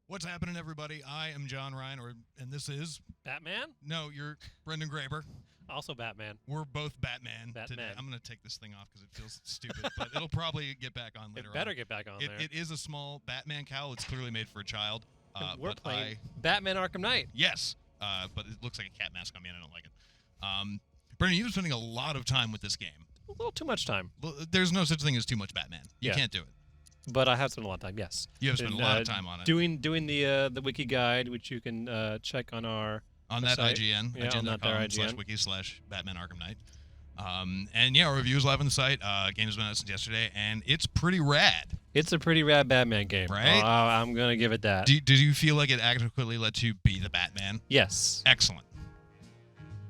What's happening, everybody? I am John Ryan, and this is... Batman? No, you're Brendan Graber. Also Batman. We're both Batman today. I'm going to take this thing off because it feels stupid, but it'll probably get back on later on. It better get back on there. It is a small Batman cowl. It's clearly made for a child. We're playing Batman Arkham Knight. Yes, but it looks like a cat mask on me, and I don't like it. Brendan, you've been spending a lot of time with this game. A little too much time. Well, there's no such thing as too much Batman. You can't do it. But I have spent a lot of time, yes. You have spent a lot of time on it. Doing the wiki guide, which you can check on our on website. That IGN, yeah, IGN.com/wiki/Batman Arkham Knight. And yeah, our reviews live on the site. Game's been out since yesterday, and it's pretty rad. It's a pretty rad Batman game. Right? I'm going to give it that. Did you feel like it adequately lets you be the Batman? Yes. Excellent.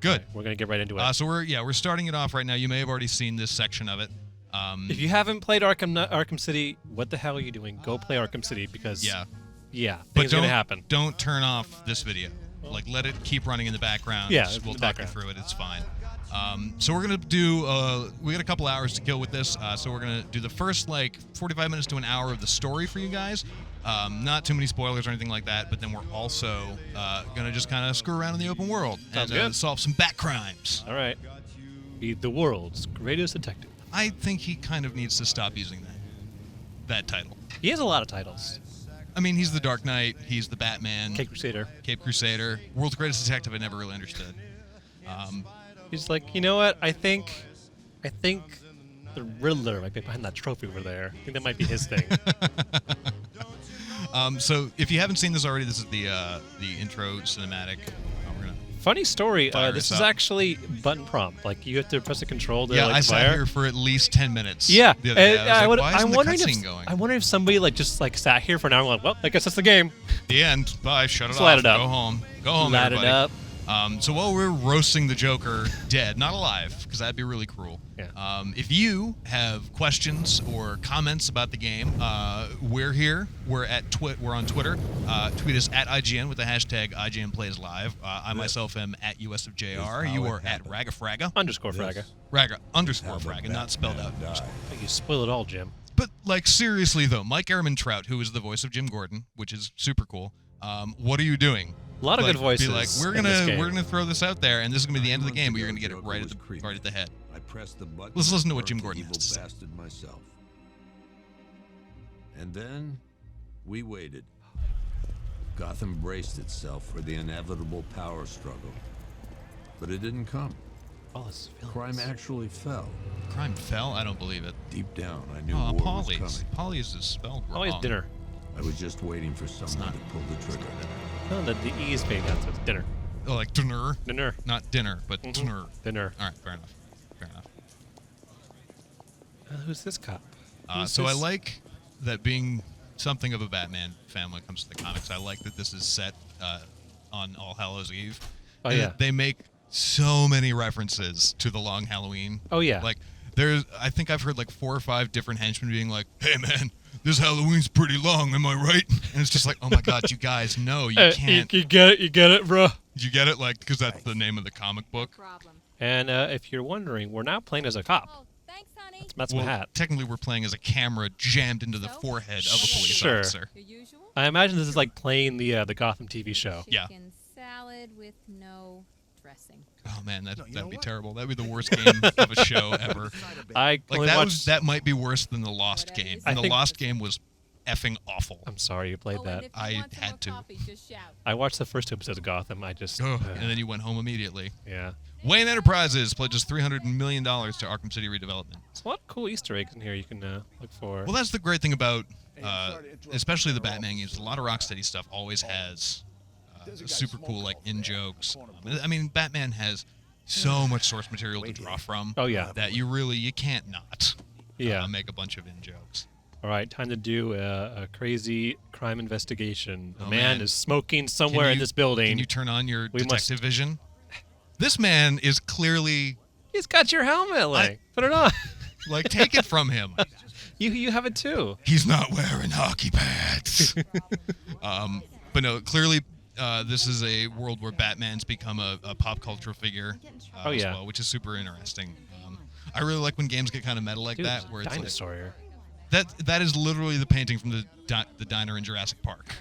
Good. Right, we're going to get right into it. So we're starting it off right now. You may have already seen this section of it. If you haven't played Arkham City, what the hell are you doing? Go play Arkham City because things are going to happen. Don't turn off this video. Like, let it keep running in the background. Yeah, we'll talk you through it. It's fine. So we're going to do, we got a couple hours to kill with this, so we're going to do the first, 45 minutes to an hour of the story for you guys. Not too many spoilers or anything like that, but then we're also going to just kind of screw around in the open world and solve some bat crimes. All right. Be the world's greatest detective. I think he kind of needs to stop using that title. He has a lot of titles. I mean, he's the Dark Knight, he's the Batman. Cape Crusader. World's Greatest Detective I never really understood. He's like, you know what? I think the Riddler might be behind that trophy over there. I think that might be his thing. So if you haven't seen this already, this is the intro cinematic. Funny story. This is actually button prompt. Like, you have to press a control to I sat here for at least 10 minutes. Yeah. The other day. I was like, why isn't the cutscene going? I wonder if somebody sat here for an hour and went, well, I guess that's the game. The end. Bye. Shut it off. Light it up. Go home. Go home, Light everybody. it up. So while we're roasting the Joker dead, not alive, because that'd be really cruel. Yeah. If you have questions or comments about the game, we're here. We're on Twitter. Tweet us at IGN with the hashtag IGN Plays Live. I myself am at USofJR. You are at Ragafraga. _Fraga. Raga_Fraga, not spelled out. You spoil it all, Jim. But seriously though, Mike Ehrman-Trout, who is the voice of Jim Gordon, which is super cool. What are you doing? A lot of good voices. Be like, we're gonna throw this out there, and this is gonna be the end of the game, but you're gonna get it right at the head. I pressed the button. Let's listen to what Jim Gordon has to say. Myself. And then we waited. Gotham braced itself for the inevitable power struggle, but it didn't come. Crime actually fell. Crime fell? I don't believe it. Deep down, I knew war was coming. Polly's is spelled wrong. Polly's dinner. I was just waiting for someone to pull the trigger. No, the E is made out, so it's dinner. Oh, like dinner? Dinner. Not dinner, but dinner. Dinner. All right, fair enough. Who's this cop? So I like that being something of a Batman fan when it comes to the comics. I like that this is set on All Hallows Eve. Oh, yeah. They make so many references to the Long Halloween. Oh, yeah. I think I've heard 4 or 5 different henchmen being like, hey, man, this Halloween's pretty long, am I right? And it's just like, oh my God, you guys know you can't. You get it, bro. Did you get it? Because that's the name of the comic book. And if you're wondering, we're not playing as a cop. Oh, thanks, honey. That's my hat. Technically, we're playing as a camera jammed into the forehead of a police officer. Your usual? I imagine this is like playing the Gotham TV show. Yeah. Chicken salad with no dressing. Oh man, that'd be terrible. That'd be the worst game of a show ever. That might be worse than the Lost game. And the Lost game was effing awful. I'm sorry you played that. I had to. I watched the first 2 episodes of Gotham. And then you went home immediately. Yeah. Wayne Enterprises pledges $300 million to Arkham City redevelopment. There's a lot of cool Easter eggs in here you can look for. Well, that's the great thing about, especially the Batman games. A lot of Rocksteady stuff always has super cool in-jokes. I mean, Batman has so much source material to draw from. Oh, yeah. That you can't not make a bunch of in-jokes. All right, time to do a crazy crime investigation. A man is smoking somewhere in this building. Can you turn on your detective vision? This man is clearly... He's got your helmet, put it on. Take it from him. You have it too. He's not wearing hockey pads. But no, clearly this is a world where Batman's become a pop culture figure as well, which is super interesting. I really like when games get kind of meta like that, where it's dinosaur. That is literally the painting from the diner in Jurassic Park.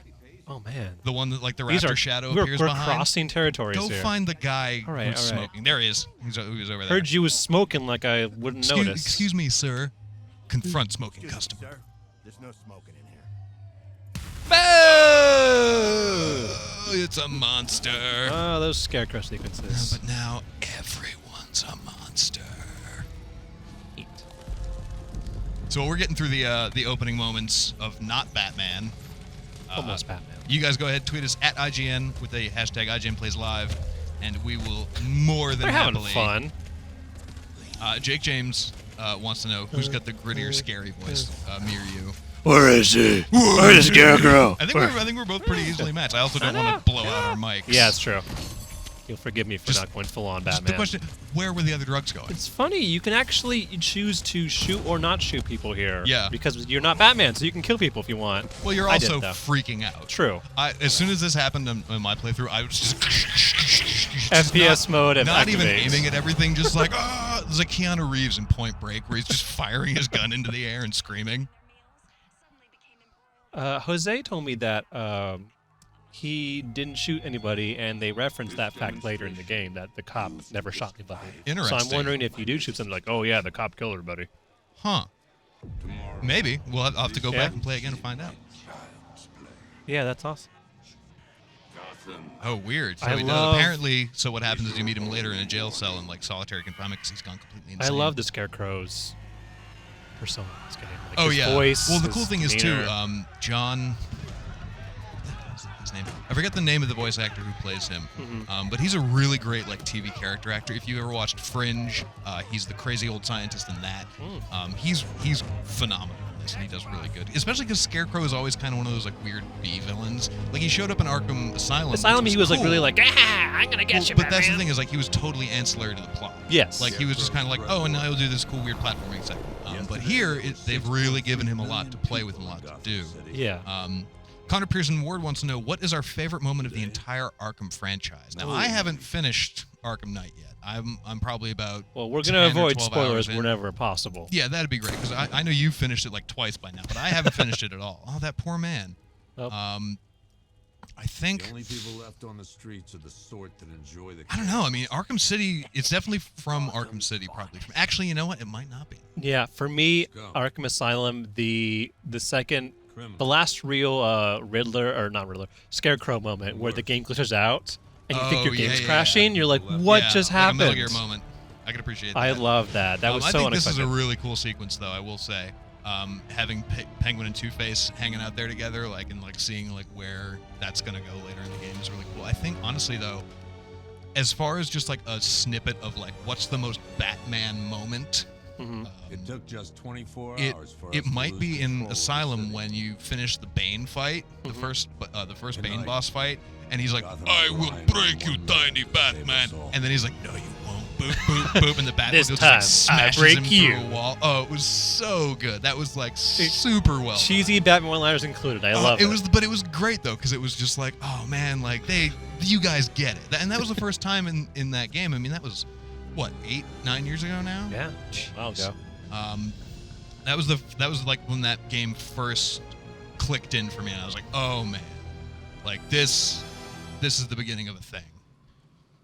Oh man. The one that like the These raptor are shadow we're appears behind. crossing territories Go here. find the guy All right, who's all right. smoking. There he is. He was over there. Heard you was smoking like I wouldn't notice. Excuse me, sir. Confront smoking customer. Sir, there's no smoking in here. Oh, it's a monster. Oh, those scarecrow sequences. But now everyone's a monster. Neat. So we're getting through the opening moments of not Batman. Almost Batman. You guys go ahead, tweet us at IGN with the hashtag IGN Plays Live, and we will more than They're having happily. fun. Jake James wants to know who's got the grittier, scary voice. Me or you? Where is he? Where's the scarecrow? I think we're both pretty easily matched. I also don't want to blow out our mics. Yeah, it's true. You'll forgive me for Just- not going full on Just Batman. the question: where were the other drugs going? It's funny, you can actually choose to shoot or not shoot people here. Yeah. Because you're not Batman, so you can kill people if you want. Well, you're I did, also though. freaking out. True. As soon as this happened in my playthrough, I was just FPS mode and not even activates. aiming at everything, just like there's like Keanu Reeves in Point Break, where he's just firing his gun into the air and screaming. Jose told me that he didn't shoot anybody, and they referenced that fact later in the game, that the cop never shot anybody. Interesting. So I'm wondering if you do shoot something like, oh yeah, the cop killed everybody. Huh. Maybe. I'll have to go Yeah. back and play again and find out. Yeah, that's awesome. Oh, weird. So I he does. love- Apparently, so what happens is you meet him later in a jail cell in like solitary confinement because he's gone completely I insane. love the Scarecrow's persona in this game. Like Oh his yeah. voice, Well, the his cool thing is too, demeanor. John. His name. I forget the name of the voice actor who plays him, Mm-hmm. but he's a really great like TV character actor. If you ever watched Fringe, he's the crazy old scientist in that. Mm. He's phenomenal in this, and he does really good. Especially because Scarecrow is always kind of one of those like weird B villains. Like he showed up in Arkham Asylum. Asylum, which he was like cool. really like, I'm gonna get Well, you, but that's the Batman." thing is like he was totally ancillary to the plot. Yes. Like he was just kind of like, oh, and now he'll do this cool weird platforming segment. But here, they've really given him a lot to play with and a lot to do. Yeah. Connor Pearson Ward wants to know, what is our favorite moment of the entire Arkham franchise? Now, I haven't finished Arkham Knight yet. I'm probably about Well, we're gonna 10 or avoid 12 spoilers hours in. whenever possible. Yeah, that'd be great, because I know you've finished it like twice by now, but I haven't finished it at all. Oh, that poor man. Oh. I think... The only people left on the streets are the sort that enjoy the. I don't know. I mean, Arkham City, it's definitely from Arkham City, probably. Actually, you know what? It might not be. Yeah, for me, Go. Arkham Asylum, the second, Criminal. the last real Riddler or not Riddler, Scarecrow moment where the game glitches out and you think your Oh, yeah, game's yeah, crashing. yeah. You're like, what Yeah, just like happened? a Metal Gear moment. I can appreciate that. I love that. That was I so think unexpected. this is a really cool sequence, though. I will say, having Penguin and Two-Face hanging out there together, like and like seeing like where that's gonna go later in the game is really cool. I think honestly, though, as far as just like a snippet of like what's the most Batman moment, It took just 24 it hours for us it to might lose be in control of the Asylum city. when you finish the Bane fight, the first Bane Tonight, boss fight, and he's like, Gotham "I is will relying on break you, one man tiny to save Batman," us all. and then he's like, "No, you won't." Boop, boop, boop, and the Batmobile This just time, like smashes I break him you. through a wall. Oh, it was so good. That was like super well done. Cheesy Batman one-liners included. I love it. But it was great though, because it was just like, oh man, like you guys get it, and that was the first time in that game. I mean, that was what 8-9 years ago now. Yeah, a while ago. That was like when that game first clicked in for me, and I was like, oh man, like this is the beginning of a thing.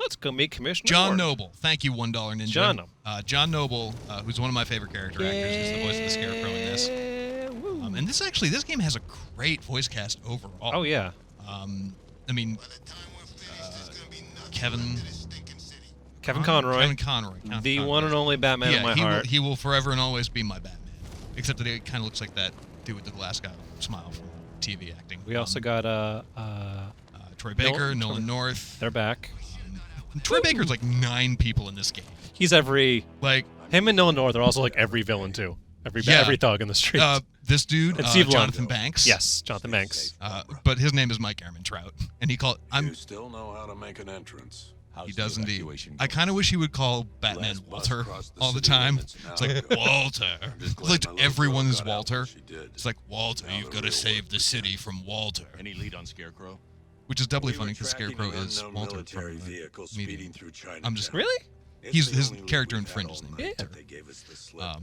Let's go meet Commissioner John Ward. Noble, thank you, $1 Ninja. John Noble, who's one of my favorite character actors, is the voice of the Scarecrow in this. Woo. And this game has a great voice cast overall. Oh yeah. I mean, Kevin Conroy. Kevin Conroy. The one and only Batman in my heart. He will forever and always be my Batman. Except that he kind of looks like that dude with the glass guy smile from TV acting. We also got Troy Baker, Nolan Nolan North. they're back. Troy Baker's like 9 people in this game. He's every Like, him and Nolan North are also like every villain too. Every Yeah. every thug in the street. this dude, And Steve Lund. Jonathan Banks. Yes, Jonathan Banks. But his name is Mike Ehrmantraut, and he called. You still know how to make an entrance. He does indeed. I kind of wish he would call Batman Last bus Walter across the all the city time. limits now. It's like Walter. just It's glad like my little everyone girl is got out Walter. when she did. It's like Walter, Now you've the got to real save work the is city done. from Walter, Any lead on Scarecrow? which is doubly We funny were because tracking Scarecrow an is unknown Walter military from the vehicle meeting. speeding through China. I'm just Really? His character in Fringe is named Yeah. Walter. They gave us the slip.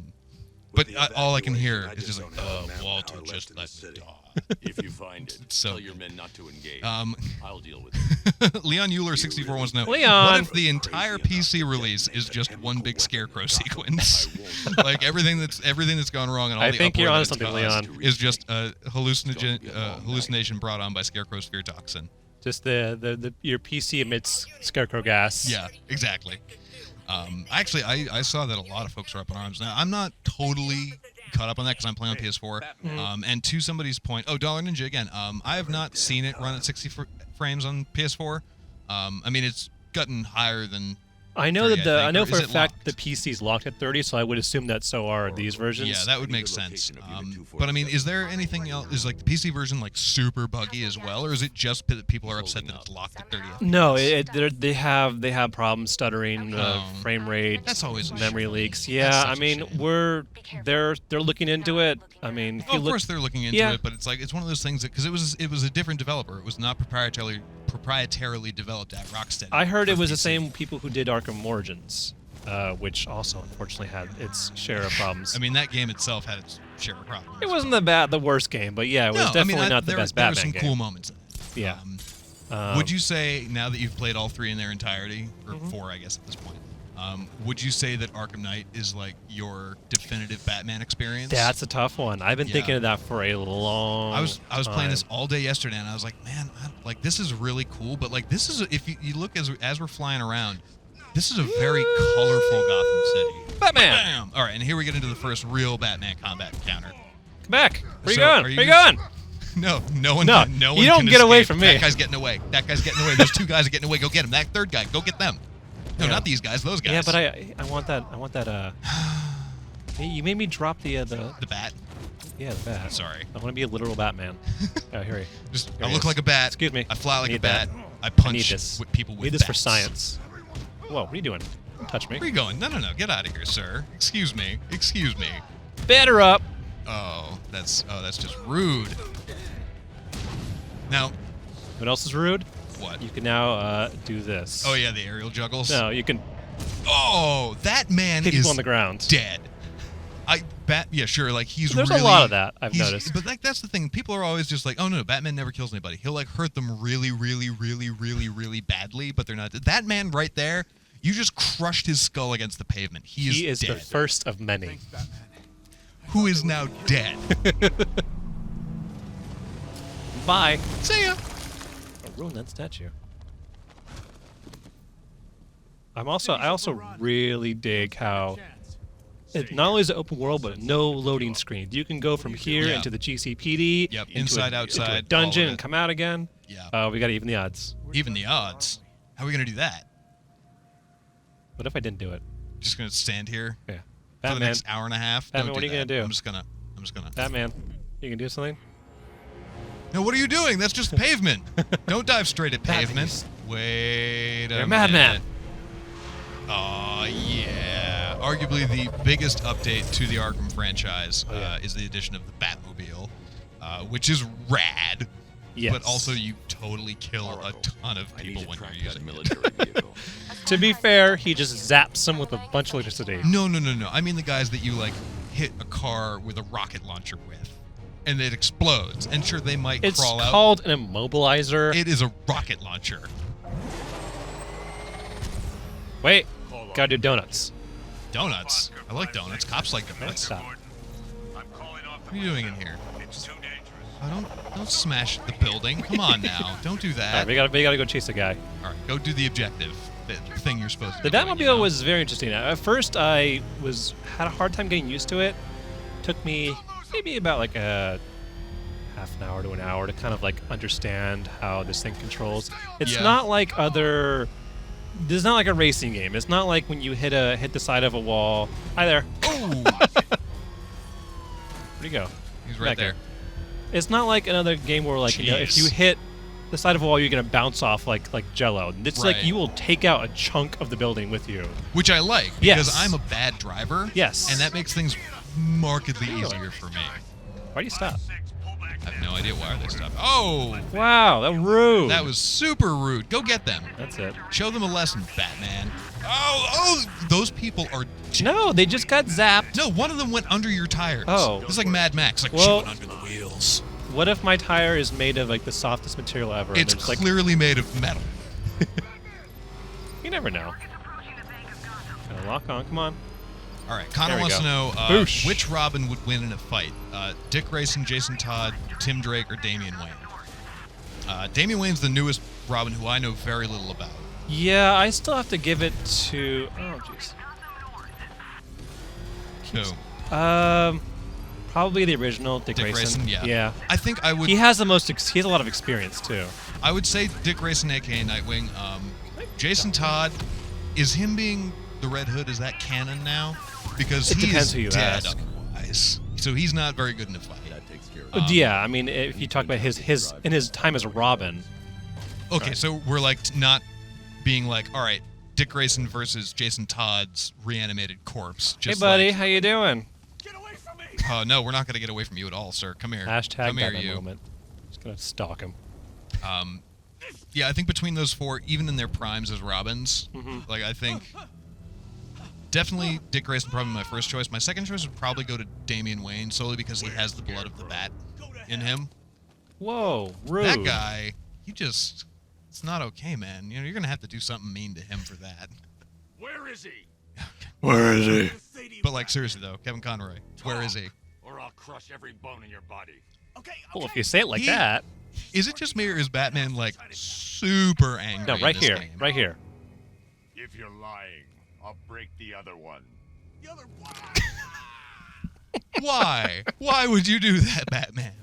But all I can hear is just like, Walter just let me die. If you find it, So tell your men not to engage. I'll deal with it. Leon Euler 64 wants to know, Leon! what if the entire PC release is just one big scarecrow sequence? Like everything that's gone wrong and all I the think you're uproar onto that it's something, caused Leon. is just a hallucination brought on by Scarecrow's fear toxin. Just your PC emits scarecrow gas. Yeah, exactly. Actually, I saw that a lot of folks are up in arms. Now, I'm not totally caught up on that because I'm playing on PS4. And to somebody's point, Dollar Ninja again. I have not seen it run at 60 frames on PS4. I mean, it's gotten higher than. I know 30, that I know or for is a it fact locked? the PC's locked at 30, so I would assume that so are these versions. Yeah, that would make sense. But I mean, is there anything else? Is like the PC version like super buggy as well, or is it just that people are upset that it's locked at 30 FPS? No, they have problems stuttering, frame rate, That's always an memory issue. leaks. Yeah, That's I such a mean shame. they're looking into it. I mean, if you Of look, course they're looking into Yeah. it, but it's like it's one of those things that because it was a different developer. It was not proprietarily developed at Rocksteady. I heard for it was the PC. same people who did Arkham Origins, which also unfortunately had its share of problems. I mean, that game itself had its share of problems. it wasn't the worst game, but yeah, it was No, definitely I mean, not the best Batman There were some game. cool moments in it. Yeah. Would you say now that you've played all three in their entirety, or Mm-hmm. four, I guess at this point, would you say that Arkham Knight is like your definitive Batman experience? That's a tough one. I've been Yeah. thinking of that for a long. I was playing this time. all day yesterday, and I was like, man, like this is really cool. But like this is if you look as we're flying around, this is a very colorful Gotham City. Batman, Bam! All right, and here we get into the first real Batman combat encounter. come back. Where So, you going? are you Where you just- going? No, no one. No, no you one don't can get away escape. from me. That guy's getting away. That guy's getting away. Those two guys are getting away. Go get him. That third guy. Go get them. No, Yeah. not these guys. Those guys. Yeah, but I want that. Hey, you made me drop the the bat. yeah, the bat. Sorry. I want to be a literal Batman. Oh, here he. Just Here I he look is. like a bat. Excuse me. I fly like a Need bat. that. I I punch need this. with people with Need this for bats. science. Whoa, what are you doing? Don't touch me. Where are you going? No. Get out of here, sir. Excuse me. Batter up. Oh, that's just rude. Now, What else is rude? what? You can now do this. Oh yeah, the aerial juggles. No, you can Oh, that man kick is people on the ground. dead. Yeah, sure. Like he's There's really, a lot of that I've he's- noticed. But like that's the thing. People are always just like, oh no, Batman never kills anybody. He'll like hurt them really, really, really, really, really badly, but they're not. That man right there, you just crushed his skull against the pavement. He is the dead. first of many. Who is now dead? Bye. See ya. Oh, ruin that statue. I also really dig how it not only is it open world, but no loading screens. You can go from here Yeah. into the GCPD, Yep, into inside, into outside, a all dungeon, of and it. come out again. Yeah. We got to even the odds. Even the odds. How are we gonna do that? What if I didn't do it? Just gonna stand here Yeah. for the Batman, next hour and a half? Batman, Don't what are you that. gonna do? I'm just gonna. Batman, you can do something. No, what are you doing? That's just pavement. Don't dive straight at Batman, pavement. Wait a You're a minute. madman. Oh, yeah. Arguably the biggest update to the Arkham franchise Oh, yeah. is the addition of the Batmobile, which is rad. Yes. But also you totally kill a ton of I need people to when track you're that using it. military vehicle. To be fair, he just zaps them with a bunch of electricity. No. I mean the guys that you, like, hit a car with a rocket launcher with. And it explodes. And sure, they might It's crawl out. called an immobilizer. It is a rocket launcher. Wait, gotta do donuts. Donuts. I like donuts. Cops like donuts. Stop. What are you doing in here? Oh, don't smash the building. Come on now. Don't do All that. right, we gotta go chase a guy. All right, go do the objective. The thing you're supposed to The be doing, Batmobile you know? was very interesting. At first, I had a hard time getting used to it. Took me maybe about like a half an hour to an hour to kind of like understand how this thing controls. It's Yeah. not like other. This is not like a racing game. It's not like when you hit the side of a wall. Hi there. Oh, Where'd you go? he's right Back there. It's not like another game where like you know, if Jeez. you hit the side of a wall, you're gonna bounce off like Jello. It's Right. like you will take out a chunk of the building with you. Which I like because Yes. I'm a bad driver. Yes. And that makes things markedly easier for me. Why do you stop? I have no idea why they stopped. Oh! Wow, that rude. That was super rude. Go get them. That's it. Show them a lesson, Batman. Oh, those people are... No, they just got zapped. No, one of them went under your tires. Oh. It's like Mad Max. Like, Well- she went under the wheels. What if my tire is made of like the softest material ever? and It's there's, like, clearly made of metal. you never know. Gonna lock on. Come on. All right, Connor There we wants go. to know Boosh. which Robin would win in a fight. Dick Grayson, Jason Todd, Tim Drake, or Damian Wayne? Damian Wayne's the newest Robin who I know very little about. Yeah, I still have to give it to. Oh, jeez. Who? Probably the original Dick Grayson. yeah. Yeah. I think I would... He has the most. He has a lot of experience too. I would say Dick Grayson, a.k.a. Nightwing. Jason Todd, is him being the Red Hood, is that canon now? Because It he depends is who you dead ask. otherwise. So he's not very good in a fight. That takes care of it. Yeah, I mean, if you talk about his in his time as a Robin. Okay, so we're like not being like, all right, Dick Grayson versus Jason Todd's reanimated corpse. Hey, Just buddy, like, how you doing? no, we're not going to get away from you at all, sir. Come here. Hashtag Come here, Batman you. moment. Just gonna stalk him. Yeah, I think between those four, even in their primes as Robins, Mm-hmm. like I think definitely Dick Grayson probably my first choice. My second choice would probably go to Damian Wayne solely because he has the blood of the bat in him. Whoa, rude. That guy, it's not okay, man. You know, you're gonna have to do something mean to him for that. Where is he? Where is he? But like seriously though, Kevin Conroy, where is he? Or I'll crush every bone in your body. Well, if you say it like He- that. Is it just me or is Batman like super angry? No, in right this here, game? right here. If you're lying, I'll break the other one. Why? Why would you do that, Batman?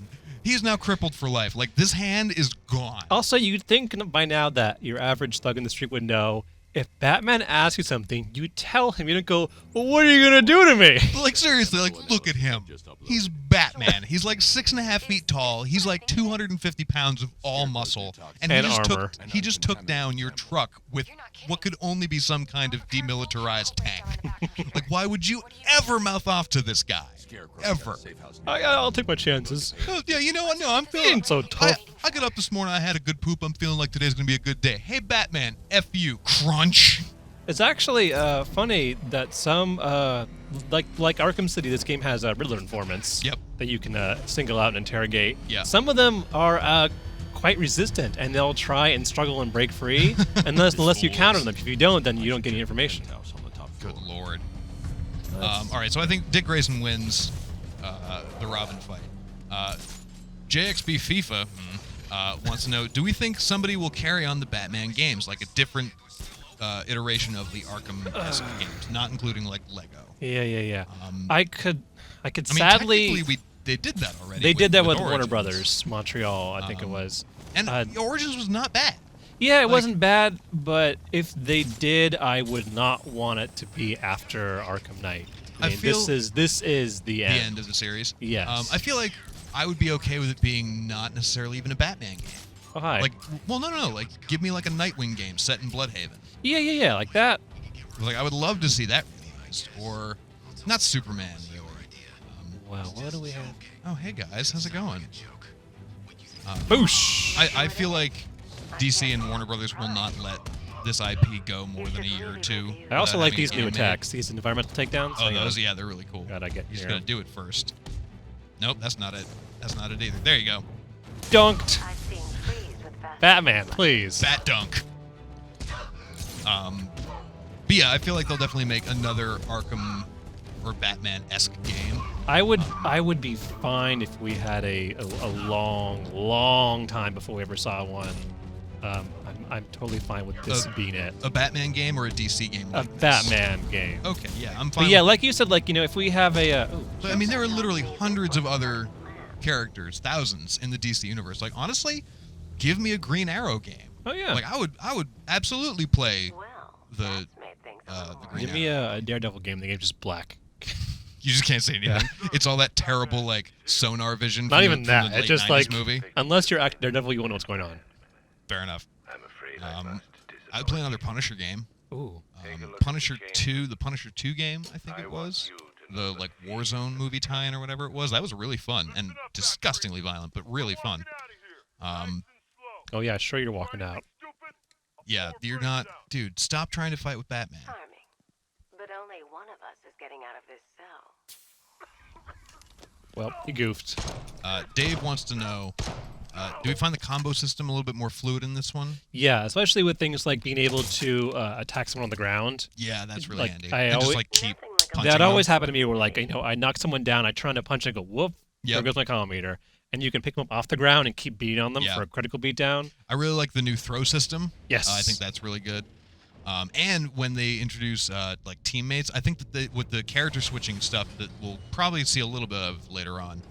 He's now crippled for life. Like this hand is gone. Also, you'd think by now that your average thug in the street would know if Batman asks you something, you tell him. You don't go, well, what are you going to do to me? Like seriously, like look at him. He's Batman. He's like 6.5 feet tall. He's like 250 pounds of all muscle, and And he just armor. he just took down your truck with what could only be some kind of demilitarized tank. Like, why would you ever mouth off to this guy? Ever? I'll take my chances. Oh, yeah, you know what? No, I'm feeling ain't so tough. I got up this morning. I had a good poop. I'm feeling like today's gonna be a good day. Hey, Batman, F you, crunch. It's actually funny that some, like Arkham City, this game has Riddler informants. Yep. That you can single out and interrogate. Yeah. Some of them are quite resistant, and they'll try and struggle and break free, unless you counter them. If you don't, then you don't get any information. Good lord. All right, so I think Dick Grayson wins the Robin fight. JXB FIFA wants to know, do we think somebody will carry on the Batman games, like a different iteration of the Arkham-esque games, not including like Lego? Yeah. I could I mean, sadly. technically, they did that already. They did that with Warner Origins. Brothers, Montreal, I think it was. And Origins was not bad. Yeah, it like- wasn't bad, but if they did, I would not want it to be after Arkham Knight. I mean, feel- this is the end. The end of the series. Yes. I feel like I would be okay with it being not necessarily even a Batman game. Oh, hi. Like, well, no. Like, give me like a Nightwing game set in Bloodhaven. Yeah, like that. Like, I would love to see that realized. Or, not Superman, really. Wow, what do we have? Oh, hey guys, how's it going? Boosh! I feel like DC and Warner Brothers will not let this IP go more than a year or two. I also without like having these it new animated. attacks, these environmental takedowns. Oh, Hang on. those, yeah, they're really cool. Gotta get You just here. gotta do it first. Nope, that's not it. That's not it either. There you go. Dunked! Batman, please. Bat dunk. But yeah, I feel like they'll definitely make another Arkham or Batman-esque game. I would be fine if we had a long time before we ever saw one. I'm totally fine with this being it. A Batman game or a DC game? A Like this? Batman game. Okay, yeah, I'm fine. But yeah, with like you said, like, you know, if we have a So, I mean, there are literally hundreds of other characters, thousands in the DC universe. Like, honestly, give me a Green Arrow game. oh yeah, Like, I would absolutely play the Green give Arrow. me a Daredevil game. The game's just black. You just can't say anything. It's all that terrible like sonar vision. Not from even the, that. From the It's late just 90s like movie. unless you're acting Daredevil, you won't know what's going on. Fair enough. I would play another Punisher game. Ooh. Punisher 2, the Punisher 2 game, I think it was. the like Warzone movie tie-in or whatever it was. That was really fun and disgustingly violent, but really fun. Oh yeah, sure you're walking out. Yeah, you're not, dude. Stop trying to fight with Batman. Charming. But only one of us is getting out of this cell. Well, he goofed. Dave wants to know, do we find the combo system a little bit more fluid in this one? Yeah, especially with things like being able to attack someone on the ground. Yeah, that's really Like, handy. I And just always- like keep Nothing like a punching That them. always happened to me where, like, I knock someone down, I try to punch, and I go, whoop, there Yep. goes my combo meter. And you can pick them up off the ground and keep beating on them Yeah. for a critical beatdown. I really like the new throw system. Yes. I think that's really good. And when they introduce like teammates, I think that with the character switching stuff that we'll probably see a little bit of later on,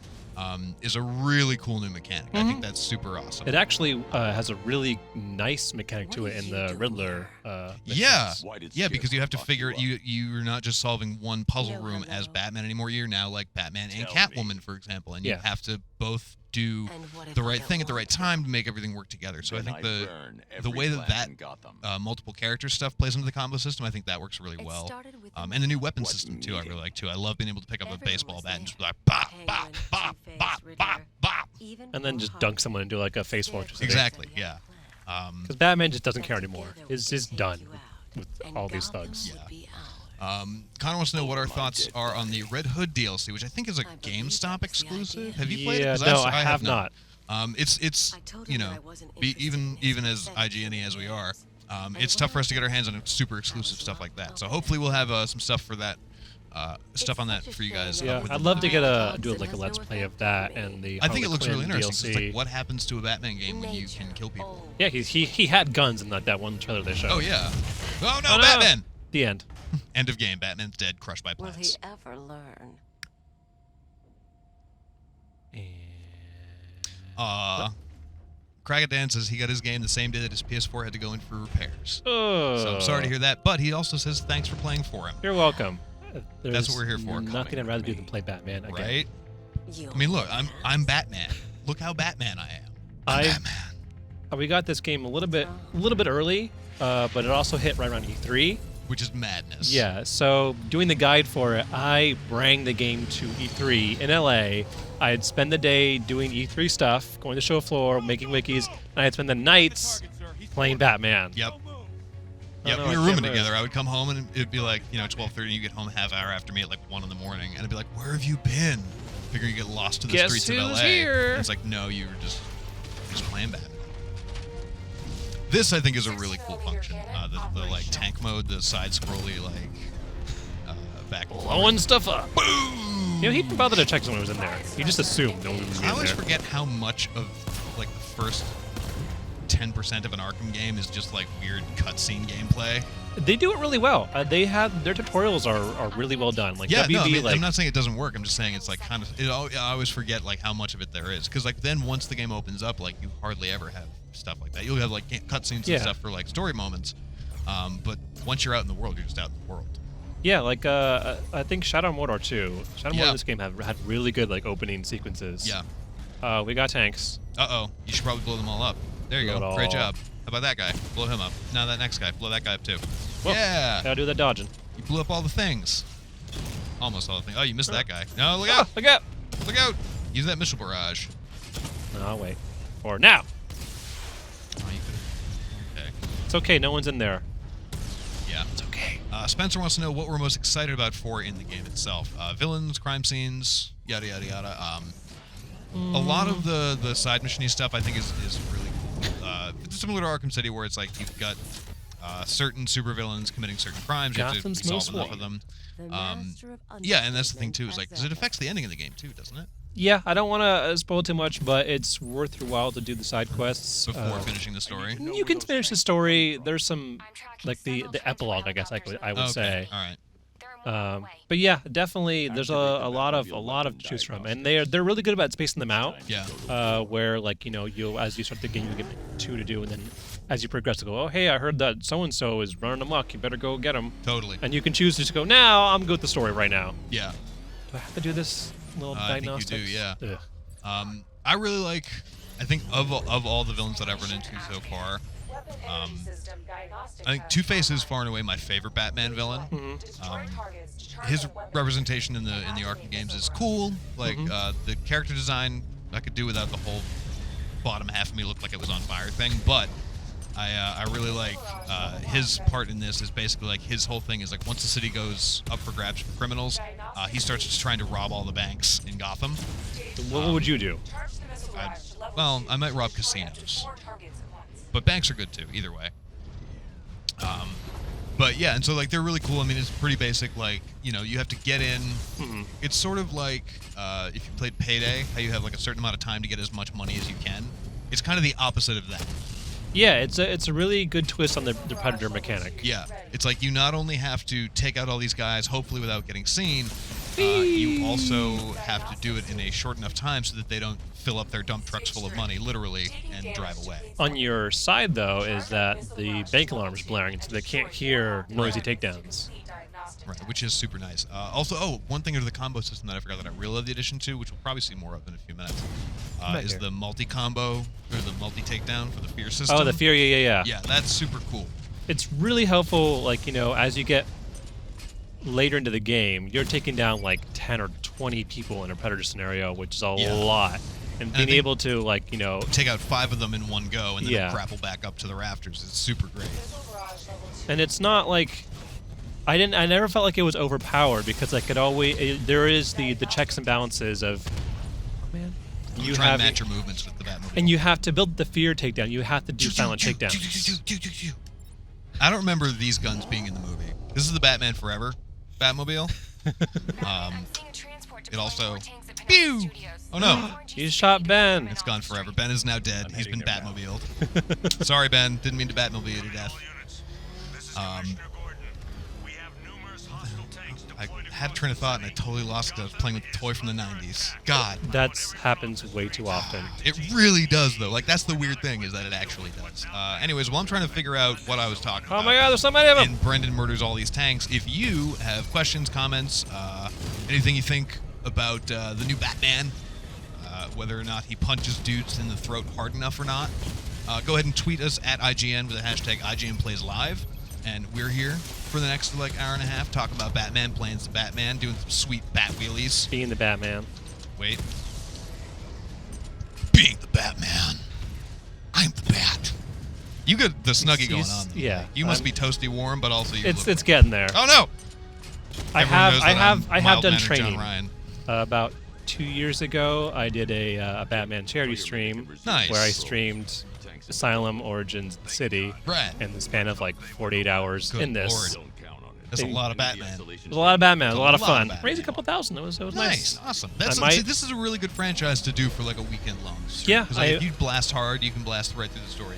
is a really cool new mechanic. I think that's super awesome. It actually has a really nice mechanic to it in the Riddler. Yeah, missions. yeah, because you have to figure you're not just solving one puzzle room as Batman anymore. You're now like Batman and Catwoman, for example, and you Yeah. have to both do And what if the I right don't thing at the want right to? time to make everything work together. So I think the way that Gotham. multiple character stuff plays into the combo system, I think that works really It well. started with And the new weapon What system too, I needed? really like too. I love being able to pick up a Everyone baseball was bat and there. just be like bop, Penguin, bop, bop, Two-Face, bop, bop, Riddler, bop. even And then just Paul dunk someone and do like a face Harvey. fortress. Exactly, yeah. Because Batman just doesn't care Together anymore. we It's could just take done you out, with and all these Gotham thugs. would Yeah. be ours. Connor wants to know what our thoughts are on the Red Hood DLC, which I think is a I believe GameStop that was the exclusive. idea. Have you played it? Yeah, 'Cause no, I have not. It's I told you him that know, I wasn't interested even in as his IGN as we are, And it's tough for us to get our hands on super exclusive stuff like that. So hopefully we'll have some stuff for that, stuff on that for you guys. Yeah, with I'd the- love to do like a let's play of that and the. I think it Harley looks really Quinn interesting. 'Cause DLC. it's like, what happens to a Batman game when you can kill people? Yeah, he had guns in that one trailer they showed. Oh yeah. Oh no, Oh, no. Batman! The end. End of game. Batman's dead, crushed by Will he plants. ever learn? Kragadan says he got his game the same day that his PS4 had to go in for repairs. Oh. So I'm sorry to hear that, but he also says thanks for playing for him. You're welcome. That's what we're here for. Nothing I'd rather do than play Batman again. Right? You I mean, look, I'm Batman. Look how Batman I am. I'm I- Batman. We got this game a little bit early, but it also hit right around E3. Which is madness. Yeah, so doing the guide for it, I bring the game to E3 in LA. I'd spend the day doing E3 stuff, going to the show floor, making wikis, and I'd spend the nights playing Batman. Yep. Oh, Yeah, no, we I were rooming can't together. I would come home and it'd be like, 12:30, you get home a half hour after me at like 1 in the morning, and I'd be like, where have you been? Figure you get lost to the Guess streets of who's LA. here? And it's like, no, you were just playing Batman. This, I think, is a really cool function. The like tank mode, the side scrolly like back. and forth. Blowing stuff up. Boom! You know, he didn't bother to check someone was in there. He just assumed no one was I in always there. forget how much of like the first 10% of an Arkham game is just like weird cutscene gameplay. They do it really well. They have their tutorials are really well done. Like Yeah, WB, no, I mean, like I'm not saying it doesn't work. I'm just saying it's like kind of. I always forget like how much of it there is, because like then once the game opens up, like you hardly ever have stuff like that. You'll have like cutscenes Yeah. and stuff for like story moments, but once you're out in the world, you're just out in the world. yeah, like I think Shadow Mordor 2. Shadow Yeah. Mordor this game had really good like opening sequences. Yeah. We got tanks. Uh-oh. You should probably blow them all up. There you Blow go. it Great all job. How about that guy? Blow him up. Now that next guy. Blow that guy up too. Whoa, Yeah. Gotta do that dodging. You blew up all the things. Almost all the things. Oh, you missed that guy. No, look out. Look out! Look out. Use that missile barrage. No, I'll wait. Or now. Oh, you could. Okay. It's okay. No one's in there. Yeah. It's okay. Spencer wants to know what we're most excited about for in the game itself. Villains, crime scenes, yada yada yada. A lot of the side mission-y stuff I think is really cool. It's similar to Arkham City, where it's like you've got certain supervillains committing certain crimes. You have to Gotham's resolve most enough of them. Yeah, and that's the thing too. Is like, because it affects the ending of the game too, doesn't it? Yeah, I don't want to spoil too much, but it's worth your while to do the side quests Before finishing the story. You can finish the story. There's some like the epilogue, I guess I would Okay. say. All right. But yeah, definitely, there's a lot of to choose from, and they're really good about spacing them out. Yeah. Where like you as you start the game, you get 2 to do, and then as you progress, to go, oh hey, I heard that so and so is running amok. You better go get him. Totally. And you can choose to just go. Now I'm good with the story right now. Yeah. Do I have to do this little I think you diagnostics? do, yeah. Ugh. I really like. I think of all the villains that I've run into so far, I think Two-Face is far and away my favorite Batman villain. His representation in the Arkham games is cool. Like the character design, I could do without the whole bottom half of me looked like it was on fire thing, but I really like his part in this. Is basically like his whole thing is like once the city goes up for grabs for criminals, he starts just trying to rob all the banks in Gotham. What would you do? I might rob casinos, but banks are good too. Either way. But yeah, and so like they're really cool. I mean, it's pretty basic. Like you have to get in. It's sort of like if you played Payday, how you have like a certain amount of time to get as much money as you can. It's kind of the opposite of that. Yeah, it's a really good twist on the Predator mechanic. Yeah, it's like you not only have to take out all these guys, hopefully without getting seen, you also have to do it in a short enough time so that they don't fill up their dump trucks full of money, literally, and drive away. On your side, though, is that the bank alarm's blaring, so they can't hear noisy takedowns. Right, which is super nice. Also, one thing under the combo system that I forgot that I really love the addition to, which we'll probably see more of in a few minutes, is the multi-combo, or the multi-takedown for the fear system. Oh, the fear, yeah. Yeah, that's super cool. It's really helpful, like, as you get later into the game, you're taking down, like, 10 or 20 people in a Predator scenario, which is a lot. And being able to, like, take out 5 of them in one go and then grapple back up to the rafters is super great. And it's not like... I never felt like it was overpowered because I could always... there is the checks and balances of... Oh, man. You try and match your movements with the Batmobile. And you have to build the fear takedown. You have to do silent takedowns. I don't remember these guns being in the movie. This is the Batman Forever Batmobile. It also... Pew! Oh no. You shot Ben. It's gone forever. Ben is now dead. He's been Batmobiled. Sorry, Ben. Didn't mean to Batmobile you to death. I had a train of thought and I totally lost it. I was playing with the toy from the 90s. God. That happens way too often. It really does, though. Like, that's the weird thing, is that it actually does. Anyways, while I'm trying to figure out what I was talking about. Oh my god, there's so many of them! And Brendan murders all these tanks. If you have questions, comments, anything you think about the new Batman, whether or not he punches dudes in the throat hard enough or not, go ahead and tweet us at IGN with the hashtag IGN Plays Live. And we're here for the next hour and a half talking about Batman, playing some Batman, doing some sweet bat wheelies. Being the Batman. Wait. Being the Batman. I'm the Bat. You got the Snuggie going on. Though. Yeah. You must be toasty warm, but also you. It's getting there. Oh no! I have done training. John Ryan. About 2 years ago, I did a Batman charity stream where I streamed Asylum Origins City in the span of like 48 hours. Good in this. Lord. That's a lot of Batman. It was a lot of Batman. It was a lot of fun. Raised a couple thousand. It was nice. Awesome. See, this is a really good franchise to do for like a weekend long. Yeah. Because if you blast hard, you can blast right through the story.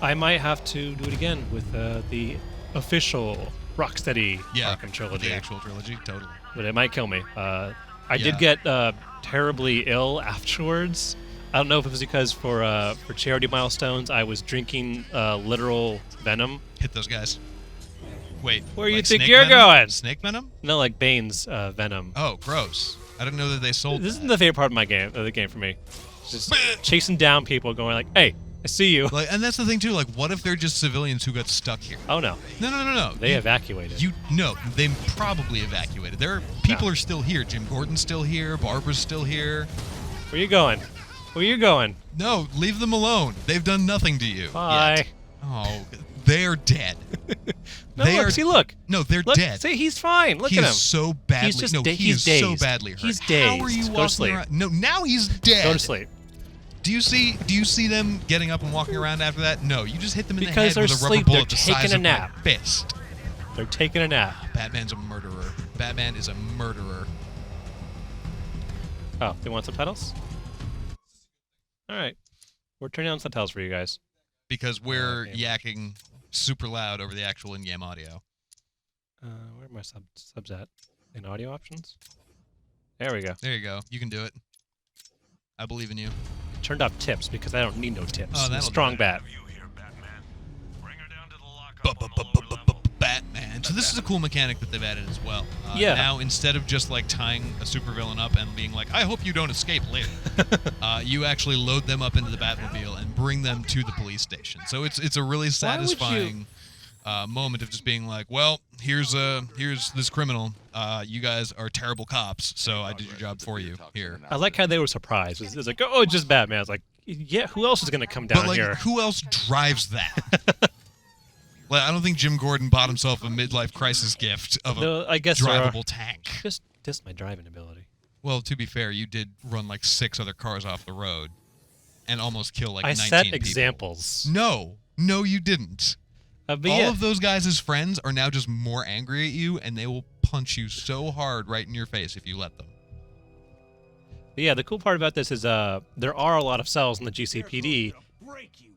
I might have to do it again with the official Rocksteady Arkham trilogy. The actual trilogy, totally. But it might kill me. I did get terribly ill afterwards. I don't know if it was because for charity milestones I was drinking literal venom. Hit those guys. Wait. Where do you think you're going? Snake venom? No, like Bane's venom. Oh, gross. I didn't know that they sold This isn't the favorite part of the game for me. Just chasing down people, going like, "Hey, I see you." Like, and that's the thing too. Like, what if they're just civilians who got stuck here? Oh no. No. They evacuated. No, they probably evacuated. People are still here. Jim Gordon's still here. Barbara's still here. Where you going? Where you going? No, leave them alone. They've done nothing to you. Bye. Yet. Oh, they're dead. Look. No, they're dead. See, he's fine. Look at him. He's so badly. He's dazed. So badly hurt. He's dazed. How are you Go to walking sleep. around? No, now he's dead. Go to sleep. Do you see them getting up and walking around after that? No, you just hit them in the head Because they're with a rubber asleep. bullet They're the size taking a of nap. my fist. They're taking a nap. Batman's a murderer. Batman is a murderer. Oh, they want subtitles? All right. We're turning on subtitles for you guys. Because we're yakking super loud over the actual in-game audio. Where are my subs at? In audio options? There we go. There you go. You can do it. I believe in you. Turned off tips because I don't need no tips. Oh, I'm a that'll strong do it. bat. Batman. So this is a cool mechanic that they've added as well. Yeah. Now, instead of just like tying a supervillain up and being like, I hope you don't escape later, you actually load them up into the Batmobile and bring them to the police station. So it's a really satisfying moment of just being like, well, here's this criminal. You guys are terrible cops, so I did your job for you here. I like how they were surprised. It was like, oh, it's just Batman. I was like, yeah, who else is going to come down But like, here? who else drives that? Like, I don't think Jim Gordon bought himself a midlife crisis gift of a No, I guess there are. drivable tank. Just diss my driving ability. Well, to be fair, you did run like 6 other cars off the road and almost kill like I 19 set people. examples. No, you didn't. But All yeah, of those guys as friends are now just more angry at you, and they will punch you so hard right in your face if you let them. but yeah, the cool part about this is there are a lot of cells in the GCPD.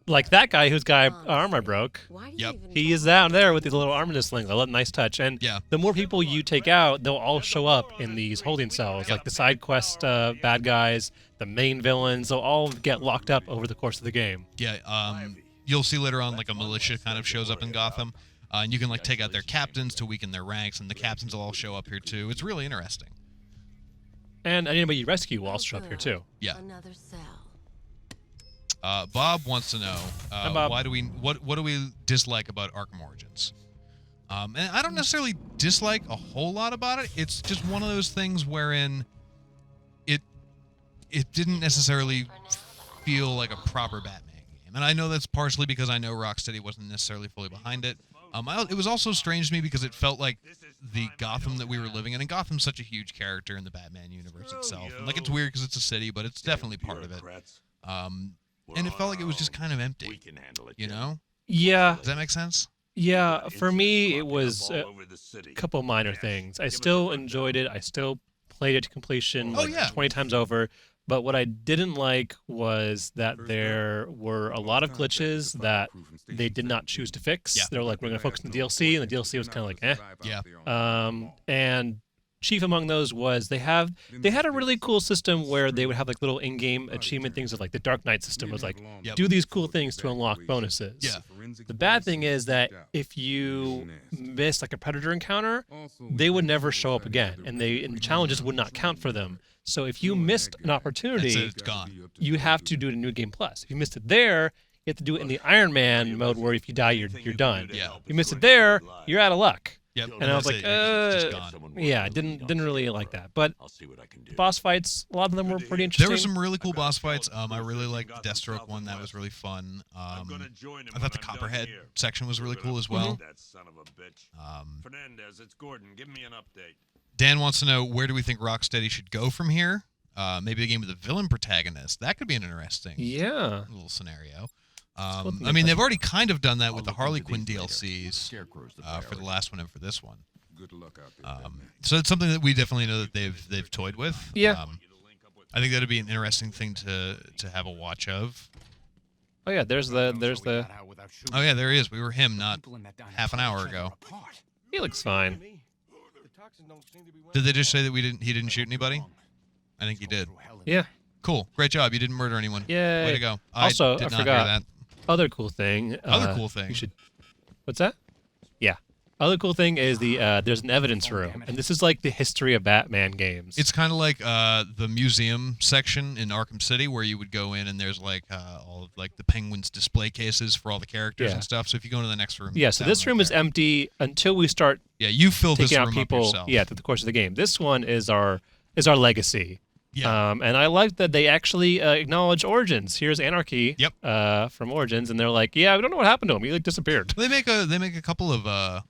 Like that guy whose arm I broke. Why do Yep. you even He is down there with his little arm sling. I love nice touch. And Yeah. the more people you take out, they'll all show up in these holding cells. Like the side quest bad guys, the main villains, they'll all get locked up over the course of the game. Yeah, you'll see later on like a militia kind of shows up in Gotham, and you can like take out their captains to weaken their ranks, and the captains will all show up here too. It's really interesting. And anybody you rescue will also show up here too. Yeah. Another cell. Bob wants to know Bob. what do we dislike about Arkham Origins? And I don't necessarily dislike a whole lot about it. It's just one of those things wherein it didn't necessarily feel like a proper Batman game. And I know that's partially because I know Rocksteady wasn't necessarily fully behind it. It was also strange to me because it felt like the Gotham that we were living in, and Gotham's such a huge character in the Batman universe itself. And, like, it's weird because it's a city, but it's definitely part of it. And it felt like it was just kind of empty, you know? Yeah, Does that make sense? yeah. For me, it was a couple minor things. I still enjoyed it. I still played it to completion Oh, yeah. 20 times over. But what I didn't like was that there were a lot of glitches that they did not choose to fix. Yeah. They were like, we're going to focus on the DLC, and the DLC was kind of like, eh. Yeah. And chief among those was they had a really cool system where they would have like little in-game achievement things of like the Dark Knight system was like, Yep. do these cool things to unlock bonuses. Yeah. The bad thing is that if you miss like a predator encounter, they would never show up again, and the challenges would not count for them. So if you missed an That's opportunity, it. It's gone. you have to do it in New Game Plus. If you missed it there, you have to do it in the Iron Man mode where if you die, you're done. Yeah. If you miss it there, you're out of luck. Yep. And I was that's like, it. It's just gone. yeah, didn't really like that. But I'll see what I can do. boss fights, a lot of them were pretty interesting. There were some really cool boss fights. I really liked the Deathstroke one. That was really fun. I thought the Copperhead section was really cool as well. That son of a bitch. Fernandez, it's Gordon. Give me an update. Dan wants to know, where do we think Rocksteady should go from here? Maybe a game with a villain protagonist. That could be an interesting Yeah. little scenario. Flipping I it mean, back. they've already kind of done that with the I'll Harley look into Quinn these later. DLCs Scarecrow's the for the priority. last one and for this one. Good luck out there, So it's something that we definitely know that they've toyed with. Yeah. I think that'd be an interesting thing to have a watch of. Oh yeah, there's the Oh yeah, there he is. We were him not half an hour ago. he looks fine. Did they just say that he didn't shoot anybody? I think he did. Yeah. Cool. Great job. You didn't murder anyone. Yay. Way to go. Also, I did I not forgot. hear that. Other cool thing. Other cool thing. You should. What's that? Yeah. Other cool thing is there's an evidence room, and this is like the history of Batman games. It's kind of like the museum section in Arkham City, where you would go in and there's like all of like the Penguin's display cases for all the characters Yeah. and stuff. So if you go into the next room, yeah. So this room is empty until we start Yeah, you filled this taking room out up people. yourself. Yeah, through the course of the game. This one is our legacy. Yeah. And I like that they actually acknowledge Origins. Here's Anarchy. Yep. From Origins, and they're like, yeah, we don't know what happened to him. He like disappeared. They make a couple of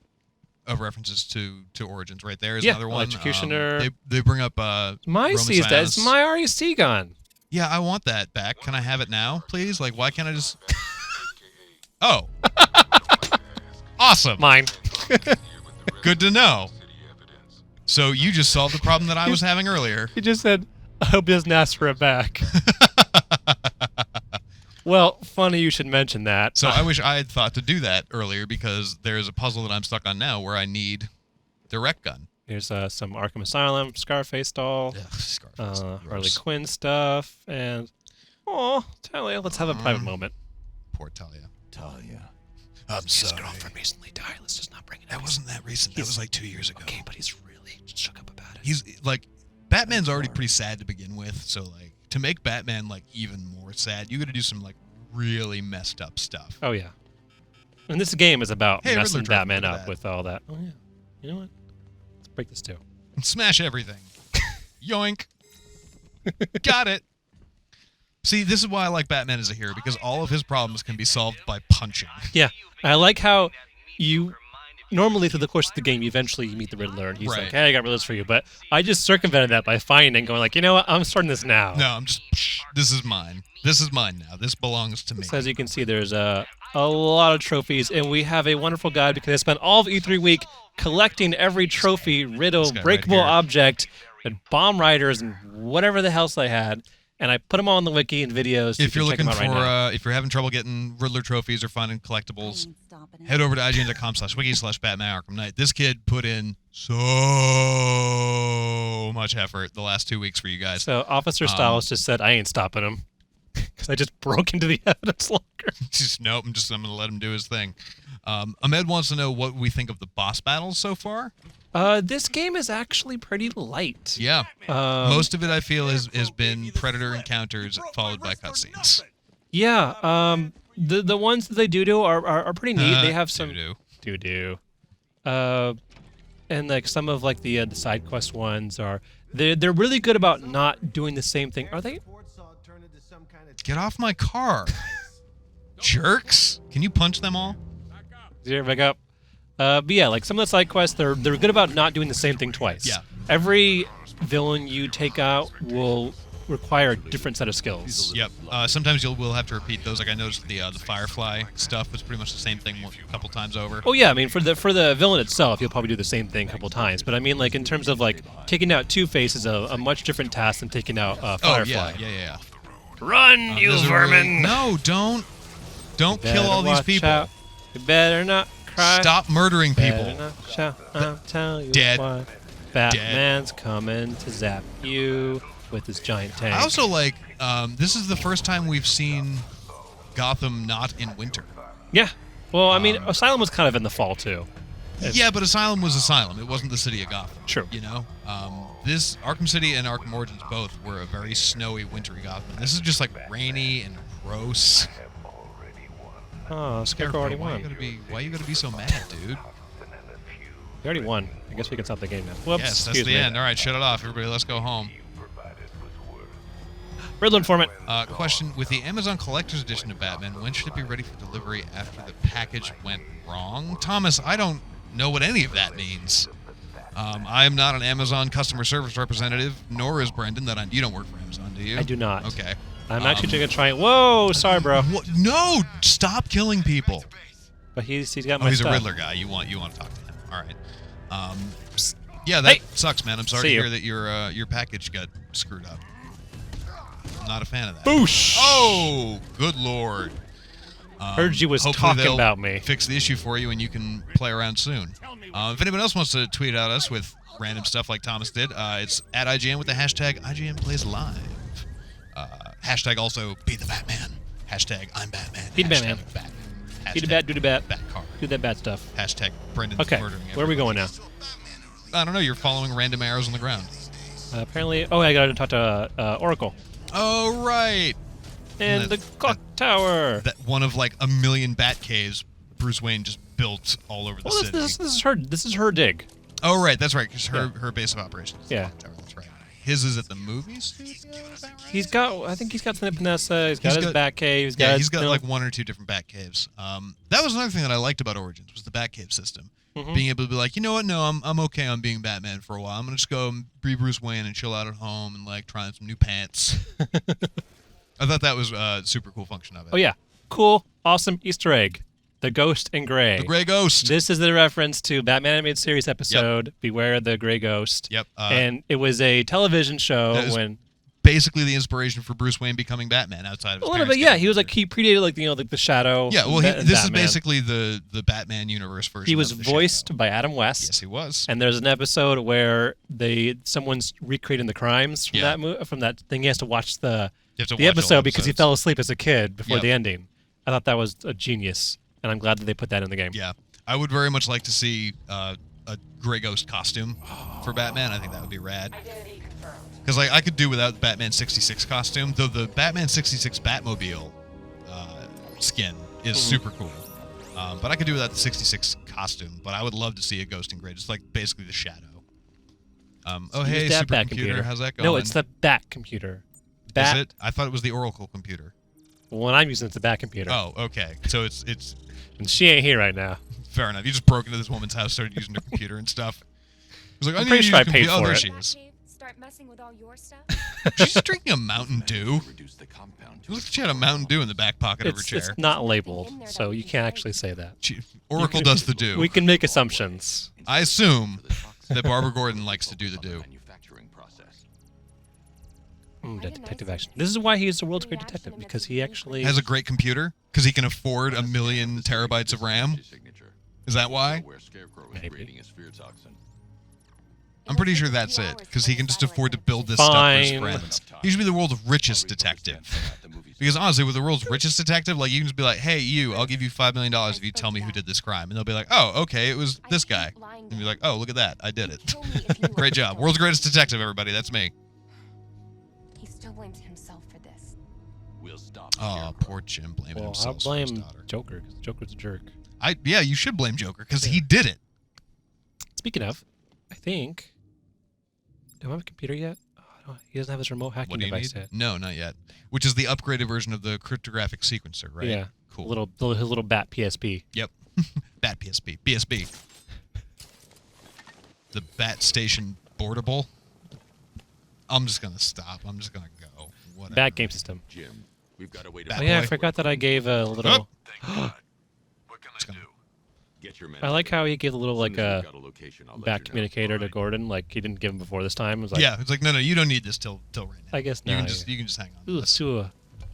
references to Origins right there. Is Yeah, another one. Electrocutioner. They bring up My Roman C is dead. It's Silas. my REC gun. Yeah, I want that back. Can I have it now, please? Like, why can't I just? Oh. Awesome. Mine. Good to know. So you just solved the problem that I was having earlier. He just said, I hope he doesn't ask for it back. Well, funny you should mention that. So I wish I had thought to do that earlier, because there's a puzzle that I'm stuck on now where I need the rec gun. Here's some Arkham Asylum, Scarface doll, Ugh, Scarface. Harley Gross. Quinn stuff, and oh, Talia, let's have a private moment. Poor Talia. Talia. I'm His sorry. girlfriend recently died. Let's just not bring it up. That wasn't that recent. That was like 2 years ago. Okay, but he's really shook up about it. He's like, Batman's already pretty sad to begin with. So like, to make Batman like even more sad, you got to do some like really messed up stuff. Oh yeah. And this game is about Hey, messing Riddler Trophy, Batman look at up that. with all that. Oh yeah. You know what? Let's break this too. Smash everything. Yoink. Got it. See, this is why I like Batman as a hero, because all of his problems can be solved by punching. Yeah. I like how you normally through the course of the game you eventually meet the Riddler and he's Right. like, hey, I got Riddlers for you. But I just circumvented that by finding and going like, you know what, I'm starting this now. No, I'm just, this is mine. This is mine now. This belongs to me. So as you can see, there's a lot of trophies, and we have a wonderful guide because I spent all of E3 week collecting every trophy, riddle, This guy right breakable here. object, and bomb riders, and whatever the else I had. And I put them all in the wiki and videos. So If you're you can looking check them for, out right now. if you're having trouble getting Riddler trophies or finding collectibles, head over to IGN.com/wiki/Batman Arkham Knight. This kid put in so much effort the last 2 weeks for you guys. So Officer Styles just said, I ain't stopping him. Because I just broke into the evidence locker. Just nope. I'm going to let him do his thing. Ahmed wants to know what we think of the boss battles so far. This game is actually pretty light. Yeah, most of it I feel has been Predator encounters followed by cutscenes. Yeah, the ones that they do are pretty neat. They have some doo-doo. and like some of like the side quest ones are they're really good about not doing the same thing. Are they? Get off my car, jerks! Can you punch them all? Zero back up. But yeah, like some of the side quests, they're good about not doing the same thing twice. Yeah. Every villain you take out will require a different set of skills. Yep. Sometimes we'll have to repeat those. Like I noticed the Firefly stuff was pretty much the same thing a couple times over. Oh yeah, I mean for the villain itself, you'll probably do the same thing a couple times. But I mean like in terms of like taking out Two-Face is a much different task than taking out Firefly. Oh yeah. Run, you Those are vermin! really- no, don't kill Better all these watch people. out. You better not cry. Stop murdering Better people. not shout. I'm telling you Dead. why. Batman's coming to zap you with his giant tank. I also like. This is the first time we've seen Gotham not in winter. Yeah. Well, I mean, Asylum was kind of in the fall too. Yeah, but Asylum was Asylum. It wasn't the city of Gotham. True. You know, this Arkham City and Arkham Origins both were a very snowy, wintry Gotham. This is just like rainy and gross. Oh, Scarecrow already Why won. why you gotta be so mad, dude? He already won. I guess we can stop the game now. Whoops. Yes, that's excuse the me. end. All right, shut it off, everybody. Let's go home. Riddler informant. Question: with the Amazon Collector's Edition of Batman, when should it be ready for delivery after the package went wrong? Thomas, I don't know what any of that means. I am not an Amazon customer service representative, nor is Brendan. You don't work for Amazon, do you? I do not. Okay. I'm actually going to try. Whoa, sorry, bro. What? No, stop killing people. But he's got my Oh, he's stuff. a Riddler guy. You want to talk to him? All right. Yeah, that Hey. sucks, man. I'm sorry to See you. hear that your package got screwed up. I'm not a fan of that. Boosh! Oh, good lord. Heard you was Hopefully talking they'll about me. Fix the issue for you, and you can play around soon. If anyone else wants to tweet at us with random stuff like Thomas did, it's at IGN with the hashtag IGN Plays Live. Hashtag also be the Batman. Hashtag I'm Batman. Be the Hashtag Batman. Bat. Do the Hashtag bat, do the bat. Bat car. Do that bad stuff. Hashtag Brendan's Okay, murdering where are we going now? I don't know. You're following random arrows on the ground. Apparently, I got to talk to Oracle. Oh, right. And the clock tower. That one of like a million bat caves Bruce Wayne just built all over the Well, city. this is her dig. Oh, right. That's right. Because her base of operations. Yeah. That's right. His is at the movie studio, is that right? I think he's got something at Panessa. He's got his bat cave. He's He's got like one or two different bat caves. That was another thing that I liked about Origins was the bat cave system. Mm-hmm. Being able to be like, you know what? No, I'm okay on being Batman for a while. I'm gonna just go and be Bruce Wayne and chill out at home and like try on some new pants. I thought that was a super cool function of it. Oh yeah, cool, awesome Easter egg. The Ghost in Gray. The Gray Ghost. This is the reference to Batman Animated Series episode, Beware the Gray Ghost. Yep. And it was a television show that is when... basically the inspiration for Bruce Wayne becoming Batman outside of his A little parents' bit, yeah. death. He was like, he predated like, like the Shadow. Yeah, well, and this is Batman. basically the Batman universe version. He was of the voiced Shadow. by Adam West. Yes, he was. And there's an episode where someone's recreating the crimes from from that thing. He has to watch the episode because he fell asleep as a kid before the ending. I thought that was a genius, and I'm glad that they put that in the game. Yeah, I would very much like to see a Gray Ghost costume for Batman. I think that would be rad. Because like I could do without the Batman '66 costume, though the Batman '66 Batmobile skin is super cool. But I could do without the 66 costume. But I would love to see a Ghost in Gray, just like basically the Shadow. Hey, Use that Bat supercomputer, how's that going? No, it's the Bat computer. Is it? I thought it was the Oracle computer. When I'm using it's the Bat computer. Oh, okay. So it's And she ain't here right now. fair enough. You just broke into this woman's house, started using her computer and stuff. It was like, I'm pretty sure I paid oh, for there it. she is. Start messing with all your stuff. She's drinking a Mountain Dew. Reduce the compound. It looks like she had a Mountain Dew in the back pocket of her chair. It's not labeled, so you can't actually say that. Oracle does the do. We can make assumptions. I assume that Barbara Gordon likes to do the do. Manufacturing process. Detective action. This is why he is the world's great detective, because he actually Has a great computer because he can afford 1 million terabytes of RAM. Is that why? Where Scarecrow is Maybe. breeding his fear toxin. I'm pretty sure that's it because he can just afford to build this stuff for his Fine. friends. He should be the world's richest detective. Because honestly, with the world's richest detective, like you can just be like, "Hey, I'll give you $5 million if you tell me who did this crime," and they'll be like, "Oh, okay, it was this guy," and be like, "Oh, look at that, I did it. Great job, world's greatest detective, everybody. That's me." He still blames himself for this. We'll stop. Oh, poor Jim blaming Well, I'll himself for his blame daughter. Joker, because Joker's a jerk. Yeah, you should blame Joker because he did it. Speaking of, I think... Do I have a computer yet? Oh, he doesn't have his remote hacking What do you device need? yet. No, not yet. Which is the upgraded version of the cryptographic sequencer, right? Yeah. Cool. His little Bat PSP. Yep. Bat PSP. BSB. The Bat Station Boardable. I'm just gonna stop. I'm just gonna go. Whatever. Bat game system. Jim, we've got to wait. Bat Oh yeah, I boy. forgot that I gave a little... It's gonna- Get your men. I like how he gave a little, like, As soon as we've got a location, I'll let Bat you know. communicator to Alright. Gordon. Like, he didn't give him before this time. It was like, yeah, it's like no, you don't need this till right now. I guess you not. can just hang on. to Ooh, this to a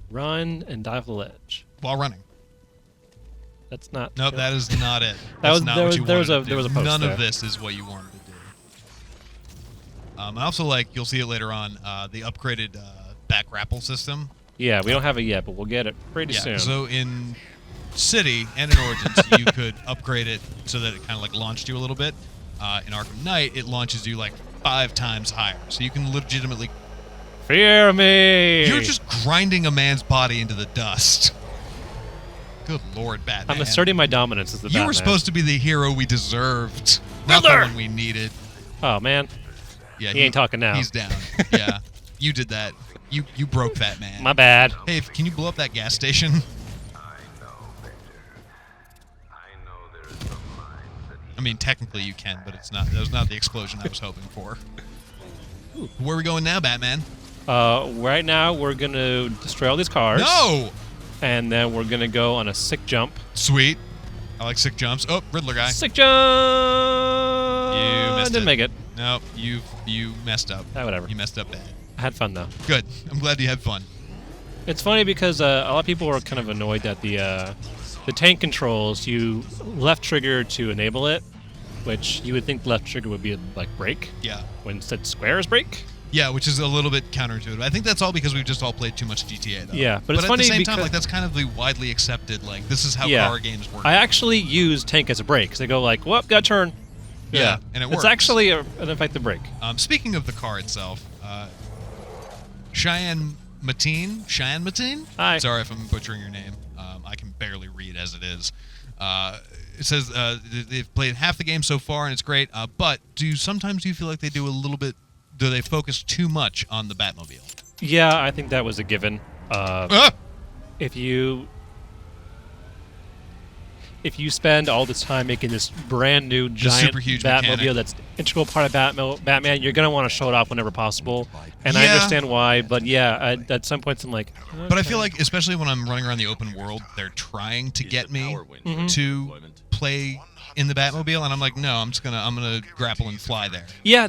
run and dive the ledge. while running. That's not... Nope, that is not it. That That's was- not there what was- you there was wanted a- to there was a do. post None there. of this is what you wanted to do. I also like, you'll see it later on, the upgraded back grapple system. Yeah, we don't have it yet, but we'll get it pretty Yeah, soon. so in City and in Origins, you could upgrade it so that it kind of like launched you a little bit. In Arkham Knight, it launches you like 5 times higher. So you can legitimately... Fear me! You're just grinding a man's body into the dust. Good Lord, Batman. I'm asserting my dominance as the You Batman. were supposed to be the hero we deserved, not the Riddler! one we needed. Oh, man. Yeah, He ain't talking now. He's down. Yeah, you did that. You broke that man. My bad. Hey, can you blow up that gas station? I mean, technically you can, but it's not. That was not the explosion I was hoping for. Where are we going now, Batman? Right now, we're going to destroy all these cars. No! And then we're going to go on a sick jump. Sweet. I like sick jumps. Oh, Riddler guy. Sick jump! You missed Didn't it. make it. No, you messed up. Whatever. You messed up bad. I had fun, though. Good. I'm glad you had fun. It's funny because a lot of people were kind of annoyed that the tank controls, you left trigger to enable it, which you would think left trigger would be like brake, Yeah. when instead square is brake. Yeah, which is a little bit counterintuitive. I think that's all because we've just all played too much GTA, though. Yeah, but it's at funny the same time, because- like that's kind of the widely accepted. Like this is how Yeah. car games work. I actually use tank as a brake. They go like, "Whoop, got turn." Yeah, and it works. It's actually an effective brake. Speaking of the car itself, Cheyenne Mateen. Hi. Sorry if I'm butchering your name. I can barely read as it is. It says they've played half the game so far and it's great. But sometimes you feel like they do a little bit? Do they focus too much on the Batmobile? Yeah, I think that was a given. If you spend all this time making this brand new giant super huge Batmobile mechanic. that's integral part of Batman, you're gonna want to show it off whenever possible. And I Yeah. understand why, but yeah, at some points I'm like, But I feel like, especially when I'm running around the open world, they're trying to get me to play in the Batmobile, and I'm like, no, I'm gonna grapple and fly there. yeah,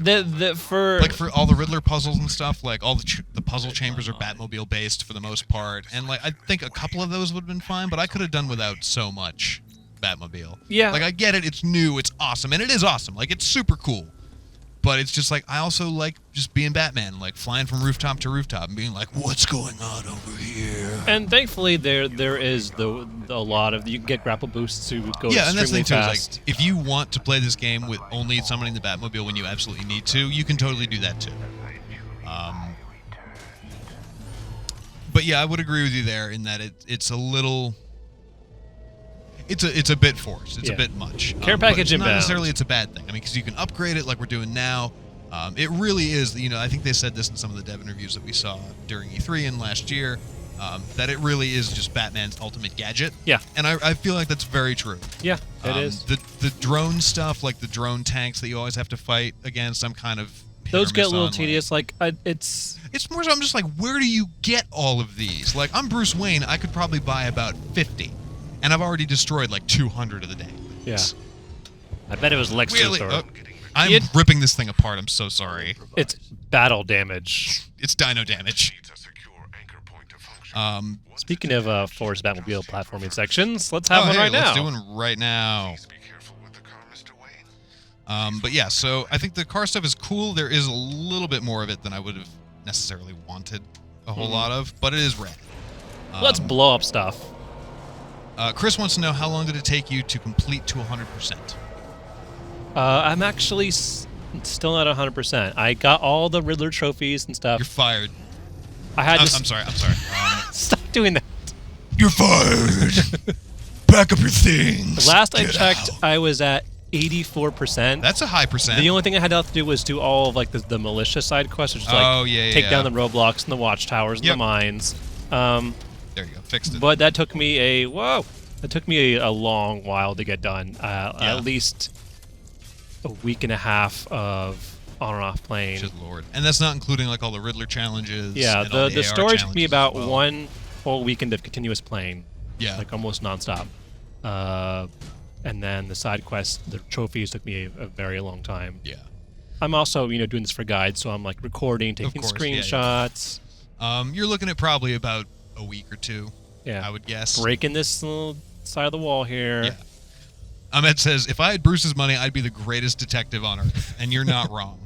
for Like for all the Riddler puzzles and stuff, like all the puzzle chambers are Batmobile based for the most part, and like I think a couple of those would have been fine, but I could have done without so much Batmobile. Yeah. Like I get it, it's new, it's awesome, and it is awesome. Like it's super cool. But it's just like I also like just being Batman, like flying from rooftop to rooftop and being like, "What's going on over here?" and thankfully there is a lot of you can get grapple boosts to go Yeah, and that's the extremely thing too. Is fast. like, if you want to play this game with only summoning the Batmobile when you absolutely need to, you can totally do that too. But yeah, I would agree with you there in that it's a little it's a bit forced. It's a bit much. Care package but inbound. Not necessarily it's a bad thing. I mean, because you can upgrade it like we're doing now. It really is. I think they said this in some of the dev interviews that we saw during E3 and last year. That it really is just Batman's ultimate gadget. Yeah. And I feel like that's very true. Yeah, it is. The drone stuff, like the drone tanks that you always have to fight against, I'm kind of hit or Those get a miss little on, tedious. It's more so I'm just like, where do you get all of these? Like, I'm Bruce Wayne. I could probably buy about 50. And I've already destroyed like 200 of the day. Yeah. I bet it was Lex Really? Luthor. I'm ripping this thing apart. I'm so sorry. It's battle damage. It's dino damage. Speaking of Force Batmobile platforming sections, let's have one right now. Let's do one right now. But yeah, so I think the car stuff is cool. There is a little bit more of it than I would have necessarily wanted a whole lot of, but it is rad. Let's blow up stuff. Chris wants to know, how long did it take you to complete to 100%? I'm actually still not 100%. I got all the Riddler trophies and stuff. You're fired. I had I'm to sorry. stop doing that. You're fired. Pack up your things. Last I Get checked, out. I was at 84%. That's a high percent. The only thing I had to do was do all of like the militia side quests, which is like take down the roadblocks and the watchtowers and the mines. There you go. Fixed it. But that took me a long while to get done. At least a week and a half of on and off playing. Good lord. And that's not including like all the Riddler challenges. Yeah, and all the AR story took me challenges about as well. one whole weekend of continuous playing. Yeah. Like almost nonstop. And then the side quests, the trophies took me a very long time. Yeah. I'm also, doing this for guides, so I'm like recording, taking course, screenshots. You're looking at probably about a week or two. Yeah. I would guess. Breaking this little side of the wall here. Yeah. Ahmed says, if I had Bruce's money, I'd be the greatest detective on Earth. And you're not wrong.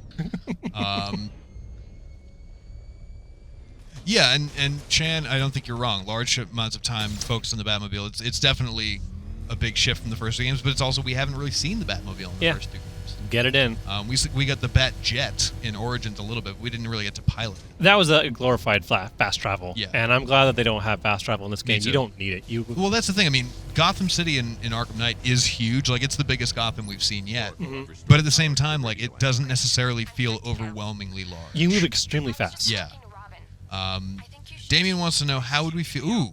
Yeah, and Chan, I don't think you're wrong. Large amounts of time focused on the Batmobile. It's definitely a big shift from the first two games, but it's also we haven't really seen the Batmobile in the first two games. Get it in. We got the Bat Jet in Origins a little bit. We didn't really get to pilot it. That was a glorified fast travel. Yeah. And I'm glad that they don't have fast travel in this game. too. You don't need it. Well, that's the thing. I mean, Gotham City in Arkham Knight is huge. Like, it's the biggest Gotham we've seen yet. But at the same time, like, it doesn't necessarily feel overwhelmingly large. You move extremely fast. Yeah. Damien wants to know, how would we feel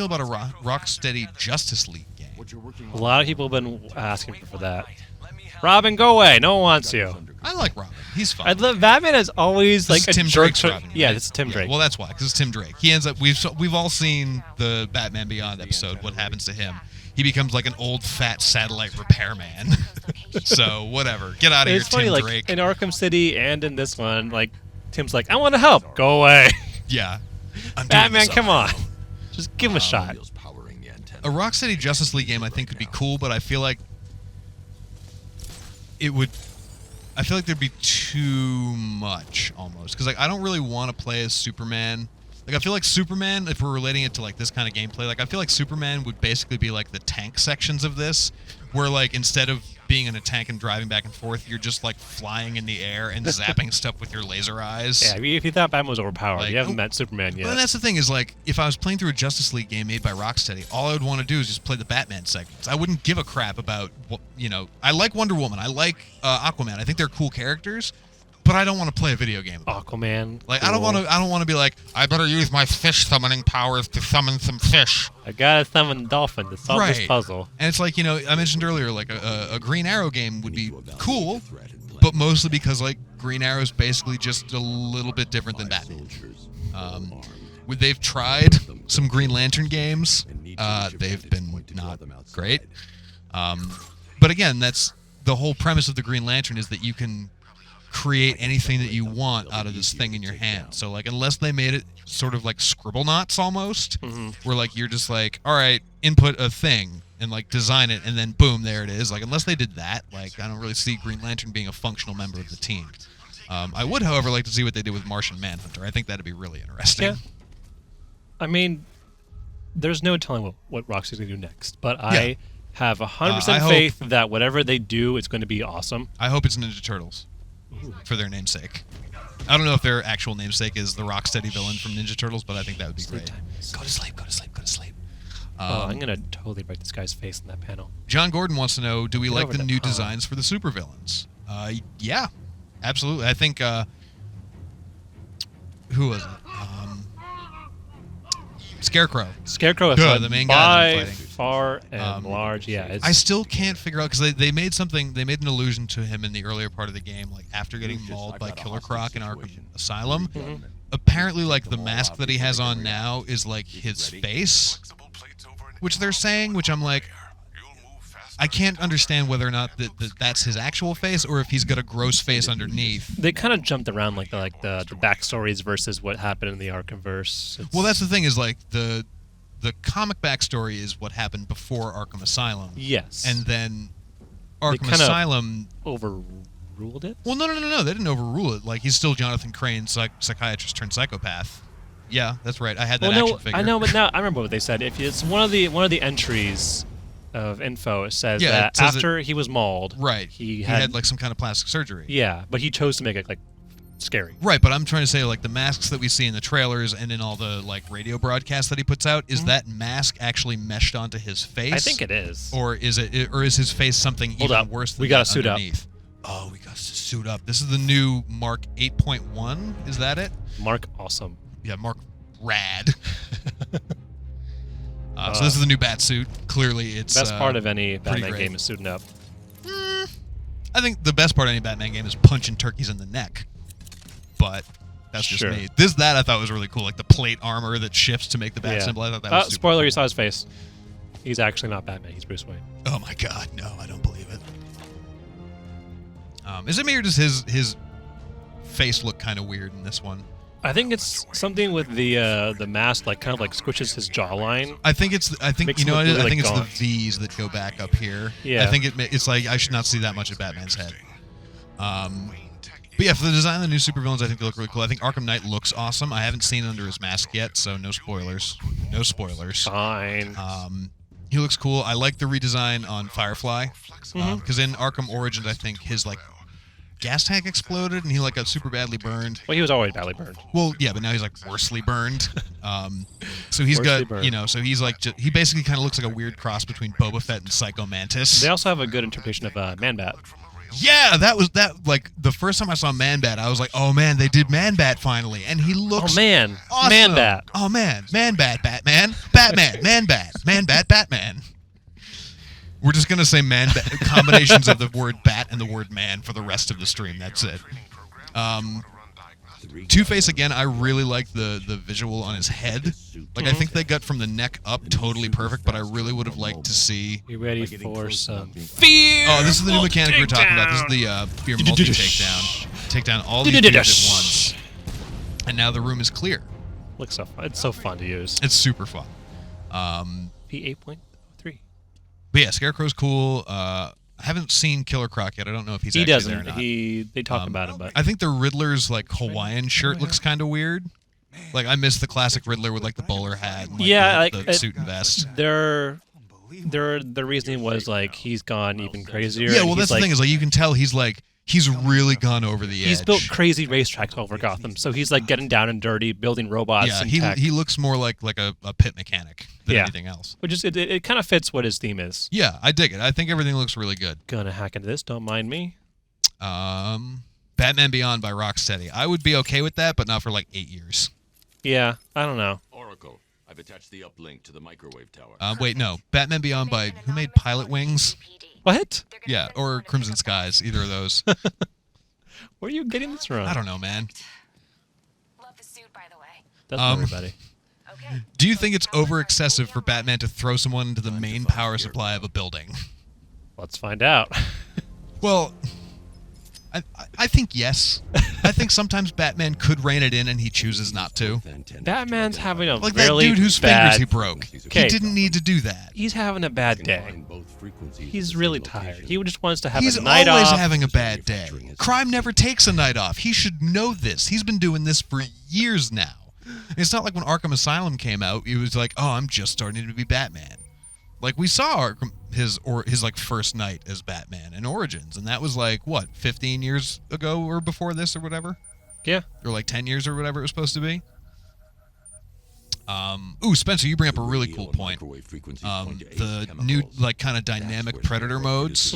about a Rocksteady Justice League game? A lot of people have been asking for that. Robin, go away. No one wants you. I like Robin. He's fun. I love Batman is always This like is a Tim jerk. Drake's Robin, Yeah, right? this is Tim Drake. Well, that's why, because it's Tim Drake. He ends up. We've all seen the Batman Beyond episode. What happens to him? He becomes like an old fat satellite repairman. So whatever. Get out of here, It's funny, Tim like Drake. in Arkham City and in this one, like Tim's like, I want to help. Go away. Yeah. I'm doing Batman, this come up. on. Just give him a shot. A Rocksteady Justice League game I think could be cool, but I feel like I feel like there'd be too much almost, because like I don't really want to play as Superman. Like, I feel like Superman, if we're relating it to like this kind of gameplay, like I feel like Superman would basically be like the tank sections of this, where like instead of being in a tank and driving back and forth, you're just like flying in the air and zapping stuff with your laser eyes. Yeah, if you thought Batman was overpowered, Like, you haven't met Superman yet. But that's the thing is, like, if I was playing through a Justice League game made by Rocksteady, all I would want to do is just play the Batman segments. I wouldn't give a crap about what, I like Wonder Woman. I like Aquaman. I think they're cool characters, but I don't want to play a video game. Aquaman. Like, cool. I don't want to be like, I better use my fish summoning powers to summon some fish. I gotta summon a dolphin to solve this Right. puzzle. And it's like, I mentioned earlier, like a Green Arrow game would be cool, but mostly because like Green Arrow is basically just a little bit different than Batman. They've tried some Green Lantern games. They've been not great. But again, that's the whole premise of the Green Lantern, is that you can create anything that you want out of this thing in your hand. So like, unless they made it sort of like Scribblenauts almost, where like you're just like, all right, input a thing and like design it, and then boom, there it is. Like, unless they did that, like, I don't really see Green Lantern being a functional member of the team. I would, however, like to see what they did with Martian Manhunter. I think that'd be really interesting. Yeah. I mean, there's no telling what Rocksteady's gonna do next, but I have 100% faith that whatever they do, it's going to be awesome. I hope it's Ninja Turtles for their namesake. I don't know if their actual namesake is the Rocksteady villain from Ninja Turtles, but I think that would be great. Time. Go to sleep, go to sleep, go to sleep. I'm gonna totally break this guy's face in that panel. John Gordon wants to know, do we like over the to new Tom. designs for the supervillains? Yeah, absolutely. I think, who was it? Scarecrow. Scarecrow is Duh, the main guy that I'm by fighting. far and large. Yeah, it's, I still can't figure out, because they made an allusion to him in the earlier part of the game, like after getting mauled by Killer Croc in Arkham Asylum. Apparently, like, the mask that he has on now is, like, his face, which they're saying, which I'm like, I can't understand whether or not that's his actual face or if he's got a gross face underneath. they kind of jumped around like the backstories versus what happened in the Arkhamverse. Well, that's the thing, is like the comic backstory is what happened before Arkham Asylum. Yes. And then Arkham kinda Asylum. overruled it. Well, no, they didn't overrule it. Like, he's still Jonathan Crane, psychiatrist turned psychopath. Yeah, that's right. I had that action figure. I know, but now I remember what they said. If it's one of the entries of info, it says that it says after he was mauled, Right. he had had like some kind of plastic surgery. yeah, but he chose to make it like scary. Right, but I'm trying to say, like, the masks that we see in the trailers and in all the like radio broadcasts that he puts out, is that mask actually meshed onto his face? I think it is. Or is his face something Hold even up. worse than We gotta that suit up. underneath? Oh, we got to suit up. This is the new Mark 8.1. Is that it? Mark, awesome. Yeah, Mark Rad. So this is the new bat suit. Clearly, it's Best part of any pretty Batman great. game is suiting up. I think the best part of any Batman game is punching turkeys in the neck. But that's just Sure. me. That I thought was really cool, like the plate armor that shifts to make the bat symbol. I thought that was super spoiler, cool. you saw his face. He's actually not Batman. He's Bruce Wayne. Oh my god, no, I don't believe it. Is it me or does his face look kind of weird in this one? I think it's something with the mask, like kind of like squishes his jawline. I think Makes you know him what it look is? I really think it's gaunt. the V's that go back up here. Yeah. I think it's like I should not see that much of Batman's head. But yeah, for the design of the new supervillains, I think they look really cool. I think Arkham Knight looks awesome. I haven't seen under his mask yet, so no spoilers. No spoilers. Fine. He looks cool. I like the redesign on Firefly, because in Arkham Origins, I think his like gas tank exploded and he like got super badly burned. Well, he was always badly burned. Well, yeah, but now he's like worsely burned. So he's Worsely got, burned. so he's like, he basically kind of looks like a weird cross between Boba Fett and Psycho Mantis. They also have a good interpretation of Man-Bat. Yeah, like the first time I saw Man-Bat, I was like, oh man, they did Man-Bat finally, and he looks Oh man, awesome. Man-Bat. Oh man, Man-Bat, Batman, Man-Bat, Man-Bat, Batman. We're just gonna say man-bat combinations of the word bat and the word man for the rest of the stream. That's it. Two-Face again. I really like the visual on his head. Like I think they got from the neck up totally perfect, but I really would have liked to see. You ready for some fear? Oh, this is the new mechanic we were talking about. This is the fear multi takedown. Take down all these dudes at once, and now the room is clear. Looks so fun. It's so fun to use. It's super fun. P8.3. But yeah, Scarecrow's cool. I haven't seen Killer Croc yet. I don't know if he's He actually doesn't. there or not. They talk about him, but I think the Riddler's like Hawaiian shirt looks kind of weird. Like I miss the classic Riddler with like the bowler hat and like, yeah, the suit and vest. their reasoning was like he's gone even crazier. Yeah, and well he's that's the thing is like you can tell he's really gone over the edge. He's built crazy racetracks over Gotham, so he's like getting down and dirty, building robots. Yeah, and he tech, he looks more like a pit mechanic than Yeah. anything else. which is it kind of fits what his theme is. Yeah, I dig it. I think everything looks really good. Gonna hack into this. Don't mind me. Batman Beyond by Rocksteady. I would be okay with that, but not for like 8 years. Yeah, I don't know. Oracle, I've attached the uplink to the microwave tower. Wait, no. Batman Beyond by who made Pilot Wings? What? Yeah, or Crimson Skies. Either of those. Where are you getting this from? I don't know, man. Love the suit, by the way. That's everybody. Okay. Do you think it's over excessive for Batman to throw someone into the main power supply of a building? Let's find out. Well, I think yes. I think sometimes Batman could rein it in and he chooses not to. Batman's having a Like that really dude whose bad, fingers he broke. He Okay. didn't need to do that. He's having a bad day. He's really tired. He just wants to have He's a night always off. having a bad day. Crime never takes a night off. He should know this. He's been doing this for years now. It's not like when Arkham Asylum came out, he was like, "Oh, I'm just starting to be Batman." Like we saw his like first night as Batman in Origins, and that was like what 15 years ago or before this or whatever, Yeah. or like 10 years or whatever it was supposed to be. Spencer, you bring up a really cool point. The new, like, kind of dynamic predator modes.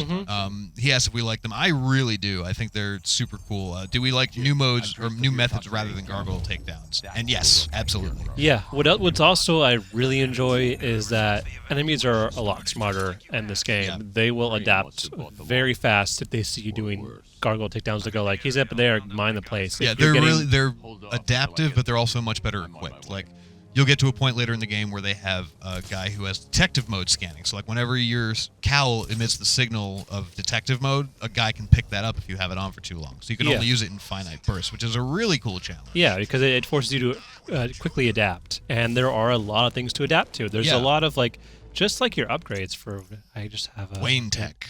He asked if we like them. I really do. I think they're super cool. Do we like new modes or new methods rather than gargoyle takedowns? And yes, absolutely. Yeah. What's also I really enjoy is that enemies are a lot smarter in this game. Yeah. They will adapt very fast if they see you doing gargoyle takedowns. They go like, he's up there, mind the place. Yeah, If you're they're adaptive, but they're also much better equipped. Like, you'll get to a point later in the game where they have a guy who has detective mode scanning. So, like, whenever your cowl emits the signal of detective mode, a guy can pick that up if you have it on for too long. So you can only use it in finite bursts, which is a really cool challenge. Yeah, because it forces you to quickly adapt, and there are a lot of things to adapt to. There's a lot of, like, just like your upgrades for. I just have a Wayne Tech.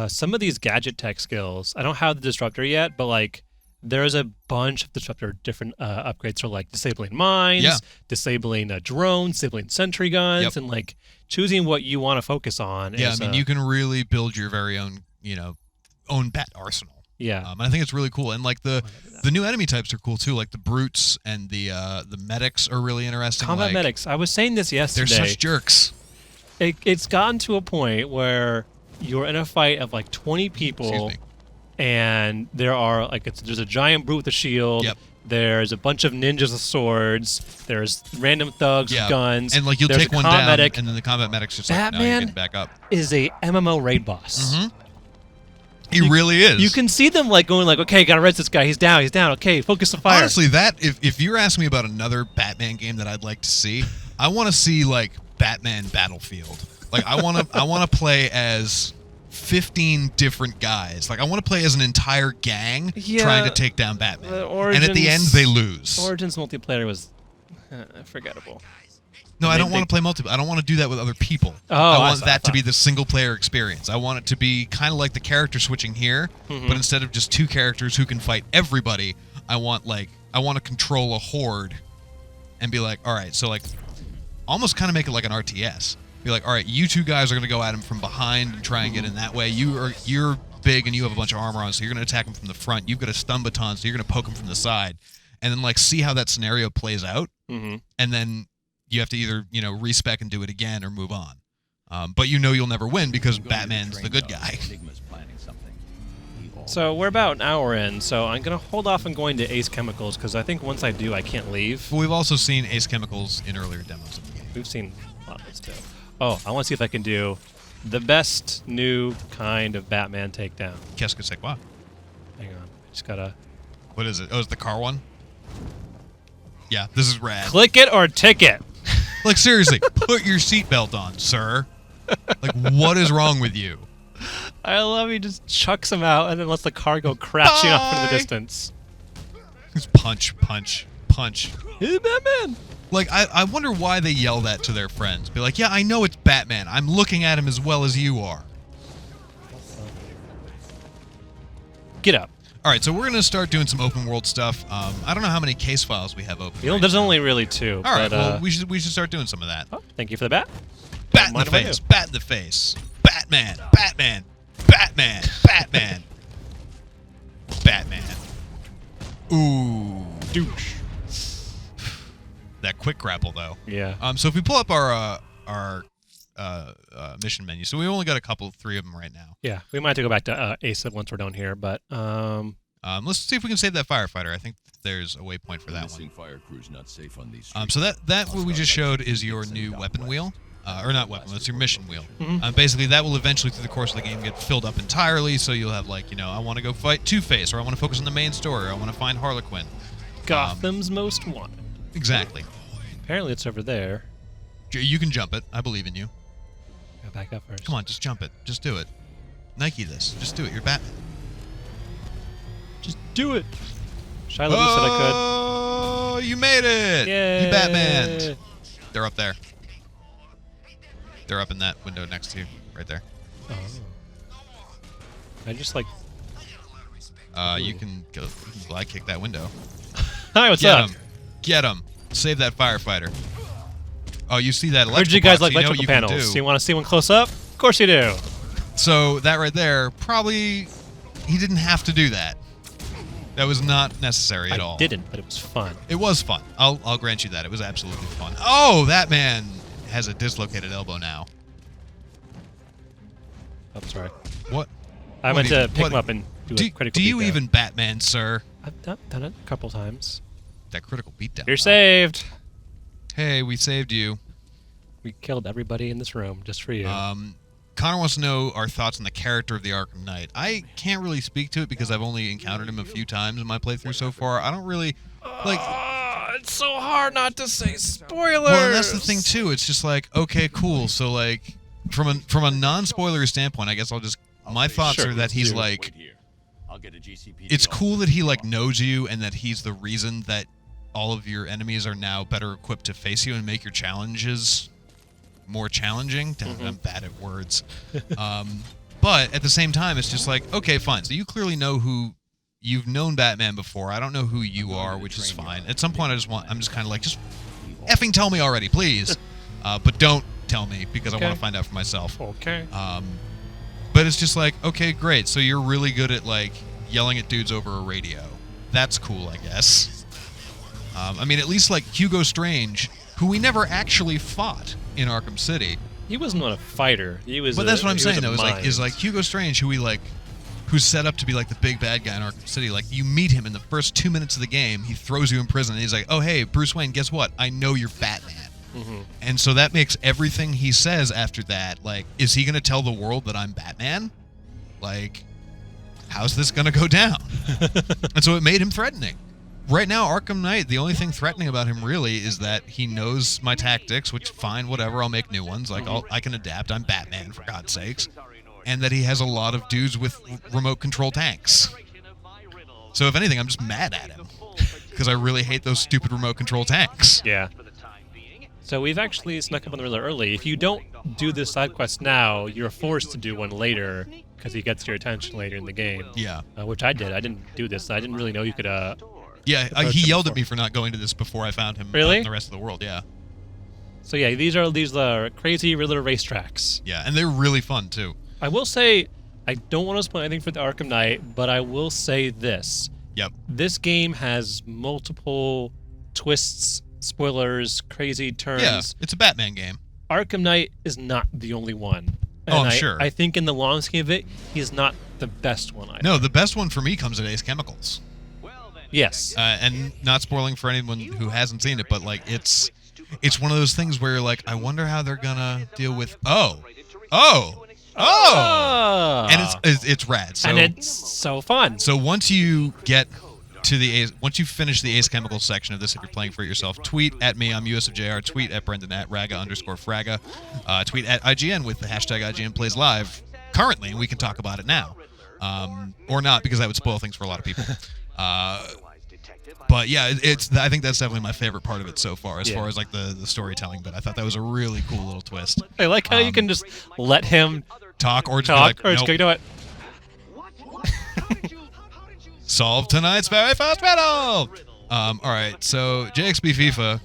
some of these gadget tech skills. I don't have the disruptor yet, but like. There's a bunch of disruptor different upgrades for like disabling mines, disabling drones, disabling sentry guns, and like choosing what you want to focus on. Yeah, is, I mean, you can really build your very own, own bat arsenal. Yeah, and I think it's really cool. And like the new enemy types are cool too. Like the brutes and the medics are really interesting. Combat medics. I was saying this yesterday. They're such jerks. It's gotten to a point where you're in a fight of like 20 people. Excuse me. And there are there's a giant brute with a shield. Yep. There's a bunch of ninjas with swords. There's random thugs with guns. And like you'll There's take one down, and then the combat medic's just like, no, you get back up. Is a MMO raid boss. He really is. You can see them like going like, okay, gotta res this guy. He's down. He's down. Okay, focus the fire. Honestly, that if you're asking me about another Batman game that I'd like to see, I want to see like Batman Battlefield. Like I want to play as 15 different guys. Like I want to play as an entire gang trying to take down Batman. And at the end they lose. Origins multiplayer was forgettable. No, I don't want to play multiplayer. I don't want to do that with other people. Oh, I want that to be the single player experience. I want it to be kind of like the character switching here, but instead of just two characters who can fight everybody, I want to control a horde and be like, all right, so like almost kind of make it like an RTS. Be like, all right, you two guys are going to go at him from behind and try and get in that way. You're big and you have a bunch of armor on, so you're going to attack him from the front. You've got a stun baton, so you're going to poke him from the side, and then like see how that scenario plays out, and then you have to either respec and do it again or move on. But you'll never win because Batman's the good guy. So we're about an hour in, so I'm going to hold off on going to Ace Chemicals because I think once I do, I can't leave. But we've also seen Ace Chemicals in earlier demos of the game. We've seen a lot of this too. Oh, I want to see if I can do the best new kind of Batman takedown. Qu'est-ce que c'est quoi? Hang on. Just gotta... What is it? Oh, it's the car one? Yeah, this is rad. Click it or ticket. Like, seriously, put your seatbelt on, sir. Like, what is wrong with you? I love he just chucks him out and then lets the car go crashing off into the distance. Just punch, punch, punch. Hey, Batman! Like, I wonder why they yell that to their friends. Be like, yeah, I know it's Batman. I'm looking at him as well as you are. Get up. All right, so we're going to start doing some open world stuff. I don't know how many case files we have open. There's only really 2. All right, well, we should start doing some of that. Oh, thank you for the bat. Bat in the face. Bat in the face. Batman. Batman. Batman. Batman. Batman. Ooh. Douche. That quick grapple, though. Yeah. So if we pull up our mission menu, so we only got 3 of them right now. Yeah, we might have to go back to Ace once we're done here, but let's see if we can save that firefighter. I think there's a waypoint for that one. Fire crew's not safe on these So that what we just showed is your new weapon wheel. Or not weapon, it's your mission wheel. Basically, that will eventually, through the course of the game, get filled up entirely, so you'll have, like, I want to go fight Two-Face, or I want to focus on the main story, or I want to find Harlequin. Gotham's Most Wanted. Exactly. Apparently it's over there. You can jump it. I believe in you. Go back up first. Come on, just jump it. Just do it. Nike this. Just do it. You're Batman. Just do it. Shia LaBeouf said I could. Oh, you made it! Yay. You Batman. They're up there. They're up in that window next to you, right there. Oh. I just like. You can go glide kick that window. Hi, what's Get up? him. Get him. Save that firefighter. Oh, you see that electrical Heard you guys box, like you know electrical what you can panels. do. So you want to see one close up? Of course you do. So that right there, probably he didn't have to do that. That was not necessary at all. I didn't, but it was fun. It was fun. I'll grant you that. It was absolutely fun. Oh, that man has a dislocated elbow now. Oh, sorry. What? I went to pick him up and do a critical Do you beatdown. even Batman, sir? I've done it a couple times. That critical beatdown. You're saved. Hey, we saved you. We killed everybody in this room just for you. Connor wants to know our thoughts on the character of the Arkham Knight. I can't really speak to it because I've only encountered him a few times in my playthrough so far. I don't really like. It's so hard not to say spoilers. Well, and that's the thing too. It's just like, okay, cool. So like, from a non-spoiler standpoint, I guess I'll just my thoughts are that he's like. It's cool that he like knows you and that he's the reason that all of your enemies are now better equipped to face you and make your challenges more challenging. I'm bad at words. But at the same time, it's just like, okay, fine. So you clearly know you've known Batman before. I don't know who you are, which is fine. At some point, I'm just kind of like, just effing tell me already, please. But don't tell me because I want to find out for myself. Okay. But it's just like, okay, great. So you're really good at like yelling at dudes over a radio. That's cool, I guess. I mean, at least like Hugo Strange, who we never actually fought in Arkham City. He wasn't a fighter. He was. But that's what I'm saying though. Is Is like Hugo Strange, who's set up to be like the big bad guy in Arkham City. Like you meet him in the first 2 minutes of the game, he throws you in prison, and he's like, "Oh hey, Bruce Wayne, guess what? I know you're Batman." And so that makes everything he says after that like, is he going to tell the world that I'm Batman? Like, how's this going to go down? And so it made him threatening. Right now, Arkham Knight, the only thing threatening about him really is that he knows my tactics, which fine, whatever, I'll make new ones. Like, I can adapt. I'm Batman, for God's sakes. And that he has a lot of dudes with remote control tanks. So if anything, I'm just mad at him. Because I really hate those stupid remote control tanks. Yeah. So we've actually snuck up on the Riddler early. If you don't do this side quest now, you're forced to do one later because he gets your attention later in the game. Yeah. Which I did. I didn't do this. I didn't really know you could. Yeah, he yelled at me for not going to this before I found him really? In the rest of the world, yeah. So yeah, these are crazy Riddler racetracks. Yeah, and they're really fun too. I will say, I don't want to spoil anything for the Arkham Knight, but I will say this. Yep. This game has multiple twists, spoilers, crazy turns. Yeah, it's a Batman game. Arkham Knight is not the only one. And I'm sure. I think in the long scheme of it, he's not the best one either. No, the best one for me comes at Ace Chemicals. Yes. And not spoiling for anyone who hasn't seen it, but like it's one of those things where you're like, I wonder how they're gonna deal with and it's rad. So, and it's so fun. So once you get to once you finish the Ace Chemicals section of this, if you're playing for it yourself, tweet at me, I'm USofJR, tweet at Brendan at Raga_Fraga, tweet at IGN with the hashtag IGN Plays Live currently, and we can talk about it now. Or not, because that would spoil things for a lot of people. But yeah, I think that's definitely my favorite part of it so far, as far as like the storytelling. But I thought that was a really cool little twist. I like how you can just let him talk, or just be like, or just go, you know what? Solve tonight's very first riddle. All right, so JXB FIFA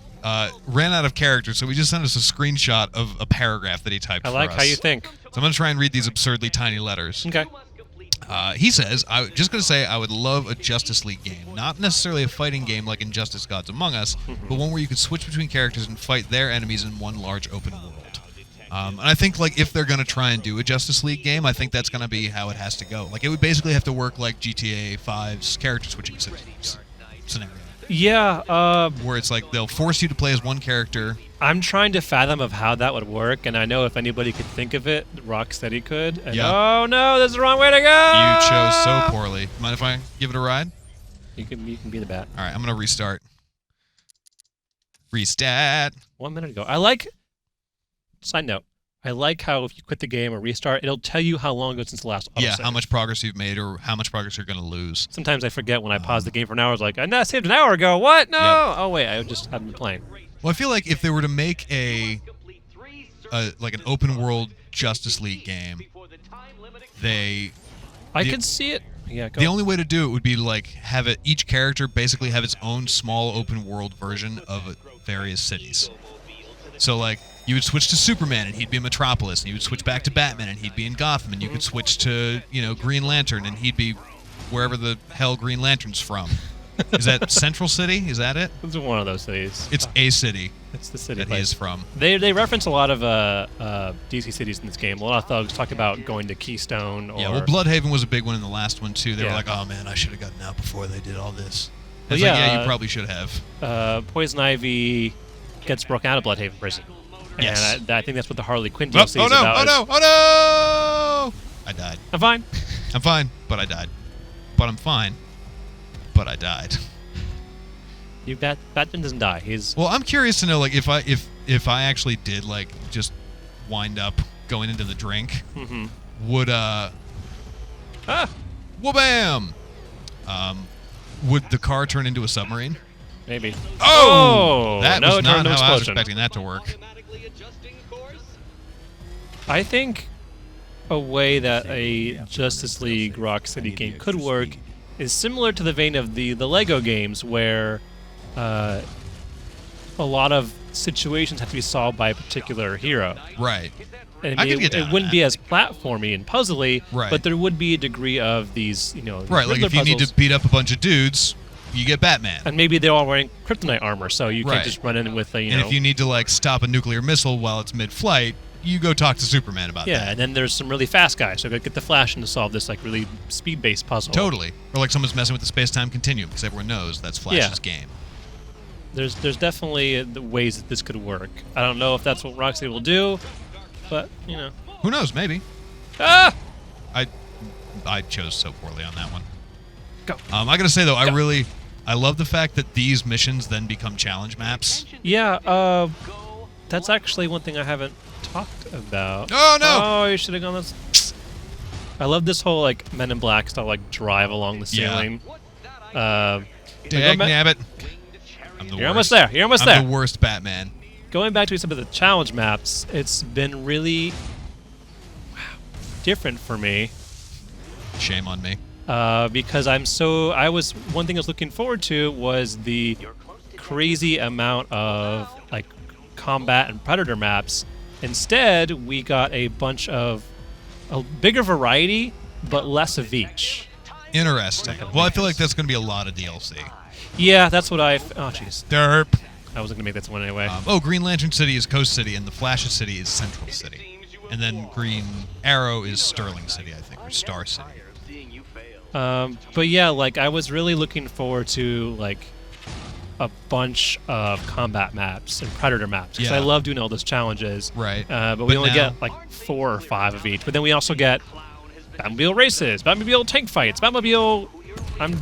ran out of characters, so we just sent us a screenshot of a paragraph that he typed. I like how you think. So I'm gonna try and read these absurdly tiny letters. Okay. He says, I'm just going to say I would love a Justice League game. Not necessarily a fighting game like Injustice Gods Among Us, but one where you could switch between characters and fight their enemies in one large open world. And I think like if they're going to try and do a Justice League game, I think that's going to be how it has to go. Like it would basically have to work like GTA 5's character switching scenario. Yeah. Where it's like they'll force you to play as one character. I'm trying to fathom of how that would work, and I know if anybody could think of it, Rocksteady could. And oh no, that's the wrong way to go! You chose so poorly. Mind if I give it a ride? You can be the bat. All right, I'm gonna restart. Restat. 1 minute ago. I like. Side note. I like how if you quit the game or restart, it'll tell you how long ago since the last autosave. Yeah, how much progress you've made or how much progress you're going to lose. Sometimes I forget when I pause the game for an hour. I was like, I saved an hour ago. What? No! Yep. Oh, wait, I just haven't been playing. Well, I feel like if they were to make like an open world Justice League game, I could see it. Yeah, the only way to do it would be to like have each character basically have its own small open world version of various cities. So like you would switch to Superman and he'd be in Metropolis, and you would switch back to Batman and he'd be in Gotham, and you could switch to Green Lantern and he'd be wherever the hell Green Lantern's from. Is that Central City? Is that it? It's one of those cities. It's a city It's the city that he place. is from. They reference a lot of DC cities in this game. A lot of thugs talk about going to Keystone. Or, Yeah, well, Bloodhaven was a big one in the last one, too. They were Yeah. like, oh, man, I should have gotten out before they did all this. But It's like, yeah, yeah, you probably should have. Poison Ivy gets broken out of Bloodhaven prison. And Yes. I think that's what the Harley Quinn Oh, DLC oh is no, about. oh no, oh no! I died. I'm fine. I'm fine, but I died. But I'm fine, but I died. Batman doesn't die. He's Well, I'm curious to know, like, if I actually did, like, just wind up going into the drink, would wha-bam! Would the car turn into a submarine? maybe. Oh! That no, was it not turned into how I was explosion. expecting that to work. I think a way that a Justice League Rocksteady game could work is similar to the vein of the Lego games, where a lot of situations have to be solved by a particular hero. Right. And I could get down it with wouldn't that. be as platformy and puzzly, Right. but there would be a degree of these, these Right, like Riddler if you need puzzles. to beat up a bunch of dudes, you get Batman. And maybe they're all wearing kryptonite armor, so you Right. can't just run in with a, And if you need to, like, stop a nuclear missile while it's mid-flight, you go talk to Superman about yeah, that. and then there's some really fast guys, so go get the Flash in to solve this, like, really speed-based puzzle. Totally. Or like someone's messing with the space-time continuum, because everyone knows that's Flash's game. There's definitely the ways that this could work. I don't know if that's what Rocksteady will do, but, Who knows? Maybe. Ah! I chose so poorly on that one. Go. I gotta say though, I love the fact that these missions then become challenge maps. Yeah, that's actually one thing I haven't talked about. Oh no! Oh, you should have gone this. I love this whole, like, Men in Black style, like, drive along the Yeah. ceiling. Dag nabbit. I'm the You're worst. almost there. You're almost I'm there. the worst Batman. Going back to some of the challenge maps, it's been really different for me. Shame on me. Because one thing I was looking forward to was the crazy amount of, like, combat and predator maps. Instead, we got a bigger variety, but less of each. Interesting. Well, I feel like that's gonna be a lot of DLC. Yeah, that's what oh jeez, Derp. I wasn't gonna make that one anyway. Green Lantern City is Coast City, and the Flash's City is Central City. And then Green Arrow is Sterling City, I think, or Star City. But yeah, like, I was really looking forward to, like, a bunch of combat maps and predator maps, because Yeah. I love doing all those challenges. Right. But we But only now- get like 4 or 5 of each. But then we also get Batmobile races, Batmobile tank fights, Batmobile.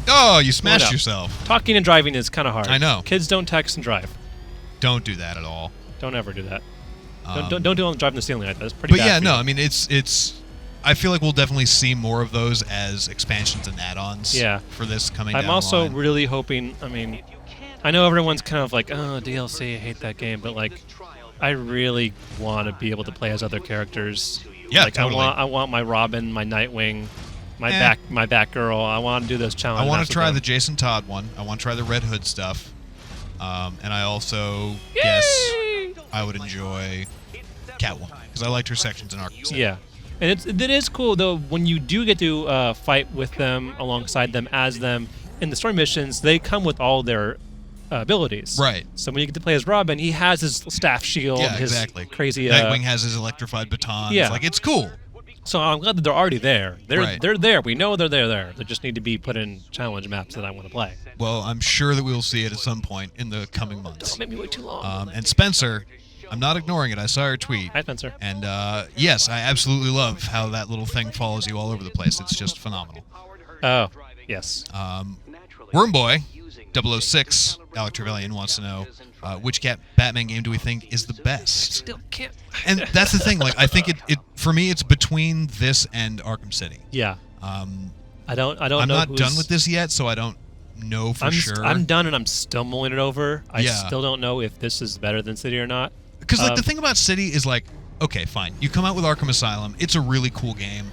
Oh, you smashed up. yourself. Talking and driving is kind of hard. I know. Kids don't text and drive. Don't do that at all. Don't ever do that. Um, don't do it on driving the ceiling like that. That's pretty But bad. yeah, for no, you. I mean, it's. I feel like we'll definitely see more of those as expansions and add-ons. Yeah. For this coming down I'm the also line. really hoping. I mean, I know everyone's kind of like, oh, DLC, I hate that game, but, like, I really want to be able to play as other characters. Yeah, like, totally. I want my Robin, my Nightwing, my Batgirl. I want to do those I challenges. want to try the Jason Todd one. I want to try the Red Hood stuff. And I also guess I would enjoy Catwoman because I liked her sections in Arkham City. Yeah, and it is cool though when you do get to fight with them, alongside them, as them in the story missions. They come with all their abilities. Right. So when you get to play as Robin, he has his staff shield, Yeah, his exactly. crazy. Nightwing has his electrified baton. Yeah. Like, it's cool. So I'm glad that they're already there. Right. They're there. We know they're there. They just need to be put in challenge maps that I want to play. Well, I'm sure that we will see it at some point in the coming months. Don't make me wait too long. And Spencer, I'm not ignoring it. I saw her tweet. Hi, Spencer. And yes, I absolutely love how that little thing follows you all over the place. It's just phenomenal. Oh, yes. Wormboy 006, Alec Trevelyan wants to know which Batman game do we think is the best? Still can't. And that's the thing. Like, I think it for me, it's between this and Arkham City. Yeah. I don't I'm know. not done with this yet, so I don't know for sure. I'm done, and I'm still mulling it over. I Yeah. still don't know if this is better than City or not. Because like the thing about City is like, okay, fine. You come out with Arkham Asylum. It's a really cool game.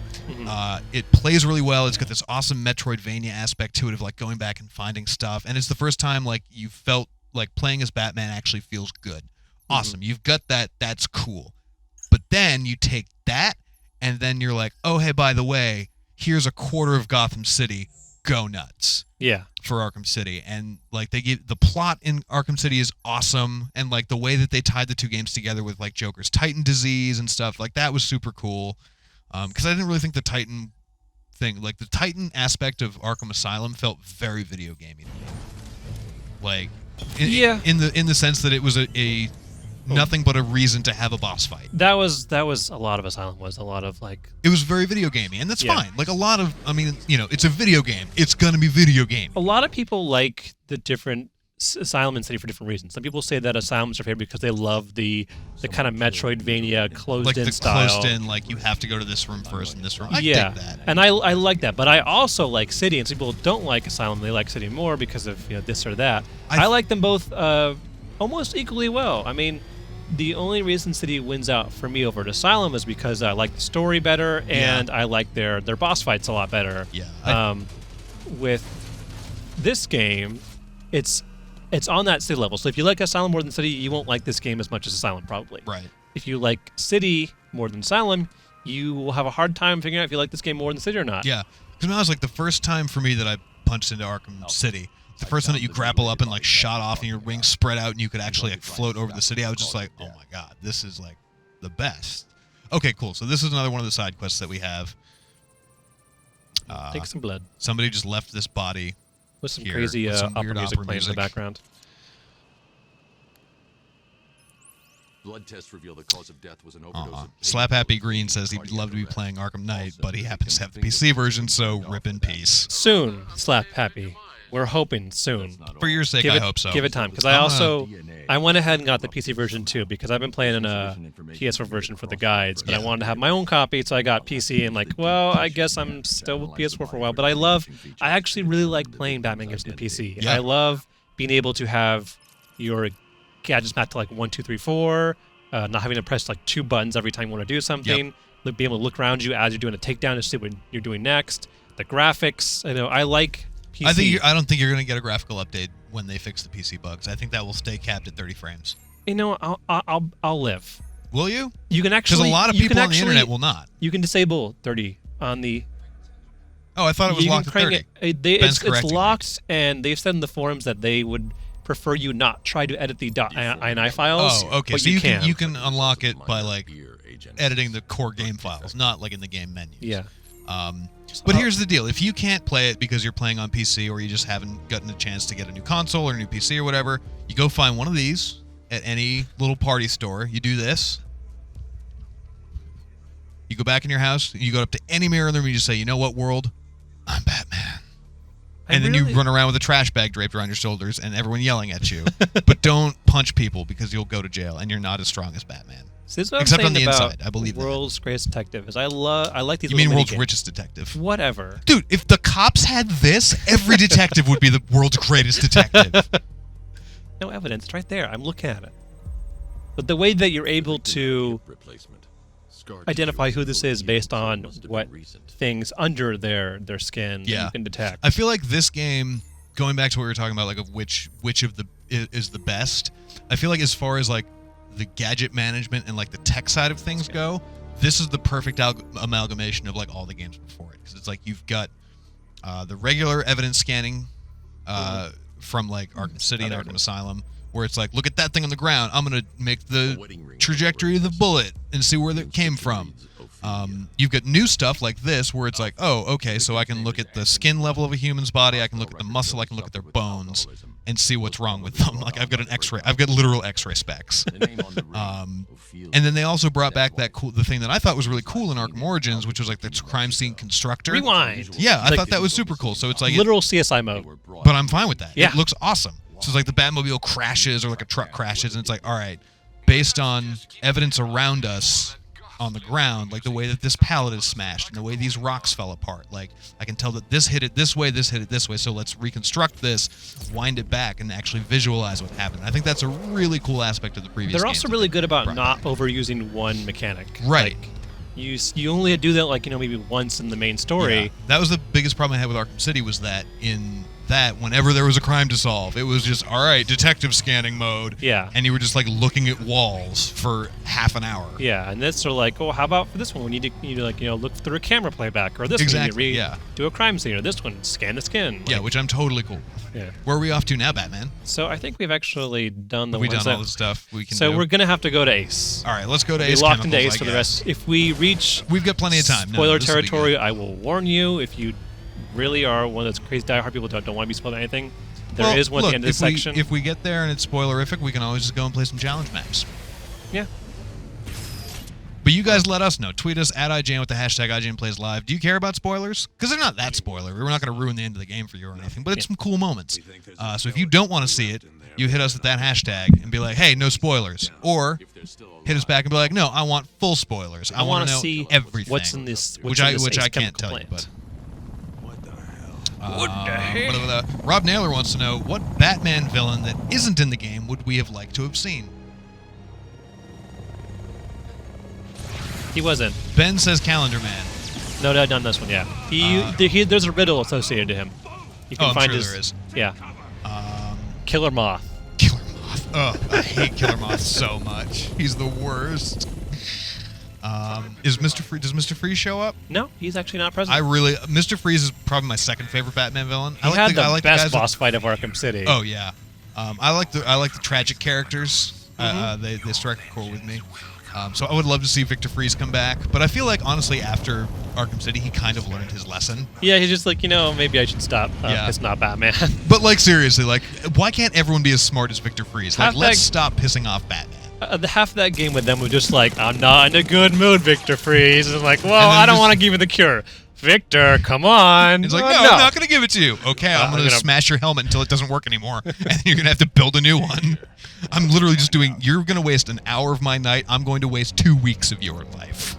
It plays really well. It's got this awesome Metroidvania aspect to it of like going back and finding stuff. And it's the first time like you felt like playing as Batman actually feels good. Awesome. You've got that. That's cool. But then you take that and then you're like, oh, hey, by the way, here's a quarter of Gotham City. go nuts Yeah. for Arkham City, and like the plot in Arkham City is awesome, and like the way that they tied the two games together with like Joker's Titan disease and stuff, like that was super cool. Because I didn't really think the Titan thing, like the Titan aspect of Arkham Asylum, felt very video gamey to me. Like, in the sense that it was a nothing but a reason to have a boss fight. That was a lot of Asylum, was a lot of like... It was very video gamey, and that's fine. Like a lot of, I mean, you know, it's a video game. It's gonna be video game. A lot of people like the different Asylum and City for different reasons. Some people say that Asylum's their favorite because they love the kind of Metroidvania closed-in like the style. closed-in, like you have to go to this room first and this room. I dig that. And I like that, but I also like City, and some people don't like Asylum. They like City more because of this or that. I like them both almost equally well. I mean, the only reason City wins out for me over Asylum is because I like the story better, and I like their boss fights a lot better. Yeah. With this game, it's on that City level. So if you like Asylum more than City, you won't like this game as much as Asylum, probably. Right. If you like City more than Asylum, you will have a hard time figuring out if you like this game more than City or not. Yeah. Because I was like, the first time for me that I punched into Arkham City, the first time that you grapple up and like shot off and your wings spread out and you could actually like float over the city, I was just like, oh my god, this is like the best. Okay, cool. So this is another one of the side quests that we have. Take some blood. Somebody just left this body with some here, crazy with some opera weird music opera playing in the music. background. Blood tests reveal the cause of death was an overdose of Slap Happy Green says he'd love to be playing Arkham Knight, but he happens to have the PC version, so rip in peace. Soon, Slap Happy. We're hoping soon. For your sake, I hope so. Give it time, because I went ahead and got the PC version too, because I've been playing in a PS4 version for the guides, but I wanted to have my own copy, so I got PC, and like, well, I guess I'm still with PS4 for a while, but I actually really like playing Batman games on the PC. Yeah. I love being able to have your gadgets mapped to like 1, 2, 3, 4, not having to press like 2 buttons every time you want to do something, be able to look around you as you're doing a takedown to see what you're doing next. The graphics, I like PC. I don't think you're going to get a graphical update when they fix the PC bugs. I think that will stay capped at 30 frames. I'll live. Will you? You can actually, because a lot of people on the internet will not. You can disable 30 on the. Oh, I thought it was locked at 30. It's locked, and they've said in the forums that they would prefer you not try to edit the .ini files. Oh, okay. But So you can unlock it by like editing the core game files, not like in the game menus. Yeah. But here's the deal. If you can't play it because you're playing on PC or you just haven't gotten a chance to get a new console or a new PC or whatever, you go find one of these at any little party store. You do this. You go back in your house. You go up to any mirror in the room and you just say, you know what, world? I'm Batman. And then you run around with a trash bag draped around your shoulders and everyone yelling at you. But don't punch people because you'll go to jail and you're not as strong as Batman. So this is what Except I'm on the saying inside, about I believe World's Greatest Detective is I like these. You mean little World's mini-games. Richest Detective? Whatever. Dude, if the cops had this, every detective would be the world's greatest detective. No evidence. It's right there. I'm looking at it. But the way that you're able to identify who this is based on what things under their skin that you can detect. I feel like this game, going back to what we were talking about, like of which of the is the best. I feel like as far as like the gadget management and like the tech side of things go, this is the perfect amalgamation of like all the games before it, because it's like you've got the regular evidence scanning from like Arkham City and Arkham Asylum, where it's like, look at that thing on the ground, I'm gonna make the trajectory of the bullet and see where that came from. You've got new stuff like this where it's like, oh, okay, so I can look at the skin level of a human's body, I can look at the muscle, I can look at their bones and see what's wrong with them. Like I've got an X-ray, I've got literal X-ray specs. And then they also brought back the thing that I thought was really cool in Arkham Origins, which was like the crime scene constructor. Rewind. Yeah, I thought that was super cool. So it's like literal CSI mode. But I'm fine with that. Yeah. It looks awesome. So it's like the Batmobile crashes or like a truck crashes, and it's like, all right, based on evidence around us on the ground, like the way that this pallet is smashed and the way these rocks fell apart, like I can tell that this hit it this way, this hit it this way, so let's reconstruct this, wind it back, and actually visualize what happened. I think that's a really cool aspect of the previous They're games also really good about not overusing one mechanic. Right. Like, you only do that like maybe once in the main story. Yeah. That was the biggest problem I had with Arkham City, was that in that whenever there was a crime to solve, it was just, all right, detective scanning mode. Yeah. And you were just like looking at walls for half an hour. Yeah, and this are like, oh, how about for this one? We need to like, look through a camera playback, or this Exactly, one, you yeah. do a crime scene, or this one, scan the skin. Yeah, Like, which I'm totally cool with. yeah. Where are we off to now, Batman? So I think we've actually done the Have we ones done all that- the stuff we can So do? we're gonna have to go to Ace. All right, let's go to Be Ace locked into Chemicals, Ace I for the guess. rest. If we reach We've got plenty of time. No, spoiler this will be territory, good. I will warn you. If you really are one of those crazy diehard people that don't want to be spoiled by anything, there is one look, at the end of this section. If we get there and it's spoilerific, we can always just go and play some challenge maps. Yeah. But you guys let us know. Tweet us at IGN with the hashtag IGN Plays Live. Do you care about spoilers? Because they're not that spoiler. We're not going to ruin the end of the game for you or anything, but it's some cool moments. So if you don't want to see it, you hit us with that hashtag and be like, hey, no spoilers. Or hit us back and be like, no, I want full spoilers. I want to know see everything. what's in this. Which I can't tell you. But What the hell? What the heck? Rob Naylor wants to know, what Batman villain that isn't in the game would we have liked to have seen? He wasn't. Ben says Calendar Man. No, not this one. Yeah. There's a riddle associated to him. You can I'm find sure his. there is. Yeah. Killer Moth. Killer Moth. Oh, I hate Killer Moth so much. He's the worst. Does Mr. Freeze show up? No, he's actually not present. Mr. Freeze is probably my second favorite Batman villain. He had the best guys boss fight of Arkham City. Oh yeah, I like the tragic characters. They strike a chord with me. So I would love to see Victor Freeze come back, but I feel like honestly after Arkham City he kind of learned his lesson. Yeah, he's just like, maybe I should stop. Yeah. It's not Batman. But like seriously, like why can't everyone be as smart as Victor Freeze? Like let's stop pissing off Batman. The half of that game with them was just like, I'm not in a good mood, Victor Freeze. And like, well, And then I don't just- want to give you the cure. Victor, come on. It's like, no, no. I'm not going to give it to you. Okay, I'm going to smash your helmet until it doesn't work anymore, and then you're going to have to build a new one. I'm literally just you're going to waste an hour of my night. I'm going to waste 2 weeks of your life.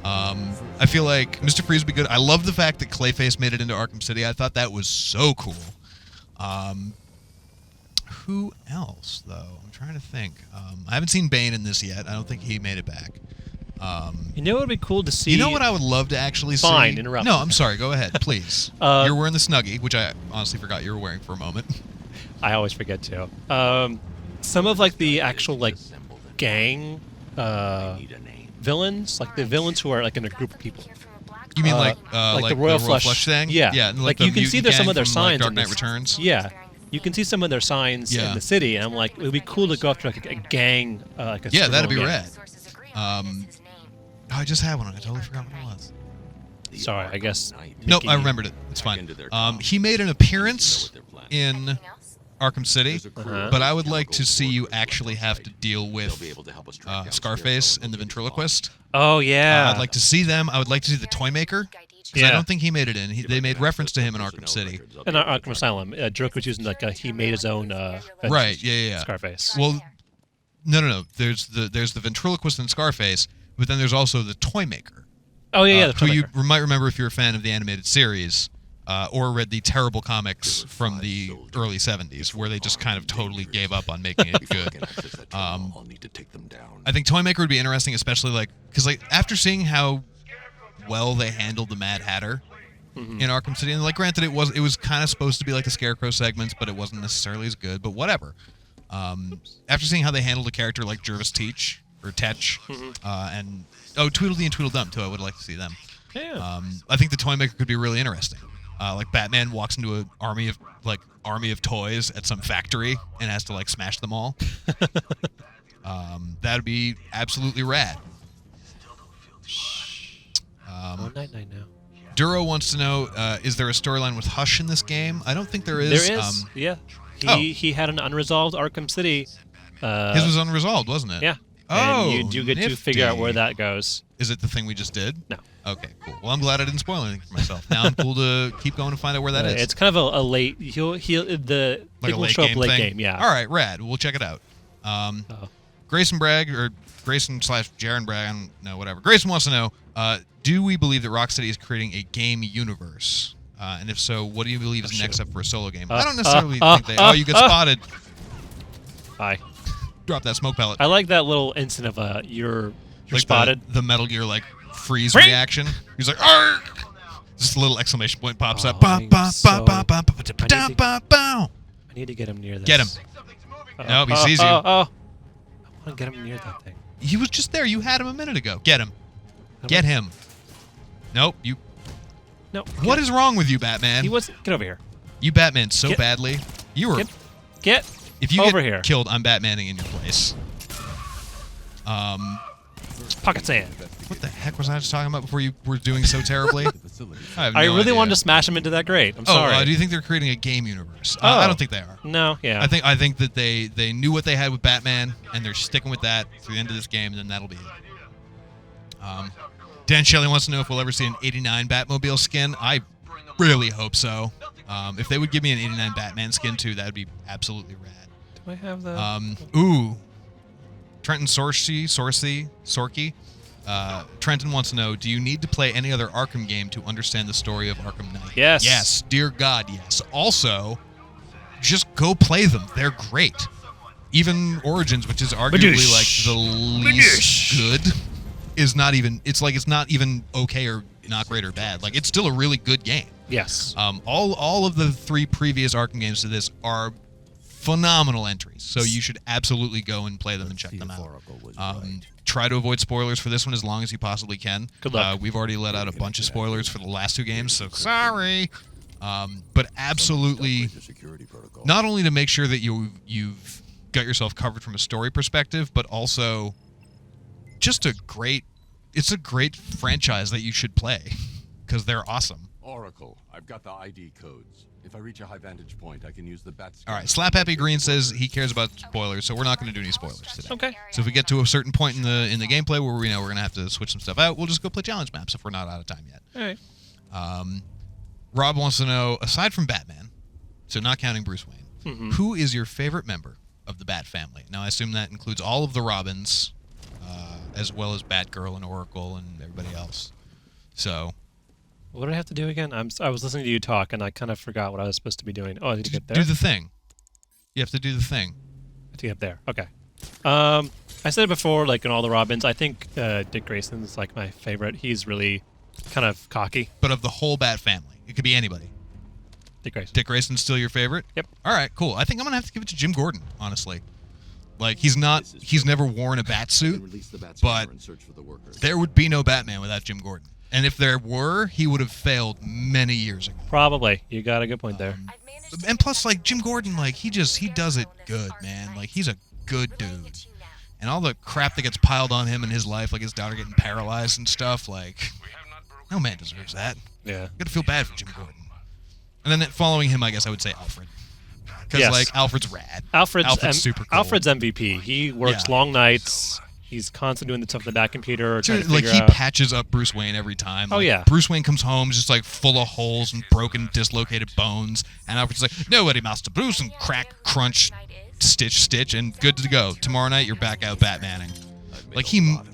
I feel like Mr. Freeze would be good. I love the fact that Clayface made it into Arkham City. I thought that was so cool. Who else, though? I'm trying to think. I haven't seen Bane in this yet. I don't think he made it back. It would be cool to see. You know what I would love to actually see? Fine, interrupt. No, I'm sorry. Go ahead, please. You're wearing the Snuggie, which I honestly forgot you were wearing for a moment. I always forget to. Some of like the actual like gang villains, like the villains who are like in a group of people. You mean like the Royal Flush thing? Yeah, Yeah. and like the you can see mutant there's some gang of their from, signs. Dark in Knight this. Returns. Yeah, you can see some of their signs Yeah. in the city, and I'm like, it would be cool to go after like a gang. Like a Yeah, that'd be supervillain gang. rad. I just had one. I totally forgot what it was. Sorry, I guess. No, Mickey- I remembered it. It's fine. He made an appearance in Arkham City, but I would like to see you actually have to deal with Scarface and the ventriloquist. Oh yeah. I'd like to see them. I would like to see the Toymaker. Because I Yeah. don't think he made it in. They made reference to him in Arkham City. In Arkham Asylum, Joker was using like he made his own. Right, yeah. Scarface. Well, no. There's the ventriloquist in Scarface, but then there's also the Toymaker. Oh yeah, the who you Toymaker. might remember if you're a fan of the animated series, or read the terrible comics from the early 70s, where they just kind of totally gave up on making it good. I'll need to take them down. I think Toymaker would be interesting, especially because after seeing how well they handled the Mad Hatter in Arkham City, and granted it was kind of supposed to be like the Scarecrow segments, but it wasn't necessarily as good. But whatever. After seeing how they handled a character like Jervis Teach or Tetch, and Tweedledee and Tweedledum too, I would like to see them. Yeah. I think the Toymaker could be really interesting. Like Batman walks into an army of toys at some factory and has to smash them all. That'd be absolutely rad. Night now. Duro wants to know, is there a storyline with Hush in this game? I don't think there is. There is. Yeah. Oh. He had an unresolved Arkham City. His was unresolved, wasn't it? Yeah. Oh, and you do get to figure out where nifty. that goes. Is it the thing we just did? No. Okay, cool. Well, I'm glad I didn't spoil anything for myself. Now I'm cool to keep going and find out where that is. It's kind of a late. He'll the Like it a will late show game up late thing? game. Yeah. All right, rad. We'll check it out. Grayson Bragg, or Grayson/Jaron Bragg, I don't know, whatever. Grayson wants to know, do we believe that Rocksteady is creating a game universe? And if so, what do you believe is next up for a solo game? I don't necessarily think they... you get spotted. Hi. Drop that smoke pellet. I like that little instant of you're Like spotted. The Metal Gear freeze Ring! reaction. He's like, argh! Just a little exclamation point pops up. I need to get him near this. Get him. Nope, he sees you. I want to get him near that thing. He was just there. You had him a minute ago. Get him. Get him. Nope. You. No. What is wrong with you, Batman? He was. Get over here. You Batman so badly. You were. Get if you over get here. Killed, I'm Batmaning in your place. Pocket sand. What the heck was I just talking about before you were doing so terribly? I have no really idea. wanted to smash him into that grate. I'm sorry. Do you think they're creating a game universe? I don't think they are. No. Yeah. I think that they knew what they had with Batman, and they're sticking with that through the end of this game, and then that'll be it. Dan Shelley wants to know if we'll ever see an 89 Batmobile skin. I really hope so. If they would give me an 89 Batman skin too, that would be absolutely rad. Do I have that? Trenton Sorky. Trenton wants to know, do you need to play any other Arkham game to understand the story of Arkham Knight? Yes. Yes, dear God, yes. Also, just go play them. They're great. Even Origins, which is arguably like the least good, is not even. It's not even okay or not great or bad. Like, it's still a really good game. Yes. All of the 3 previous Arkham games to this are phenomenal entries, so you should absolutely go and play them and check them out. Try to avoid spoilers for this one as long as you possibly can. Good luck. We've already let out a bunch of spoilers for the last 2 games, so sorry. But absolutely, not only to make sure that you've got yourself covered from a story perspective, but also just it's a great franchise that you should play because they're awesome. Oracle, I've got the ID codes. If I reach a high vantage point, I can use the bat. All right, Slap Happy Green says he cares about spoilers, so we're not going to do any spoilers today. Okay. So if we get to a certain point in the gameplay where we know we're going to have to switch some stuff out, we'll just go play challenge maps if we're not out of time yet. All right. Rob wants to know, aside from Batman, so not counting Bruce Wayne, who is your favorite member of the Bat family? Now, I assume that includes all of the Robins, as well as Batgirl and Oracle and everybody else. So... What did I have to do again? I was listening to you talk, and I kind of forgot what I was supposed to be doing. Oh, I need to get there? Do the thing. You have to do the thing. I have to get there. Okay. I said it before, like in all the Robins, I think Dick Grayson's like my favorite. He's really kind of cocky. But of the whole Bat family, it could be anybody. Dick Grayson. Dick Grayson's still your favorite? Yep. All right, cool. I think I'm going to have to give it to Jim Gordon, honestly. Like, he's never worn a bat suit, but there would be no Batman without Jim Gordon. And if there were, he would have failed many years ago. Probably. You got a good point there. And plus, like, Jim Gordon, like, he does it good, man. Like, he's a good dude. And all the crap that gets piled on him in his life, like his daughter getting paralyzed and stuff, like, no man deserves that. Yeah. You gotta feel bad for Jim Gordon. And then following him, I guess I would say Alfred. Because, like, Alfred's rad. Alfred's super cool. Alfred's MVP. He works long nights. He's constantly doing the stuff on the back computer. Dude, like, he patches up Bruce Wayne every time. Oh, yeah. Bruce Wayne comes home just, like, full of holes and broken, dislocated bones. And Alfred's like, nobody, Master Bruce, and crack, crunch, stitch, and good to go. Tomorrow night, you're back out Batmaning.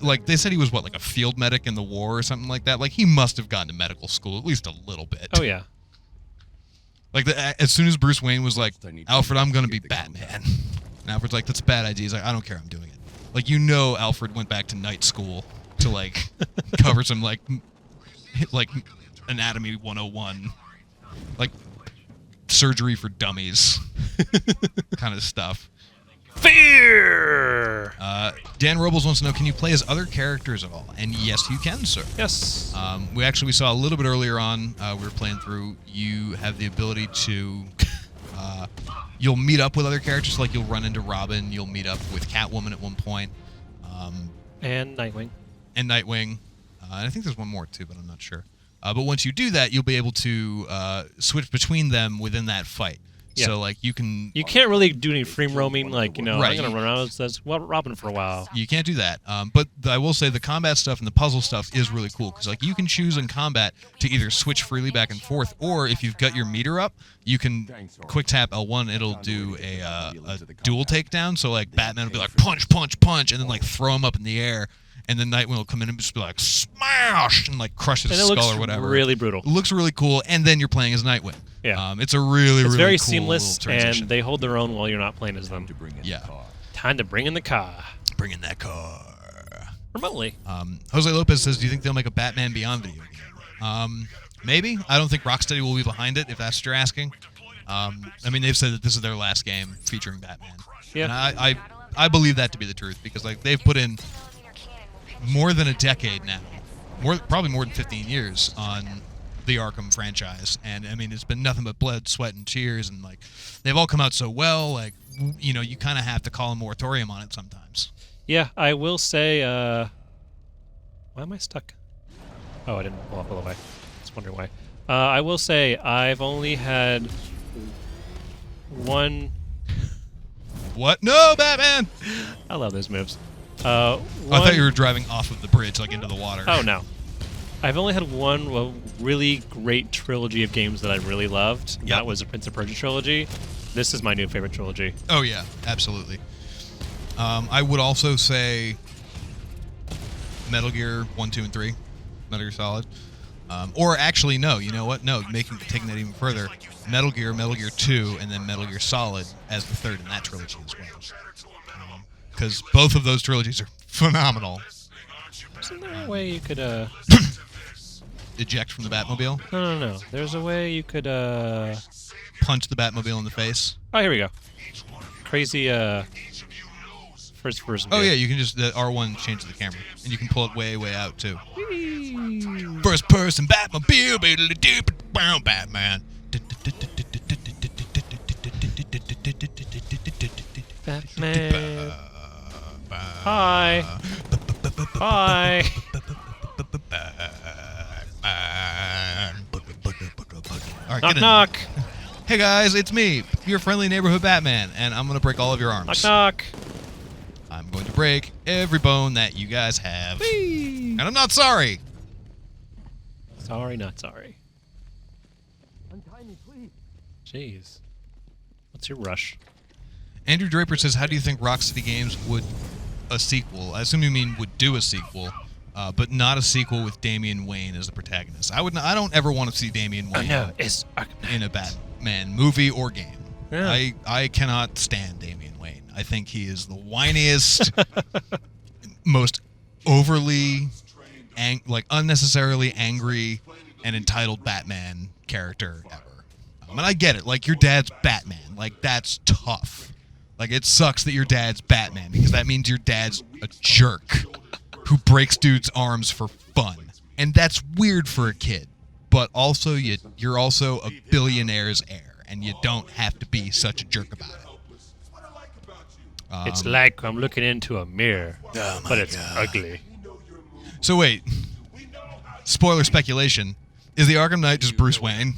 Like, they said he was, what, like a field medic in the war or something like that? Like, he must have gone to medical school at least a little bit. Oh, yeah. Like, as soon as Bruce Wayne was like, Alfred, I'm going to be Batman. And Alfred's like, that's a bad idea. He's like, I don't care, I'm doing it. Like, you know, Alfred went back to night school to, like, cover some, like Anatomy 101. Like, surgery for dummies kind of stuff. Fear! Dan Robles wants to know, can you play as other characters at all? And yes, you can, sir. Yes. We saw a little bit earlier on, we were playing through, you have the ability to... you'll meet up with other characters, like you'll run into Robin, you'll meet up with Catwoman at one point. And Nightwing. And I think there's one more, too, but I'm not sure. But once you do that, you'll be able to switch between them within that fight. Yeah. So, like, you can't really do any free roaming, like, Right. I'm going to run around as Robin for a while. You can't do that. But I will say the combat stuff and the puzzle stuff is really cool, because, like, you can choose in combat to either switch freely back and forth, or if you've got your meter up, you can quick tap L1, it'll do a dual takedown. So, like, Batman will be like, punch, punch, punch, and then, like, throw him up in the air. And then Nightwing will come in and just be like, smash! And, like, crush his skull or whatever. Really brutal. It looks really cool, and then you're playing as Nightwing. Yeah. It's a really very cool seamless, transition. and they hold their own while you're not playing as them. Time to bring in the car. Bring in that car. Remotely. Jose Lopez says, do you think they'll make a Batman Beyond video game? Maybe. I don't think Rocksteady will be behind it, if that's what you're asking. I mean, they've said that this is their last game featuring Batman. Yeah. And I believe that to be the truth, because like they've put in more than a decade now, probably more than 15 years on the Arkham franchise, and I mean it's been nothing but blood, sweat, and tears, and like they've all come out so well. Like you kind of have to call a moratorium on it sometimes. Yeah, I will say. Why am I stuck? Oh, I didn't pull up all the way. I was wondering why. I will say I've only had one. What? No, Batman! I love those moves. I thought you were driving off of the bridge, like into the water. Oh no. I've only had one really great trilogy of games that I really loved. Yep. That was the Prince of Persia trilogy. This is my new favorite trilogy. Oh yeah, absolutely. I would also say Metal Gear 1, 2, and 3, Metal Gear Solid. Or actually, no. You know what? No, taking that even further, Metal Gear 2, and then Metal Gear Solid as the third in that trilogy as well. Because both of those trilogies are phenomenal. Isn't there a way you could Eject from the Batmobile, No. There's a way you could punch the Batmobile in the face. Oh, here we go. Crazy first person. Oh view. yeah, you can just the R1 changes the camera, and you can pull it way out too. First person Batmobile, Batman. Batman. Hi. Hi. All right, Knock knock. Hey guys, it's me, your friendly neighborhood Batman, and I'm gonna break all of your arms. Knock knock. I'm going to break every bone that you guys have. Whee! And I'm not sorry. Sorry, not sorry. Untie me, please. Jeez. What's your rush? Andrew Draper says, how do you think Rocksteady Games would a sequel? I assume you mean would do a sequel, but not a sequel with Damian Wayne as the protagonist. I don't ever want to see Damian Wayne it's in a Batman movie or game. Yeah. I cannot stand Damian Wayne. I think he is the whiniest, most overly, unnecessarily angry and entitled Batman character ever. And I get it. Like, your dad's Batman. Like, that's tough. Like, it sucks that your dad's Batman, because that means your dad's a jerk who breaks dudes' arms for fun. And that's weird for a kid. But also, you're also a billionaire's heir, and you don't have to be such a jerk about it. It's like I'm looking into a mirror, but it's ugly. So wait, spoiler speculation. Is the Arkham Knight just Bruce Wayne?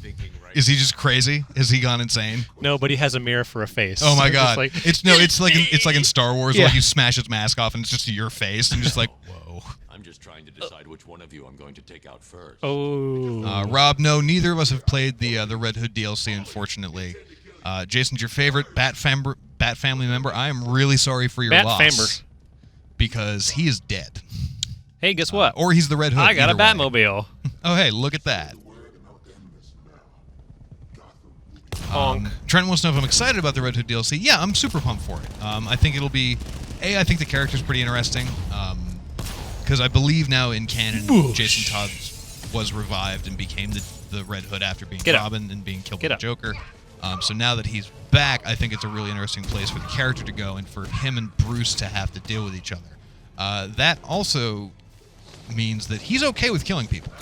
Is he just crazy? Has he gone insane? No, but he has a mirror for a face. Oh my Just god! like- It's like in Star Wars, Yeah. where like you smash his mask off and it's just your face, and just like whoa. I'm just trying to decide which one of you I'm going to take out first. Oh. Rob, no, neither of us have played the Red Hood DLC, unfortunately. Jason's your favorite Bat family member. I am really sorry for your loss. Batfamber. Because he is dead. Hey, guess what? Or he's the Red Hood. I got a either way. Batmobile. Oh, hey, look at that. Honk. Trent wants to know if I'm excited about the Red Hood DLC. Yeah, I'm super pumped for it. I think it'll be... I think the character's pretty interesting. Because I believe now in canon, Jason Todd was revived and became the Red Hood after being Robin and being killed by the Joker. So now that he's back, I think it's a really interesting place for the character to go and for him and Bruce to have to deal with each other. That also means that he's okay with killing people.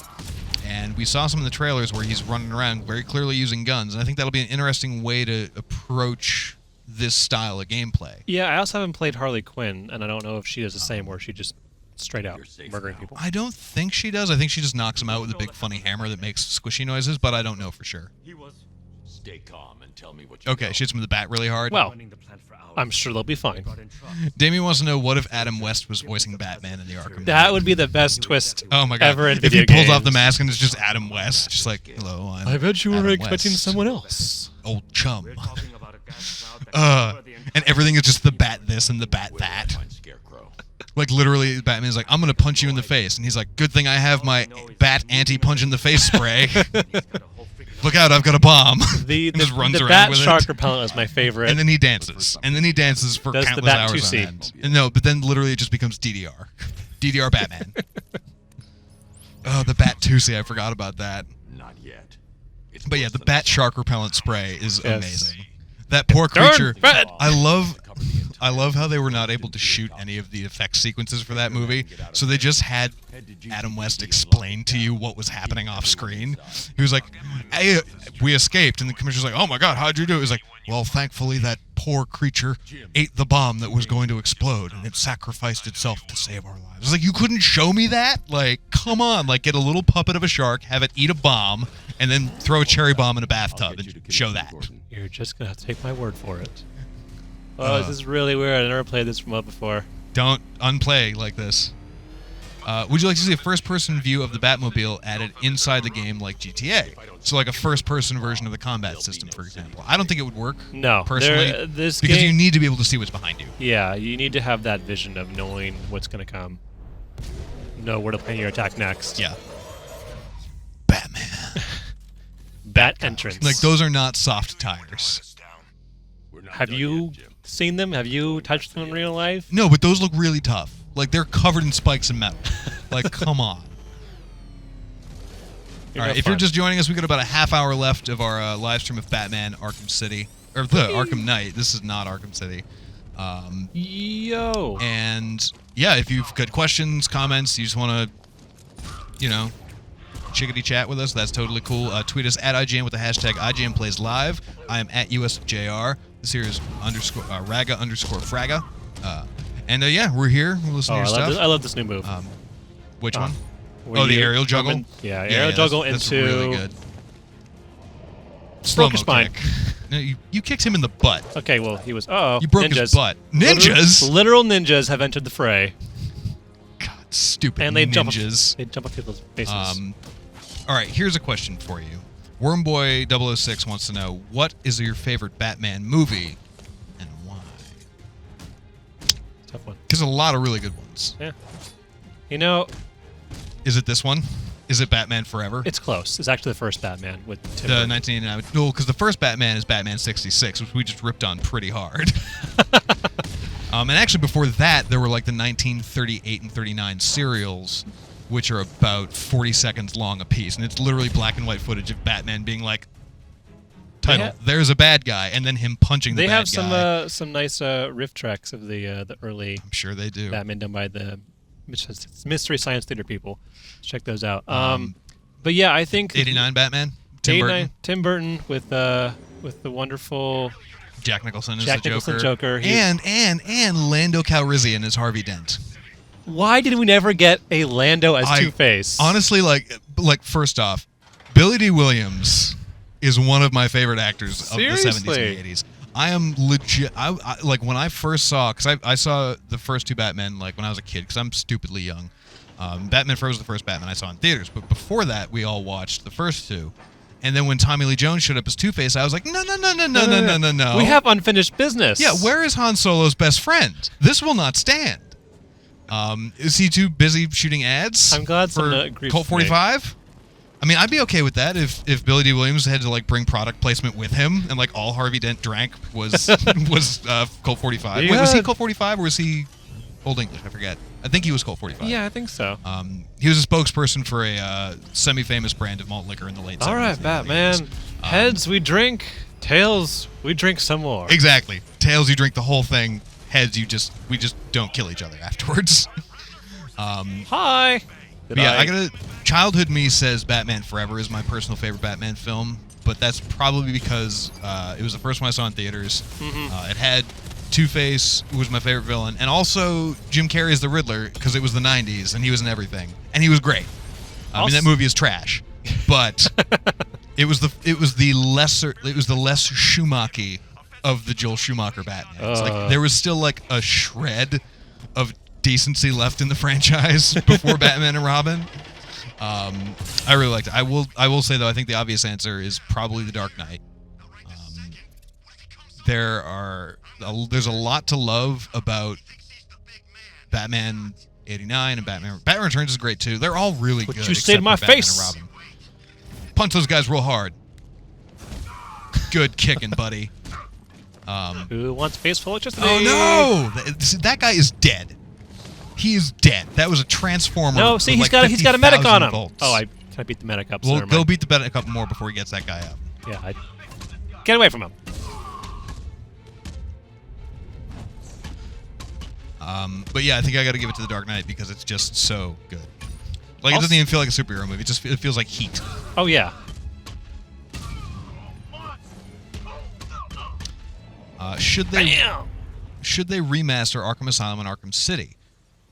And we saw some in the trailers where he's running around very clearly using guns, and I think that'll be an interesting way to approach this style of gameplay. Yeah, I also haven't played Harley Quinn, and I don't know if she does the same, where she just straight out murdering people. I don't think she does. I think she just knocks them out with a big funny hammer that makes squishy noises, but I don't know for sure. Stay calm and tell me what you Okay, know. shoots him with the bat really hard. Well, I'm sure they'll be fine. Damien wants to know, what if Adam West was voicing Batman in the Arkham? That would be the best twist Oh my god! ever in If video he pulls games. off the mask and it's just Adam West, just like, hello, I bet you were Adam expecting West. someone else. Old chum. And everything is just the bat this and the bat that. Find Scarecrow. Like, literally, Batman's like, I'm gonna punch you in the face, and he's like, good thing I have my bat anti-punch in the face spray. Look out, I've got a bomb. The and just runs around bat with shark it. repellent is my favorite. And then he dances. And then he dances for Does the countless bat hours on 2C. end. And no, but then literally it just becomes DDR. DDR Batman. Oh, the Bat 2C, I forgot about that. Not yet. It's But yeah, worse the than bat I shark repellent spray is Yes. amazing. That poor Darn creature. bat! I love Cover the entire I love how they were not able to shoot any of the effect sequences for that movie, so they just had Adam West explain to you what was happening off screen. He was like, "Hey, we escaped," and the commissioner's like, "Oh my God, how'd you do it?" He was like, "Well, thankfully that poor creature ate the bomb that was going to explode, and it sacrificed itself to save our lives." I was like, "You couldn't show me that? Like, come on! Like, get a little puppet of a shark, have it eat a bomb, and then throw a cherry bomb in a bathtub and show that." You're just gonna have to take my word for it. Oh, this is really weird. I never played this remote before. Don't unplay like this. Would you like to see a first-person view of the Batmobile added inside the game like GTA? So like a first-person version of the combat system, for example. I don't think it would work, No, personally, this because game, you need to be able to see what's behind you. Yeah, you need to have that vision of knowing what's gonna come. Know where to plan your attack next. Yeah. Batman. Bat entrance. Like, those are not soft tires. Have you seen them? Have you touched them in real life? No, but those look really tough. Like, they're covered in spikes and metal. Like, come on. All right, if you're just joining us, we got about a half hour left of our live stream of Batman Arkham City. Or the Arkham Knight. This is not Arkham City. Yo. And yeah, if you've got questions, comments, you just want to, you know, chickadee chat with us, that's totally cool. Tweet us at IGN with the hashtag IGN Plays Live. I am at USJR. This here is _Raga_Fraga. Yeah, we're here. We're listening to your stuff. I love this new move. Which one? Where Oh, the you aerial juggle? jump in- aerial juggle that's into... really good. Slow-mo Broke his spine. kick. No, you kicked him in the butt. Okay, well, he was... Oh, You broke ninjas. his butt. Ninjas? Literal ninjas have entered the fray. God, stupid And they ninjas. jump off people's faces. All right, here's a question for you. Wormboy006 wants to know, what is your favorite Batman movie and why? Tough one. Because a lot of really good ones. Yeah. You know, Is it this one? Is it Batman Forever? it's close. It's actually the first Batman with Tim the Burton. 1989. No, because the first Batman is Batman 66, which we just ripped on pretty hard. And actually before that, there were like the 1938 and 39 serials, which are about 40 seconds long a piece, and it's literally black and white footage of Batman being like, title, there's a bad guy, and then him punching the They bad have guy. some nice riff tracks of the early I'm sure they do. Batman done by the Mystery Science Theater people. Check those out. But yeah, I think 89 Batman? Tim Burton? Tim Burton with the wonderful Jack Nicholson is Jack the Nicholson Joker. Joker. And Lando Calrissian as Harvey Dent. Why did we never get a Lando as Two-Face? Honestly, like first off, Billy D. Williams is one of my favorite actors of the 70s and 80s. I am legit. I like when I first saw, because I saw the first two Batman like when I was a kid, because I'm stupidly young. Batman Forever was the first Batman I saw in theaters, but before that, we all watched the first two. And then when Tommy Lee Jones showed up as Two-Face, I was like, no. We have unfinished business. Yeah, where is Han Solo's best friend? This will not stand. Is he too busy shooting ads? I'm glad for someone agrees Colt with me. 45? I mean, I'd be okay with that if Billy D. Williams had to like bring product placement with him, and like all Harvey Dent drank was Colt 45. Wait, was he Colt 45 or was he Old English? I forget. I think he was Colt 45. Yeah, I think so. He was a spokesperson for a semi-famous brand of malt liquor in the late 70s. All right, Batman. Heads, we drink. Tails, we drink some more. Exactly. Tails, you drink the whole thing. Heads, we just don't kill each other afterwards. Hi. I gotta. Childhood me says Batman Forever is my personal favorite Batman film, but that's probably because it was the first one I saw in theaters. It had Two-Face, who was my favorite villain, and also Jim Carrey's the Riddler because it was the '90s and he was in everything, and he was great. I mean, that movie is trash, but it was the less Schumacher of the Joel Schumacher Batman. It's like there was still like a shred of decency left in the franchise before Batman and Robin. I really liked it. I will say though, I think the obvious answer is probably The Dark Knight. There's a lot to love about Batman 89 and Batman Returns is great too. They're all really good. You say to my Batman face. and Robin. Punch those guys real hard. Good kicking, buddy. Who wants face full electricity? Oh no! That guy is dead. He is dead. That was a transformer. No, see, with he's like got a medic on 50,000 him. volts. Oh, I Can I beat the medic up? Well, never go mind. beat the medic up more before he gets that guy up. Yeah, get away from him. But yeah, I think I got to give it to The Dark Knight because it's just so good. Like, it Also- doesn't even feel like a superhero movie. It feels like Heat. Oh yeah. Should they Bam! remaster Arkham Asylum and Arkham City?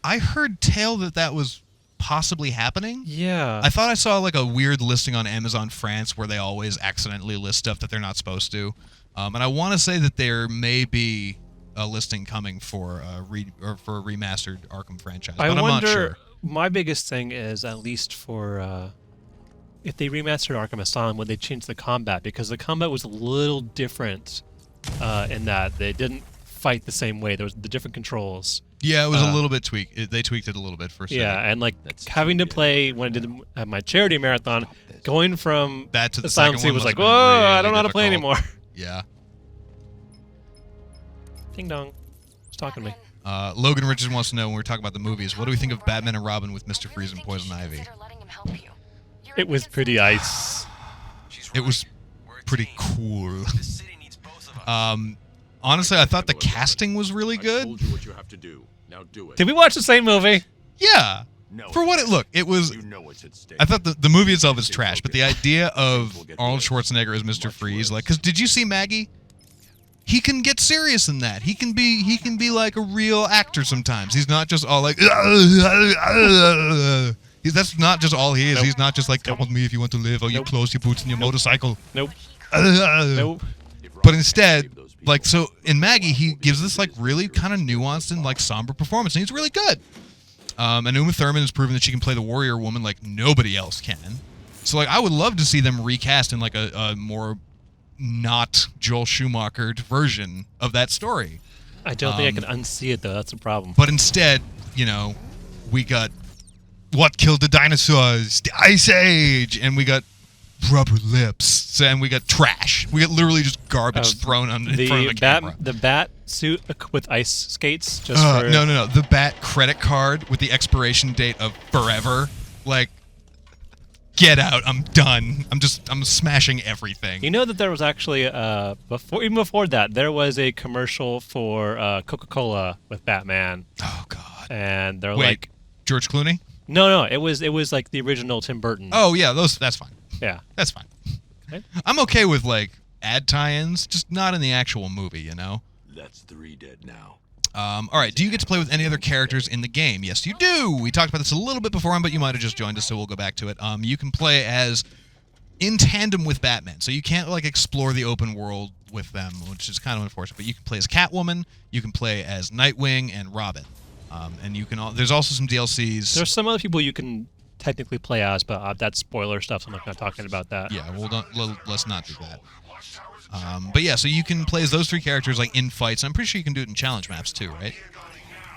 I heard tale that was possibly happening. Yeah. I thought I saw like a weird listing on Amazon France where they always accidentally list stuff that they're not supposed to. And I want to say that there may be a listing coming for a remastered Arkham franchise, but I I'm wonder. not sure. My biggest thing is, at least for if they remastered Arkham Asylum, would they change the combat? Because the combat was a little different in that they didn't fight the same way. There was the different controls. Yeah, it was a little bit tweaked. They tweaked it a little bit for City. Yeah, and like having to play when I did my charity marathon, going from That to the Asylum second City one was must like, have whoa, been I don't know how to really play difficult. anymore. Yeah. Ding dong. It's talking to me. Logan Richards wants to know when we're talking about the movies, what do we think of Batman and Robin with Mr. Freeze and Poison Ivy? It was pretty ice. It was pretty cool. Honestly, I thought the casting was really I good. told you what you have to do. Now do it. Did we watch the same movie? Yeah. No, For what it looked, it was. You know what's at stake. I thought the movie itself is trash, but the idea of Arnold Schwarzenegger as Mr. Freeze, like, because did you see Maggie? He can get serious in that. He can be like a real actor sometimes. He's not just all like. That's not just all he is. Nope. He's not just like, come with me if you want to live, or your Nope. clothes, your boots, and your motorcycle. Nope. Nope. Nope. But instead, like, so in Maggie, he gives this like really kind of nuanced and like somber performance, and he's really good. And Uma Thurman has proven that she can play the warrior woman like nobody else can. So like, I would love to see them recast in like a more not Joel Schumacher version of that story. I don't think I can unsee it though. That's the problem. But instead, you know, we got What Killed the Dinosaurs, the Ice Age, and we got Rubber Lips, and we got trash. We got literally just garbage thrown in front of the camera. The bat suit with ice skates. Just for No. The Bat credit card with the expiration date of forever. Like, get out. I'm done. I'm smashing everything. You know that there was actually before that there was a commercial for Coca-Cola with Batman, Oh God. and they're Wait, like, George Clooney? no, it was like the original Tim Burton. Oh yeah, that's fine. Yeah. That's fine. Okay. I'm okay with like ad tie-ins, just not in the actual movie, you know. That's 3 dead now. All right. Do you get to play with any other characters in the game? Yes, you do. We talked about this a little bit before, but you might have just joined us, so we'll go back to it. You can play as in tandem with Batman, so you can't like explore the open world with them, which is kind of unfortunate. But you can play as Catwoman, you can play as Nightwing and Robin, and you can. There's also some DLCs. There's some other people you can technically play as, but that's spoiler stuff, so I'm not talking about that. Yeah, well, let's not do that. But yeah, so you can play as those 3 characters like in fights. I'm pretty sure you can do it in challenge maps too, right?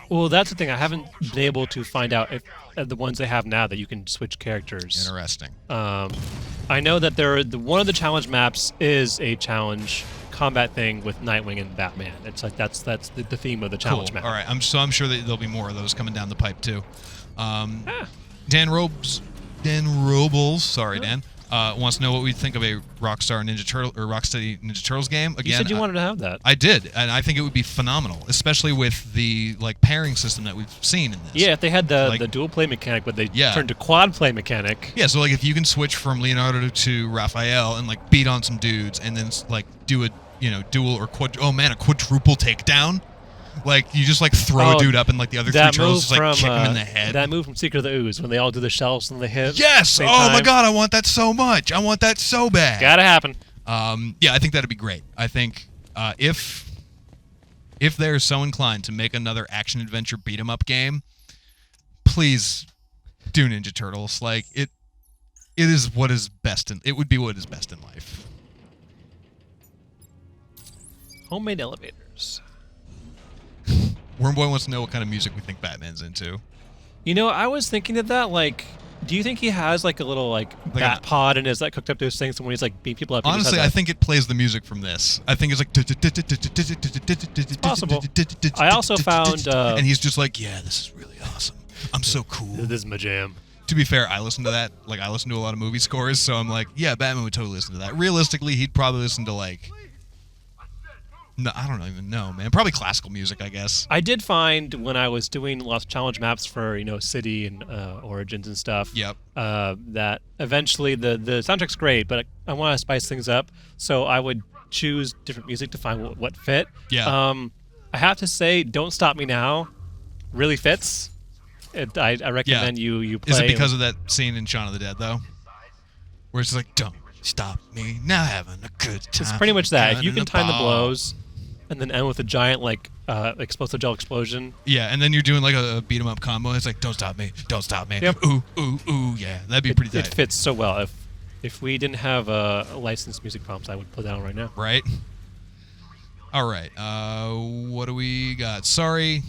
Well, that's the thing. I haven't been able to find out if the ones they have now that you can switch characters. Interesting. I know that one of the challenge maps is a challenge combat thing with Nightwing and Batman. It's like that's the theme of the challenge Cool. map. All right. I'm sure that there'll be more of those coming down the pipe too. Dan Robles, sorry, Dan, wants to know what we think of a Rockstar Ninja Turtle or Rocksteady Ninja Turtles game. Again, You said you wanted to have that. I did, and I think it would be phenomenal, especially with the like pairing system that we've seen in this. Yeah, if they had the Like- dual play mechanic, but they Yeah. turned to quad play mechanic. Yeah, so like if you can switch from Leonardo to Raphael and like beat on some dudes, and then like do a dual or a quadruple takedown. Like you just like throw a Oh, dude up, and like the other 3 That turtles move just like from kick him in the head. that move from Secret of the Ooze when they all do the shells and the hit. Yes! same Oh my time. God, I want that so much. I want that so bad. Gotta happen. Yeah, I think that'd be great. I think if they're so inclined to make another action adventure beat 'em up game, please do Ninja Turtles. Like it is what is best in. It would be what is best in life. Homemade elevators. Wormboy wants to know what kind of music we think Batman's into. You know, I was thinking of that. Like, do you think he has like a little like bat pod and is like hooked up to his thing? So when he's like beating people up, he just Honestly, has I think it plays the music from this. I think it's like. It's possible. I also found, and he's just like, yeah, this is really awesome. I'm so cool. This is my jam. To be fair, I listen to that. Like, I listen to a lot of movie scores, so I'm like, yeah, Batman would totally listen to that. Realistically, he'd probably listen to, like... No, I don't even know, man. Probably classical music, I guess. I did find when I was doing lots of challenge maps for, City and Origins and stuff, Yep. that eventually the soundtrack's great, but I want to spice things up, so I would choose different music to find what fit. Yeah. I have to say, Don't Stop Me Now really fits. I recommend you play. Is it because of that scene in Shaun of the Dead, though? Where it's like, don't stop me now, having a good time. It's pretty much that. If you Gun can and a time the ball. blows and then end with a giant, explosive gel explosion. Yeah, and then you're doing like a beat 'em up combo. It's like, don't stop me, don't stop me. Yep. Ooh, ooh, ooh, yeah. That'd be pretty It tight. fits so well. If we didn't have licensed music prompts, I would put that on right now. Right? All right. What do we got? Sorry,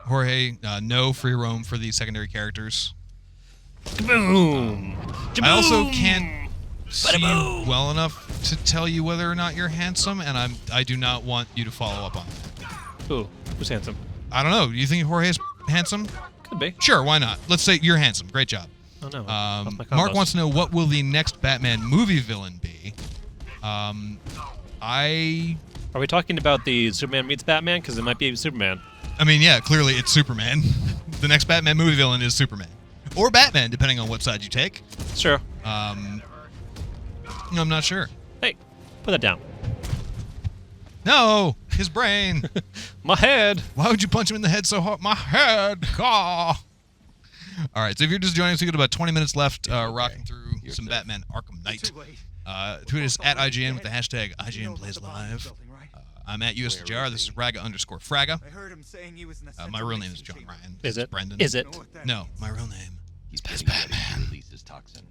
Jorge, no free roam for the secondary characters. Boom! I also can't see you well enough to tell you whether or not you're handsome, and I do not want you to follow up on that. Ooh, who's handsome? I don't know. Do you think Jorge's handsome? Could be. Sure, why not? Let's say you're handsome. Great job. Oh no. Mark wants to know, what will the next Batman movie villain be? Are we talking about the Superman meets Batman? Because it might be Superman. I mean, yeah, clearly it's Superman. The next Batman movie villain is Superman. Or Batman, depending on what side you take. Sure. I'm not sure. Hey, put that down. No, his brain. My head. Why would you punch him in the head so hard? My head. Ah. All right, so if you're just joining us, we got about 20 minutes left rocking through some Batman Arkham Knight. Tweet us at IGN with the hashtag IGN Plays Live. I'm at USJR. This is Raga_Fraga. I heard him saying he was in My real name is John Ryan. Is it? Brendan. Is it? No, my real name is Getting ready to Batman. release his toxin.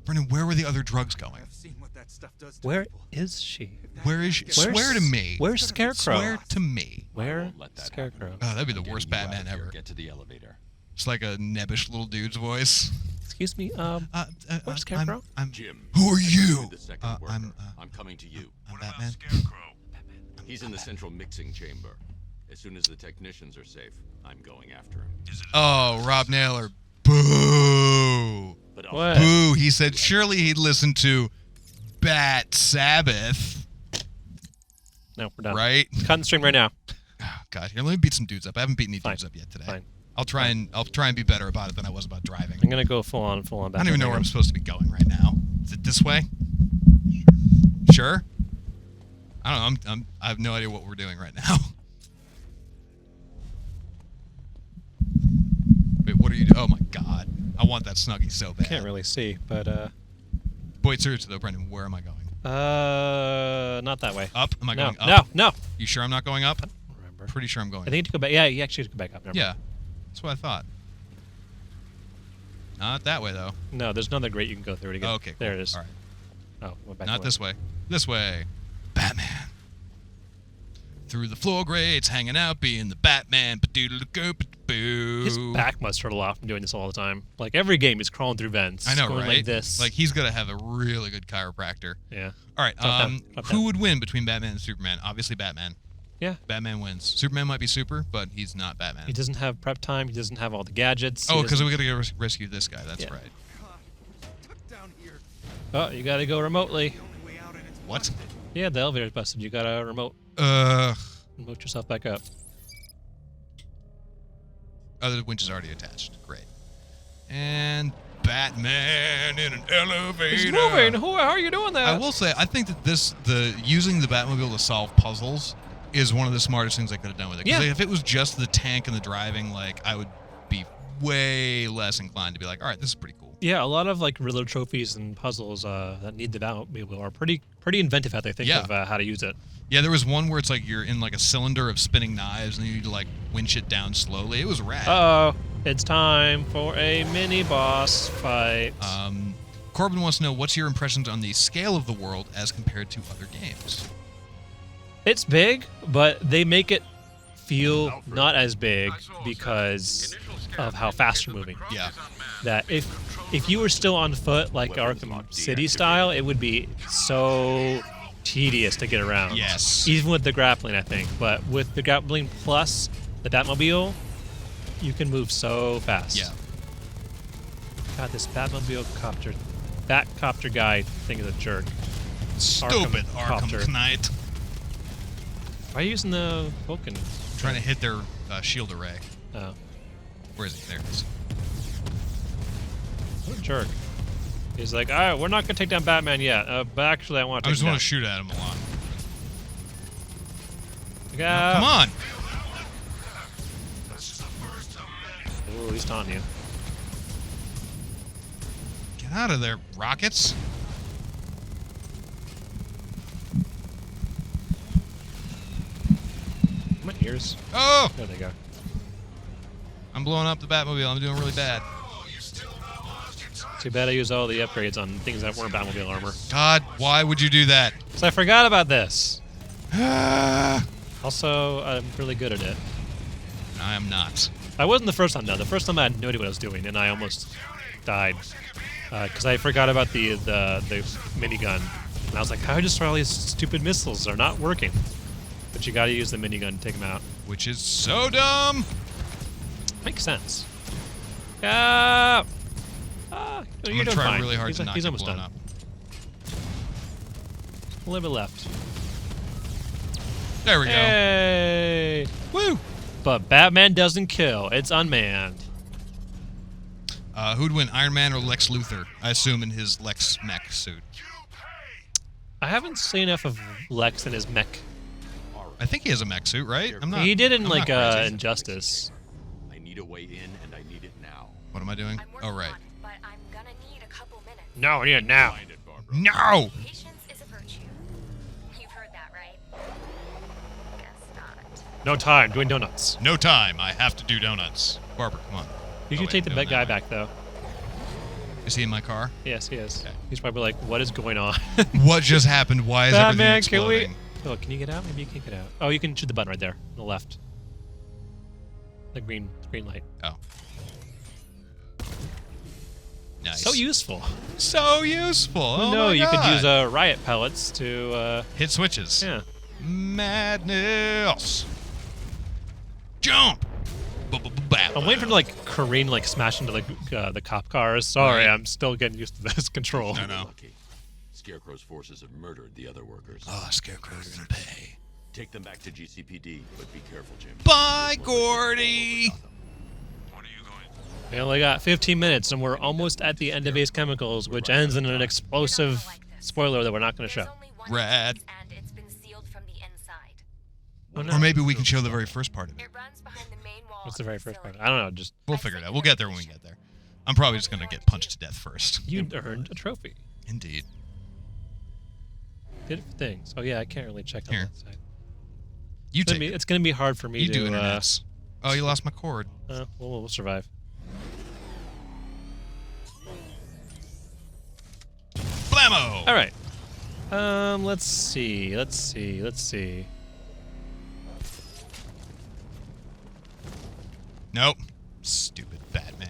Brendan, where were the other drugs going? I've seen what that stuff does to Where people. is she? Where is she? Where's- Swear to me. Where's Scarecrow? Swear to me. Where? won't let that Scarecrow. happen. Oh, that'd be the I'm worst getting you Batman out of here. ever. Get to the elevator. It's like a nebbish little dude's voice. Excuse me. Where's Scarecrow? I'm Jim. Who are I you? joined the second worker. I'm coming to you. I'm Batman. He's in the central mixing chamber. As soon as the technicians are safe, I'm going after him. Oh, Rob Naylor. Boo. But What? Boo. He said surely he'd listen to Bat Sabbath. No, we're done. Right? Cut the stream right now. Oh, God, here, let me beat some dudes up. I haven't beaten any dudes up yet today. Fine. I'll try and be better about it than I was about driving. I'm gonna go full on Batman. I don't even know where I'm supposed to be going right now. Is it this way? Sure. I don't know. I have no idea what we're doing right now. Wait, what are you? Oh my God! I want that Snuggie so bad. Can't really see, but Boy, seriously though, Brendan, where am I going? not that way. Up? Am I No, going up? no. You sure I'm not going up? I don't remember. Pretty sure I'm going. I think you need to go back. Yeah, you actually have to go back up. Never Yeah, mind. that's what I thought. Not that way though. No, there's another grate you can go through to get. Okay, cool. There it is. All right. Oh, went back. Not away. this way. This way. Batman. Through the floor grates, hanging out, being the Batman. Ba-doodle-go-ba-boo. His back must hurt a lot from doing this all the time. Like every game, he's crawling through vents. I know, going right? Like this. Like he's gonna have a really good chiropractor. Yeah. All right. Drop down, drop Who down. would win between Batman and Superman? Obviously, Batman. Yeah. Batman wins. Superman might be super, but he's not Batman. He doesn't have prep time. He doesn't have all the gadgets. Oh, he because doesn't- we gotta go rescue this guy. That's Yeah. right. Tuck down here. Oh, you gotta go remotely. The only way out, and it's What? Yeah, the elevator's busted. You gotta remote yourself back up. Oh, the winch is already attached. Great. And Batman in an elevator. He's moving. How are you doing that? I will say, I think that using the Batmobile to solve puzzles is one of the smartest things I could have done with it. 'Cause Yeah. if it was just the tank and the driving, like, I would be way less inclined to be like, all right, this is pretty cool. Yeah, a lot of like Riddler trophies and puzzles that need the Batmobile are pretty inventive how they think Yeah. of how to use it. Yeah, there was one where it's like you're in like a cylinder of spinning knives and you need to like winch it down slowly. It was rad. Uh-oh, it's time for a mini boss fight. Corbin wants to know, what's your impressions on the scale of the world as compared to other games? It's big, but they make it feel not as big because of how fast you're moving. Yeah. That if you were still on foot like Arkham City style, it would be so tedious to get around. Yes. Even with the grappling, I think. But with the grappling plus the Batmobile, you can move so fast. Yeah. God, this Batmobile copter, Batcopter guy thing is a jerk. Stupid copter. Arkham Knight. Why are you using the Vulcan? Trying to hit their shield array. Oh, Where is it? There it is. what a jerk. He's like, all right, we're not gonna take down Batman yet. But actually, I want to. I just want to shoot. shoot at him a lot. Come Come on! Oh, he's taunting you. Get out of there, rockets! My ears. Oh! There they go. I'm blowing up the Batmobile. I'm doing really bad. Too bad I used all the upgrades on things that weren't Batmobile armor. God, why would you do that? Because I forgot about this. Also, I'm really good at it. I am not. I wasn't the first time, though. The first time I had no idea what I was doing, and I almost died. Because I forgot about the minigun. And I was like, how do I destroy all these stupid missiles? They're not working. But you gotta use the minigun to take them out. Which is so dumb! Makes sense. Ah! I'm You're gonna doing try fine. really hard he's, to not he's get almost blown done. up. A little bit left. There we go. Hey! Woo! But Batman doesn't kill. It's unmanned. Who'd win, Iron Man or Lex Luthor? I assume in his Lex mech suit. I haven't seen enough of Lex and his mech. I think he has a mech suit, right? I'm not. He did in I'm like not crazy. Injustice. I need a way in, and I need it now. What am I doing? Oh, right. But I'm gonna need a couple minutes. No, I need it now. Find it, Barbara. No! Patience is a virtue. You've heard that, right? Guess not. No time. Doing donuts. No time. I have to do donuts. Barbara, come on. You Oh, should wait, take the I'm big doing guy that way. back, though. Is he in my car? Yes, he is. Okay. He's probably like, what is going on? What just happened? Why is Batman, everything can we... exploding? Oh, can you get out? Maybe you can't get out. Oh, you can shoot the button right there, on the left. The green light. Oh. Nice. So useful. So useful. Oh no, my you could God. use riot pellets to, hit switches. yeah. Madness. Jump. I'm waiting for him to, like, careen, like, smash into, the cop cars. Sorry, Right. I'm still getting used to this control. No, no. Lucky. Scarecrow's forces have murdered the other workers. Oh, Scarecrow's gonna pay. Take them back to GCPD, but be careful, Jim. Bye, Gordy. We only got 15 minutes, and we're almost at the end of Ace Chemicals, which ends in an explosive spoiler that we're not going to show. There's only one Rad. entrance, and it's been sealed from the inside. Oh, no. Or maybe we can show the very first part of it. It runs behind the main wall. What's the of very first part? facility. I don't know. Just We'll figure it out. We'll get there when we get there. I'm probably just gonna get punched to death first. you earned a trophy. Indeed. Good things. Oh yeah, I can't really check on Here. that side. You take it. It's gonna be hard for me You to. do internets. Oh, you lost my cord. We'll survive. Blammo! All right. Let's see. Nope. Stupid Batman.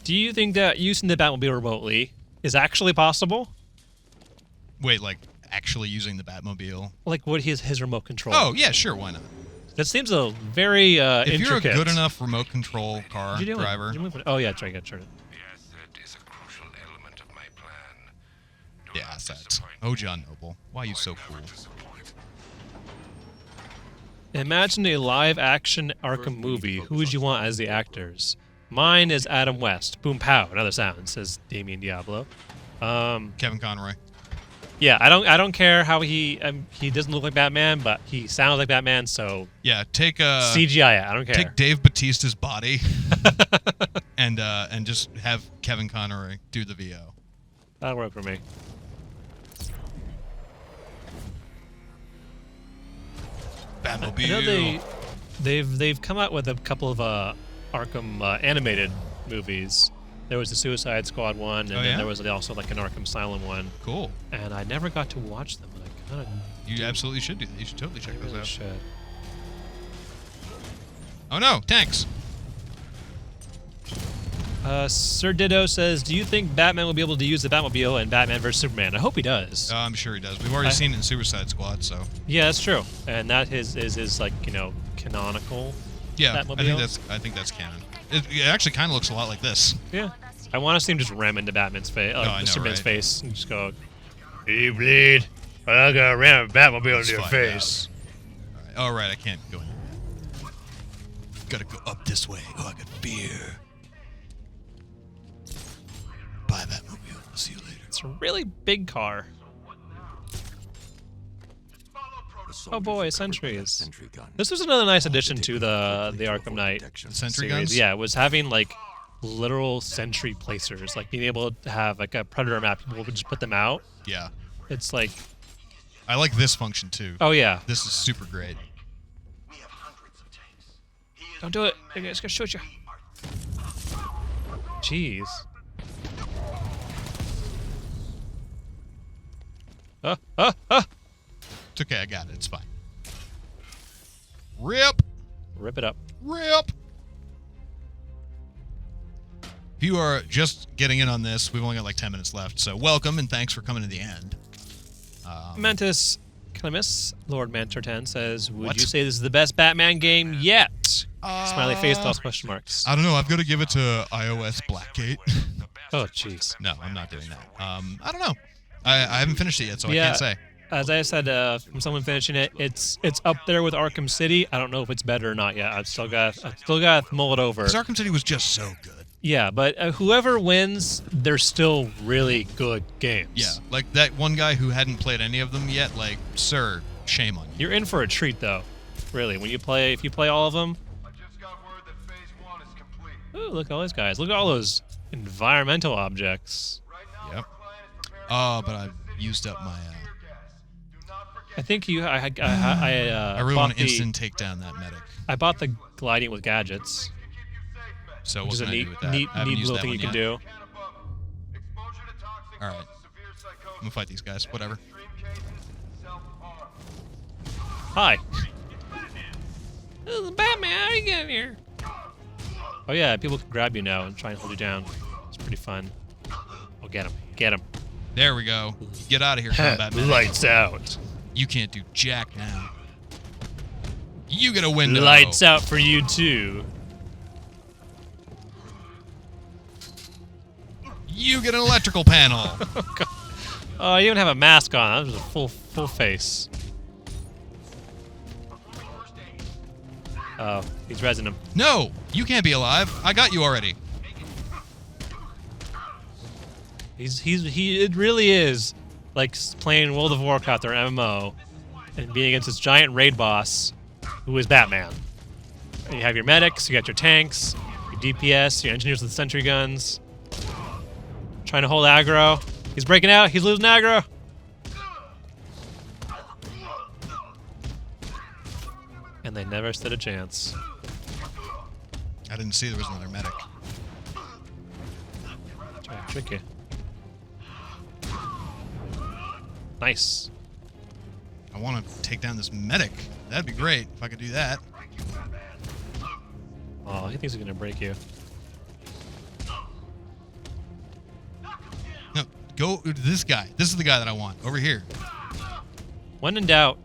Do you think that using the Batmobile remotely is actually possible? Wait, like actually using the Batmobile? Like, what his remote control? Oh, yeah, sure, why not? That seems a very If intricate. you're a good enough remote control car Did you do it? driver. Did you move it? Oh yeah, try to turn it. Yes, that is a crucial element of my plan. Do Yeah, not that's. disappoint Oh, me. John Noble. Why are you so cool? Never disappoint. Imagine a live-action Arkham movie. Who would you want as the actors? Mine is Adam West. Boom pow. Another sound, says Damien Diablo. Kevin Conroy. Yeah, I don't care how he doesn't look like Batman, but he sounds like Batman. So Yeah, take CGI it. I don't care. take Dave Bautista's body and just have Kevin Conroy do the VO. That'll work for me. Batmobile. I know they've come out with a couple of Arkham animated movies. There was the Suicide Squad one, and Oh, then yeah? there was also like an Arkham Asylum one. Cool. And I never got to watch them. And I kind of You absolutely should do that. You should totally check those really out. should. Oh no, tanks. Sir Ditto says, "Do you think Batman will be able to use the Batmobile in Batman vs Superman?" I hope he does. I'm sure he does. We've already seen it in Suicide Squad, so Yeah, that's true. And that is like, you know, canonical. yeah, Batmobile? I think that's canon. It actually kind of looks a lot like this. Yeah. I want to see him just ram into Batman's face, I know, Superman's right? face, and just go, "You bleed, but I gotta ram a Batmobile into your find face." All right, I can't go in. Gotta go up this way. Oh, I got fear. Bye, Batmobile. I'll see you later. It's a really big car. The Oh boy, soldiers are covered by that sentries. sentry gun. This was another nice addition They to take the quickly Arkham before Knight detection. Sentry series. guns? Yeah, it was having like literal sentry placers, like being able to have like a predator map. People would just put them out. Yeah. It's like, I like this function too. oh yeah, This is super great. don't do it. They're just gonna shoot you. Jeez. It's okay. I got it. It's fine. Rip. Rip it up. Rip. If you are just getting in on this, we've only got like 10 minutes left. So welcome and thanks for coming to the end. Mantis Clemis, Lord Mantor 10 says, would What? you say this is the best Batman game yet? Smiley face, those question marks. I don't know. I've got to give it to iOS Blackgate. Oh, jeez. No, I'm not doing that. I don't know. I haven't finished it yet, so I Yeah. can't say. As I said, from someone finishing it, it's up there with Arkham City. I don't know if it's better or not yet. I've still got to mull it over. Because Arkham City was just so good. Yeah, but whoever wins, they're still really good games. Yeah, like that one guy who hadn't played any of them yet. Like, sir, shame on you. You're in for a treat, though. Really, if you play all of them. I just got word that phase 1 is complete. Ooh, look at all those guys. Look at all those environmental objects. Right now, Yep. our client is preparing Oh, but I've used up my. tear gas. Do not forget I think I really bought want to the instant take down that medic. I bought the gliding with gadgets, to keep you safe, man. So which what is a can I neat, do with that? neat, I haven't neat used little that thing one you can yet. do. Can above. Exposure to toxin All right. causes severe psychosis. I'm gonna fight these guys. Whatever. Extreme cases, self-harm. Hi. This is Batman. How are you getting here? Oh yeah, people can grab you now and try and hold you down. It's pretty fun. Oh, get him. Get him. There we go. Get out of here, combat man. Lights out. You can't do jack now. You get a window. Lights out for you too. You get an electrical panel. Oh, you don't have a mask on. That was a full face. Oh, he's rezzing him. No, you can't be alive. I got you already. It really is like playing World of Warcraft or MMO and being against this giant raid boss who is Batman. And you have your medics, you got your tanks, your DPS, your engineers with sentry guns. Trying to hold aggro. He's breaking out, he's losing aggro. And they never stood a chance. I didn't see there was another medic. Trying to trick you. Nice. I want to take down this medic. That'd be great if I could do that. Oh, he thinks he's gonna break you. No, go to this guy. This is the guy that I want. Over here. When in doubt,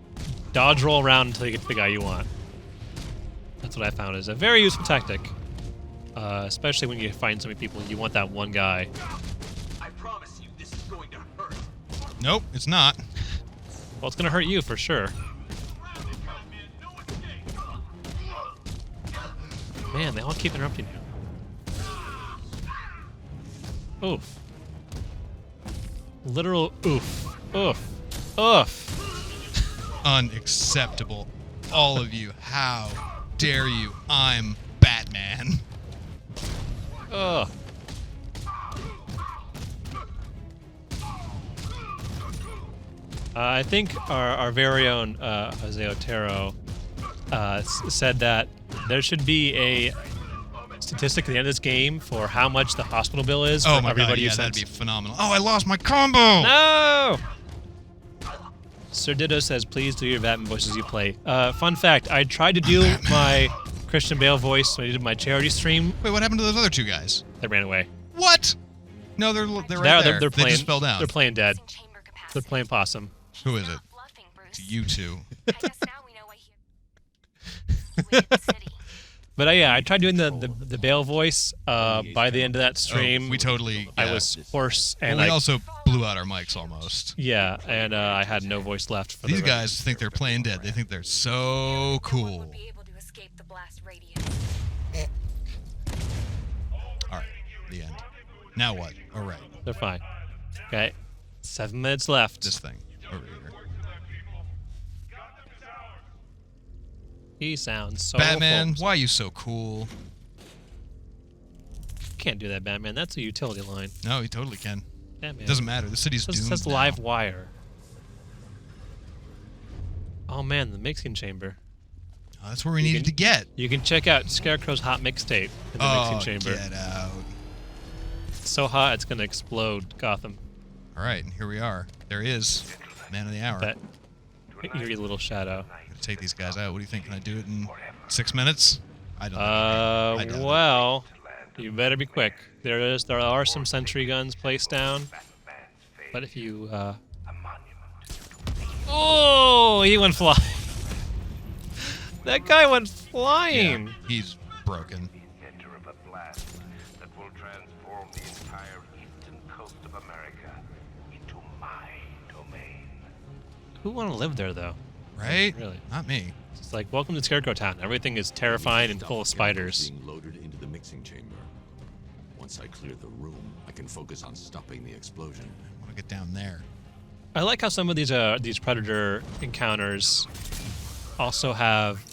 dodge roll around until you get to the guy you want. That's what I found is a very useful tactic. Especially when you find so many people and you want that one guy. I promise you, this is going to hurt. Nope, it's not. Well, it's gonna hurt you for sure. Man, they all keep interrupting you. Oof. Literal oof. Oof. Oof. Unacceptable. All of you. How dare you? I'm Batman. Ugh. I think our very own Jose Otero said that there should be a statistic at the end of this game for how much the hospital bill is Oh for my god, everybody yeah, who that'd sends. be phenomenal. Oh, I lost my combo! No! Sir Ditto says, please do your Batman voices you play. Fun fact, I tried to do my Christian Bale voice when I did my charity stream. Wait, what happened to those other two guys? They ran away. What? No, they're right there. They're playing, they just fell down. They're playing dead. Chamber capacity. They're playing possum. Who is it? Bluffing, Bruce. It's you two. I guess now we know why he invaded the city. But yeah, I tried doing the Bale voice. By the end of that stream, we totally. I yeah. was hoarse, and we also blew out our mics almost. yeah, and I had no voice left for These the guys think they're playing dead. They think they're so cool. Would be able to escape the blast radius. All right, the end. Now what? All right, They're fine. Okay, 7 minutes left. this thing over here. He sounds so. Batman, folksy. why are you so cool? Can't do that, Batman. That's a utility line. No, he totally can. Batman. Doesn't matter. The city's This doomed says now. live wire. Oh man, the mixing chamber. Oh, that's where we needed to get. You can check out Scarecrow's hot mixtape in the mixing chamber. Get out. It's so hot it's gonna explode Gotham. All right, and here we are. There he is, man of the hour. That eerie little shadow. Gotta take these guys out. What do you think? Can I do it in 6 minutes? I don't. I doubt it. Well, you better be quick. There are some sentry guns placed down, but if you oh, he went flying. That guy went flying. Yeah, he's broken. Center of a blast that will transform the entire eastern coast of America into my domain. Who want to live there though? Right? Really? Not me. It's like welcome to Scarecrow Town. Everything is terrifying and full of spiders. Being loaded into the mixing chamber. Once I clear the room, I can focus on stopping the explosion. I want to get down there. I like how some of these Predator encounters also have.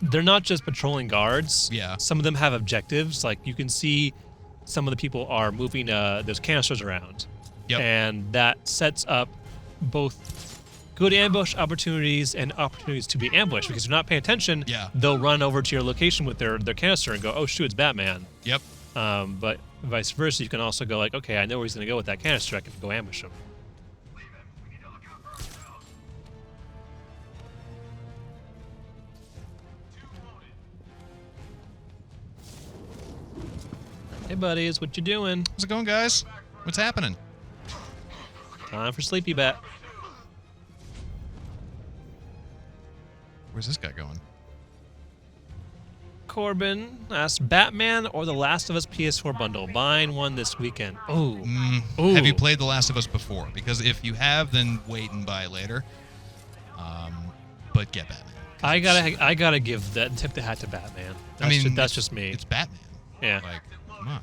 They're not just patrolling guards. Yeah. Some of them have objectives. Like you can see, some of the people are moving those canisters around. Yep. And that sets up both good ambush opportunities and opportunities to be ambushed because if you're not paying attention, Yeah. they'll run over to your location with their canister and go, oh shoot, it's Batman. Yep. But vice versa, you can also go like, okay, I know where he's going to go with that canister. I can go ambush him. Hey buddies, what you doing? How's it going, guys? What's happening? Time for Sleepy Bat. Where's this guy going? Corbin asked Batman or The Last of Us PS4 bundle. Buying one this weekend. Ooh. Ooh. Have you played The Last of Us before? Because if you have, then wait and buy later. But get Batman. I gotta tip the hat to Batman. That's just me. It's Batman. Yeah. Like, come on.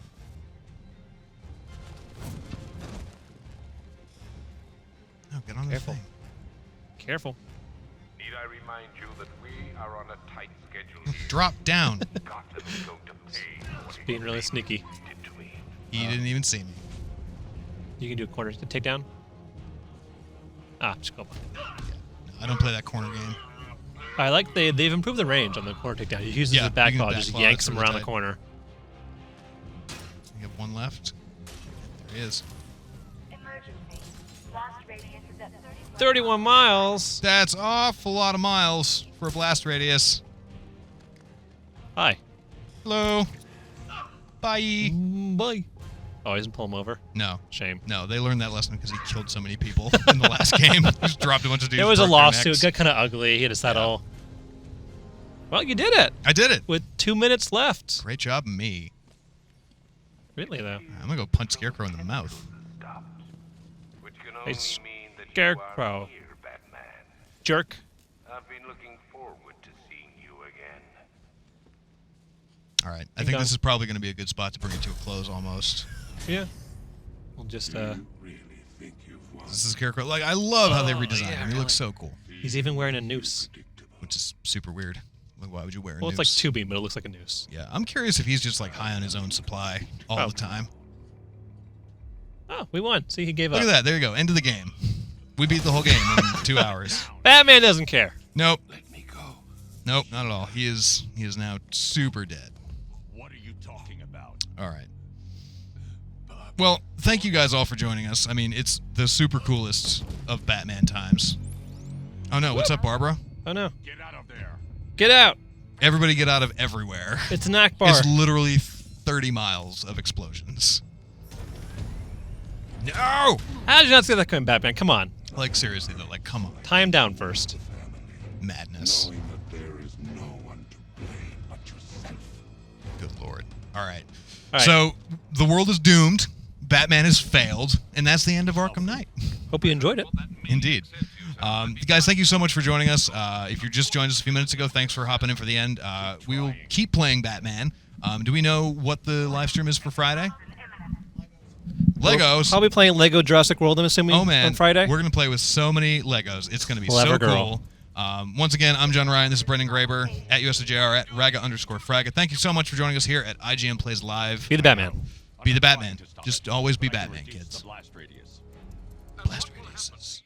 No, get on the Careful. thing. Careful. Need I remind you that we are on a tight schedule here? Drop down. Gotham is going to pay what it Being really sneaky. did to me. He didn't even see me. You can do a corner to take down. Just go. I don't play that corner game. I like they've improved the range on the corner takedown. You use it as a back you can claw, just backclaw, yanks it's him really around the tight. corner. We have one left. There he is. Emergency. Blast radius is at 31 miles. That's awful lot of miles for a blast radius. Hi. Hello. Bye. Bye. Oh, he doesn't pull him over. No. Shame. No, they learned that lesson because he killed so many people in the last game. He just dropped a bunch of dudes. There was a broke their lawsuit. It necks. got kind of ugly. He had to settle. Well, you did it I did it. with 2 minutes left. Great job, me. Really though. I'm gonna go punch Scarecrow in the mouth. Stops. Which can Hey, only mean that you Scarecrow. are here, Batman. Jerk. I've been looking forward to seeing you again. All right. I think this is probably going to be a good spot to bring it to a close almost. Yeah. We'll just This is Scarecrow. Like, I love how they redesigned him. He looks so cool, He's even wearing a noose. which is super weird. Like, why would you wear a Well, noose? it's like tubing, but it looks like a noose. Yeah, I'm curious if he's just like high on his own supply all the time. Oh, we won. See, he gave Look up. at that. There you go. End of the game. We beat the whole game in 2 hours. Batman doesn't care. Nope. Let me go. Nope, not at all. He is now super dead. What are you talking about? All right. Well, thank you guys all for joining us. I mean, it's the super coolest of Batman times. Oh no, what's up, Barbara? Oh no. Get out of there. Get out. Everybody get out of everywhere. It's an Akbar. It's literally 30 miles of explosions. No! How did you not see that coming, Batman? Come on. Like, seriously, though, like, come on. Tie him down first. Madness. Knowing that there is no one to blame but All right. All right. So the world is doomed. Batman has failed, and that's the end of Arkham Knight. Hope you enjoyed it. Indeed. Guys, thank you so much for joining us. If you just joined us a few minutes ago, thanks for hopping in for the end. We will keep playing Batman. Do we know what the live stream is for Friday? Legos. I'll be playing Lego Jurassic World, I'm assuming, Oh, man. on Friday. We're going to play with so many Legos. It's going to be Clever so girl. cool. Once again, I'm John Ryan. This is Brendan Graber at USJR at Raga_Fraga. Thank you so much for joining us here at IGN Plays Live. Be the Batman. Be the Batman. Just always be Batman, kids. Blast radius. Blast radiuses.